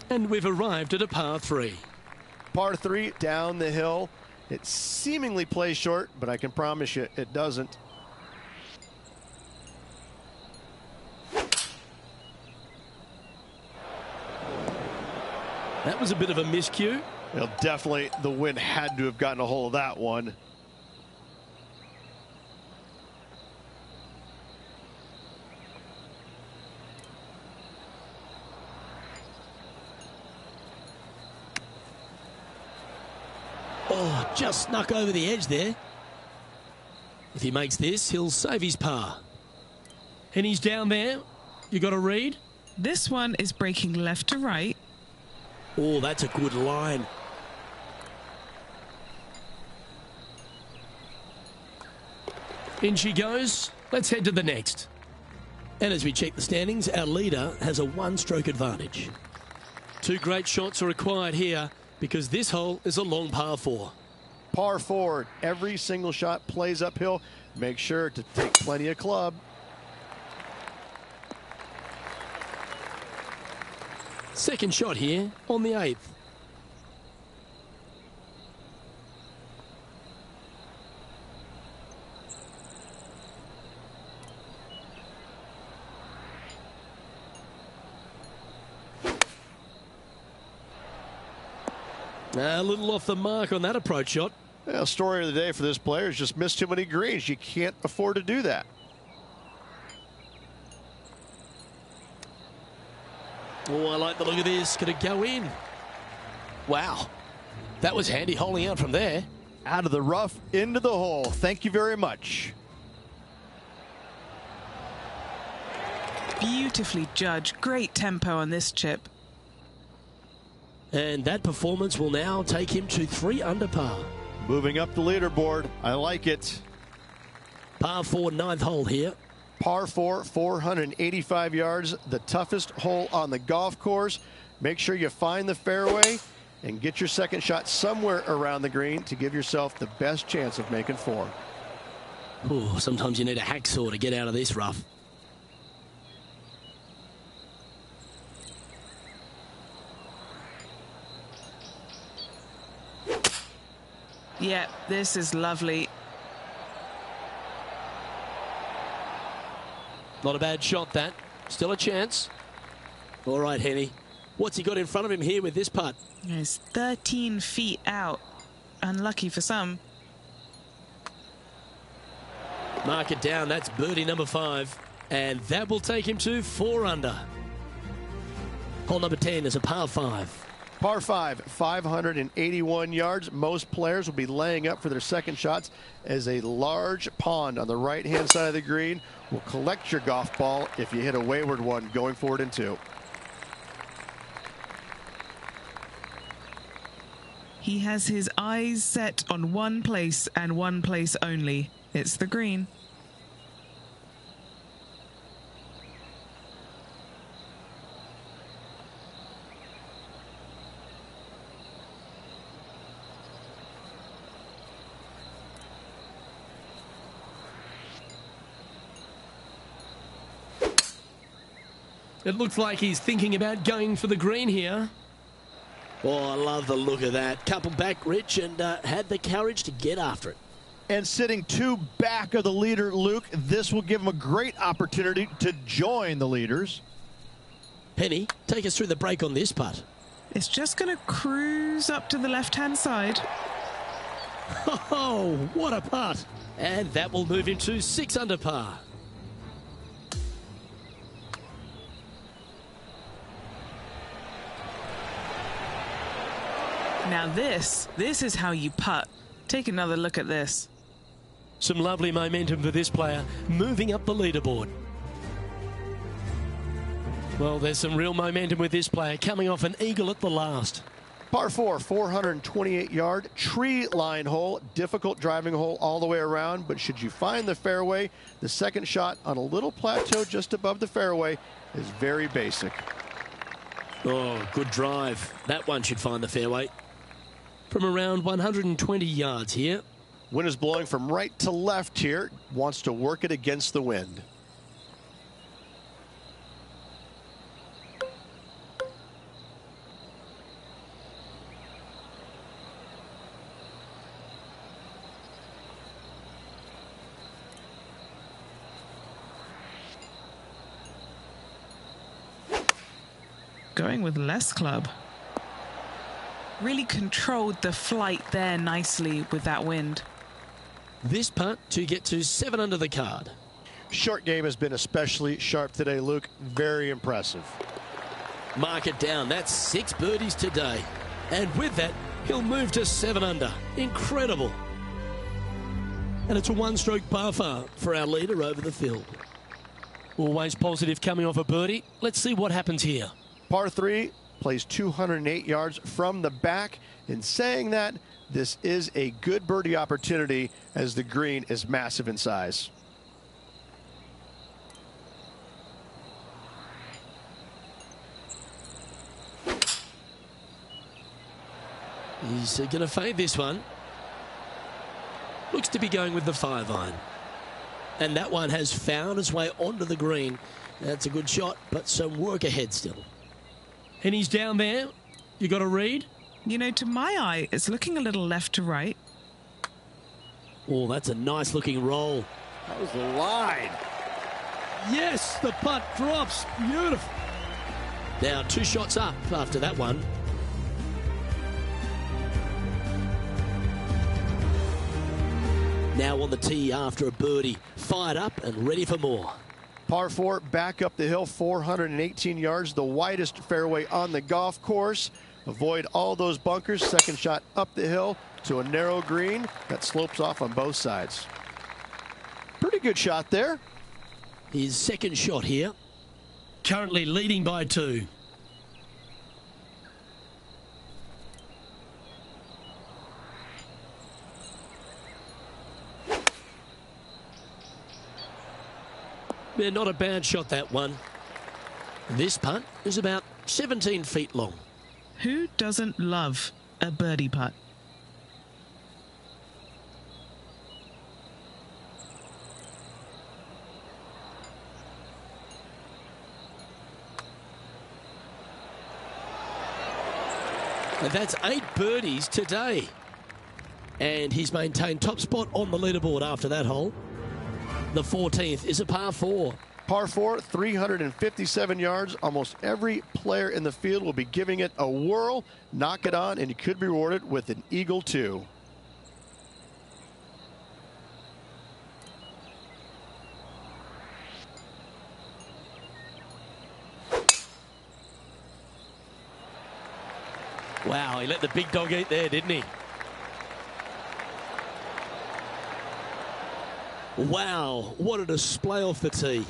Speaker 1: And we've arrived at a par 3.
Speaker 8: Par 3 down the hill. It seemingly plays short, but I can promise you it doesn't.
Speaker 1: That was a bit of a miscue.
Speaker 8: Well, definitely the wind had to have gotten a hold of that one.
Speaker 1: Oh, just snuck over the edge there. If he makes this, he'll save his par. And he's down there. You got to read.
Speaker 4: This one is breaking left to right.
Speaker 1: Oh, that's a good line. In she goes. Let's head to the next. And as we check the standings, our leader has a 1-stroke advantage. 2 great shots are required here because this hole is a long par 4.
Speaker 8: Par 4, every single shot plays uphill. Make sure to take plenty of club.
Speaker 1: Second shot here on the 8th. A little off the mark on that approach shot.
Speaker 8: Well, story of the day for this player is just missed too many greens. You can't afford to do that.
Speaker 1: Oh, I like the look of this. Could it go in? Wow. That was handy holding out from there.
Speaker 8: Out of the rough, into the hole. Thank you very much.
Speaker 4: Beautifully judged. Great tempo on this chip.
Speaker 1: And that performance will now take him to 3 under par.
Speaker 8: Moving up the leaderboard. I like it.
Speaker 1: Par 4, 9th hole here.
Speaker 8: Par 4, 485 yards, the toughest hole on the golf course. Make sure you find the fairway and get your second shot somewhere around the green to give yourself the best chance of making 4.
Speaker 1: Ooh, sometimes you need a hacksaw to get out of this rough.
Speaker 4: Yeah, this is lovely.
Speaker 1: Not a bad shot, that. Still a chance. All right, Henny. What's he got in front of him here with this putt?
Speaker 4: It's 13 feet out. Unlucky for some.
Speaker 1: Mark it down. That's birdie number 5. And that will take him to 4 under. Hole number 10 is a par 5.
Speaker 8: Par 5, 581 yards. Most players will be laying up for their second shots as a large pond on the right-hand side of the green will collect your golf ball if you hit a wayward one going forward in 2.
Speaker 4: He has his eyes set on one place and one place only. It's the green.
Speaker 1: It looks like he's thinking about going for the green here. Oh, I love the look of that. Couple back, Rich, and had the courage to get after it.
Speaker 3: And sitting 2 back of the leader, Luke, this will give him a great opportunity to join the leaders.
Speaker 1: Penny, take us through the break on this putt.
Speaker 4: It's just going to cruise up to the left-hand side.
Speaker 1: Oh, what a putt. And that will move him to 6 under par.
Speaker 4: Now this is how you putt. Take another look at this.
Speaker 1: Some lovely momentum for this player, moving up the leaderboard. Well, there's some real momentum with this player, coming off an eagle at the last.
Speaker 8: Par 4, 428-yard tree line hole. Difficult driving hole all the way around, but should you find the fairway, the second shot on a little plateau just above the fairway is very basic.
Speaker 1: Oh, good drive. That one should find the fairway. From around 120 yards here.
Speaker 8: Wind is blowing from right to left here. Wants to work it against the wind.
Speaker 4: Going with less club. Really controlled the flight there nicely with that wind.
Speaker 1: This putt to get to 7 under the card.
Speaker 8: Short game has been especially sharp today, Luke. Very impressive.
Speaker 1: Mark it down. That's 6 birdies today. And with that, he'll move to 7 under. Incredible. And it's a 1-stroke par far for our leader over the field. Always positive coming off a birdie. Let's see what happens here.
Speaker 8: Par 3 plays 208 yards from the back. In saying that, this is a good birdie opportunity as the green is massive in size.
Speaker 1: He's going to fade this one. Looks to be going with the 5-iron. And that one has found its way onto the green. That's a good shot, but some work ahead still. And he's down there. You got a read?
Speaker 4: You know, to my eye, it's looking a little left to right.
Speaker 1: Oh, that's a nice looking roll.
Speaker 5: That was the line.
Speaker 1: Yes, the putt drops. Beautiful. Now 2 shots up after that one. Now on the tee after a birdie. Fired up and ready for more.
Speaker 8: Par 4, back up the hill, 418 yards, the widest fairway on the golf course. Avoid all those bunkers. Second shot up the hill to a narrow green that slopes off on both sides.
Speaker 3: Pretty good shot there.
Speaker 1: His second shot here. Currently leading by 2. Yeah, not a bad shot, that one. This putt is about 17 feet long.
Speaker 4: Who doesn't love a birdie putt?
Speaker 1: And that's 8 birdies today. And he's maintained top spot on the leaderboard after that hole. The 14th is a par 4.
Speaker 8: Par 4, 357 yards. Almost every player in the field will be giving it a whirl. Knock it on, and you could be rewarded with an eagle, too.
Speaker 1: Wow, he let the big dog eat there, didn't he? Wow, what a display off the tee.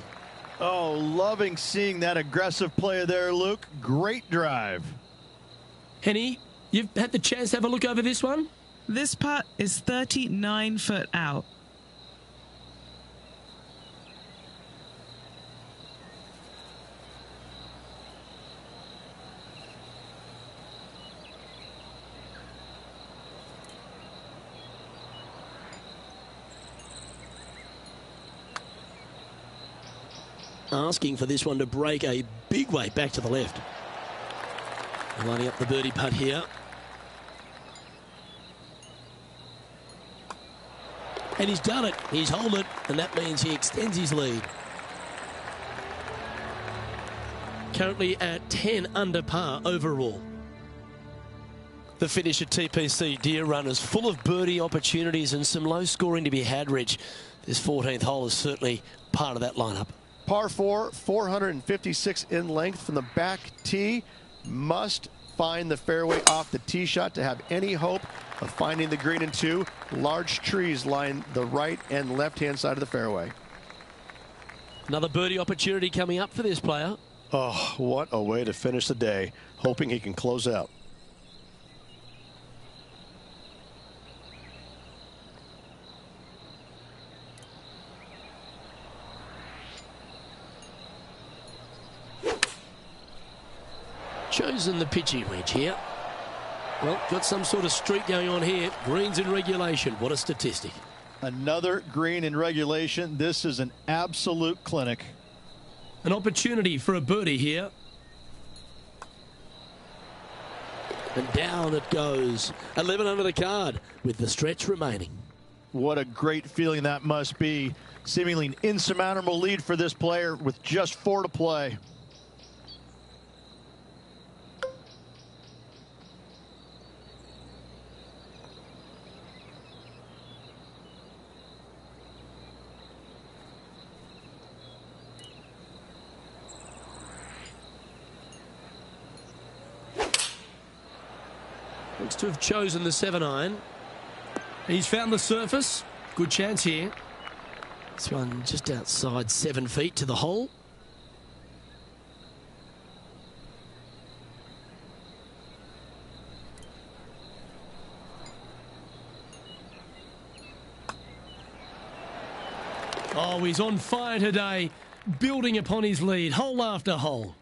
Speaker 3: Oh, loving seeing that aggressive play there, Luke. Great drive.
Speaker 1: Henny, you've had the chance to have a look over this one?
Speaker 4: This putt is 39 foot out.
Speaker 1: Asking for this one to break a big way back to the left. Lining up the birdie putt here. And he's done it. He's holed it, and that means he extends his lead. Currently at 10 under par overall. The finish at TPC Deer Run is full of birdie opportunities and some low scoring to be had, Rich. This 14th hole is certainly part of that lineup.
Speaker 8: Par 4, 456 in length from the back tee. Must find the fairway off the tee shot to have any hope of finding the green in 2. Large trees line the right and left-hand side of the fairway.
Speaker 1: Another birdie opportunity coming up for this player.
Speaker 8: Oh, what a way to finish the day. Hoping he can close out.
Speaker 1: Chosen the pitching wedge here. Well, got some sort of streak going on here. Greens in regulation. What a statistic.
Speaker 3: Another green in regulation. This is an absolute clinic.
Speaker 1: An opportunity for a birdie here. And down it goes. 11 under the card with the stretch remaining.
Speaker 3: What a great feeling that must be. Seemingly an insurmountable lead for this player with just 4 to play.
Speaker 1: Looks to have chosen the 7-iron. He's found the surface. Good chance here. This one just outside 7 feet to the hole. Oh, he's on fire today, building upon his lead, hole after hole.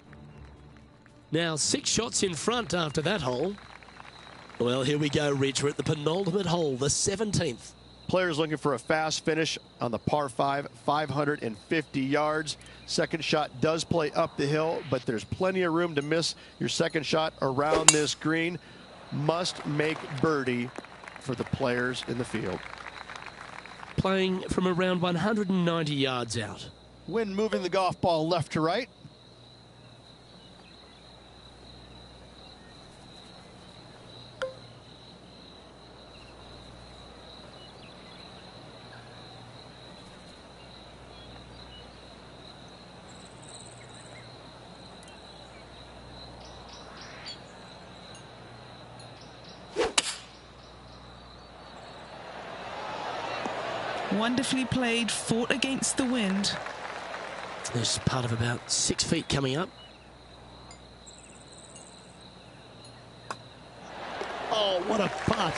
Speaker 1: Now 6 shots in front after that hole. Well, here we go, Rich. We're at the penultimate hole, the 17th.
Speaker 8: Players looking for a fast finish on the par 5, 550 yards. Second shot does play up the hill, but there's plenty of room to miss your second shot around this green. Must make birdie for the players in the field.
Speaker 1: Playing from around 190 yards out.
Speaker 3: Wind moving the golf ball left to right.
Speaker 4: Wonderfully played, fought against the wind.
Speaker 1: There's part of about 6 feet coming up. Oh, what a putt.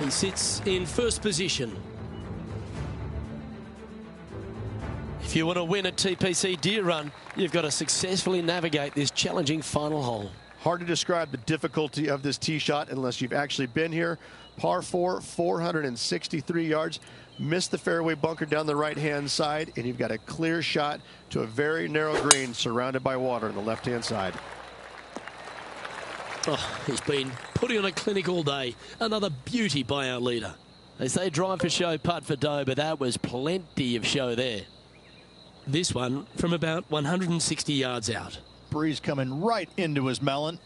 Speaker 1: He sits in first position. If you want to win at TPC Deer Run, you've got to successfully navigate this challenging final hole.
Speaker 8: Hard to describe the difficulty of this tee shot unless you've actually been here. Par 4, 463 yards. Missed the fairway bunker down the right-hand side, and you've got a clear shot to a very narrow green surrounded by water on the left-hand side.
Speaker 1: Oh, he's been putting on a clinic all day. Another beauty by our leader. They say drive for show, putt for dough, but that was plenty of show there. This one from about 160 yards out.
Speaker 2: Breeze coming right into his melon.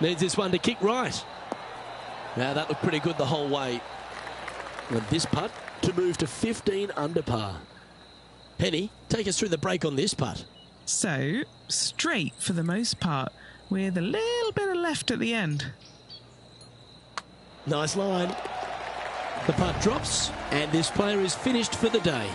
Speaker 1: Needs this one to kick right. Now that looked pretty good the whole way. And this putt to move to 15 under par. Penny, take us through the break on this putt.
Speaker 4: So, straight for the most part, with a little bit of left at the end.
Speaker 1: Nice line. The putt drops, and this player is finished for the day.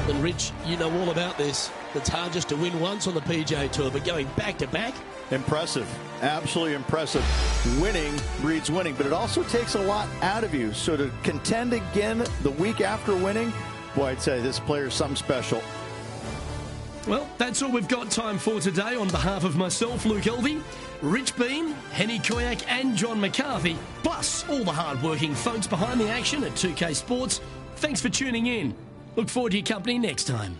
Speaker 1: And Rich, you know all about this. It's hard just to win once on the PGA Tour, but going back to back.
Speaker 2: Impressive. Absolutely impressive. Winning breeds winning, but it also takes a lot out of you. So to contend again the week after winning, boy, I'd say this player is something special.
Speaker 1: Well, that's all we've got time for today. On behalf of myself, Luke Elvey, Rich Bean, Henny Koyak and John McCarthy, plus all the hard-working folks behind the action at 2K Sports, thanks for tuning in. Look forward to your company next time.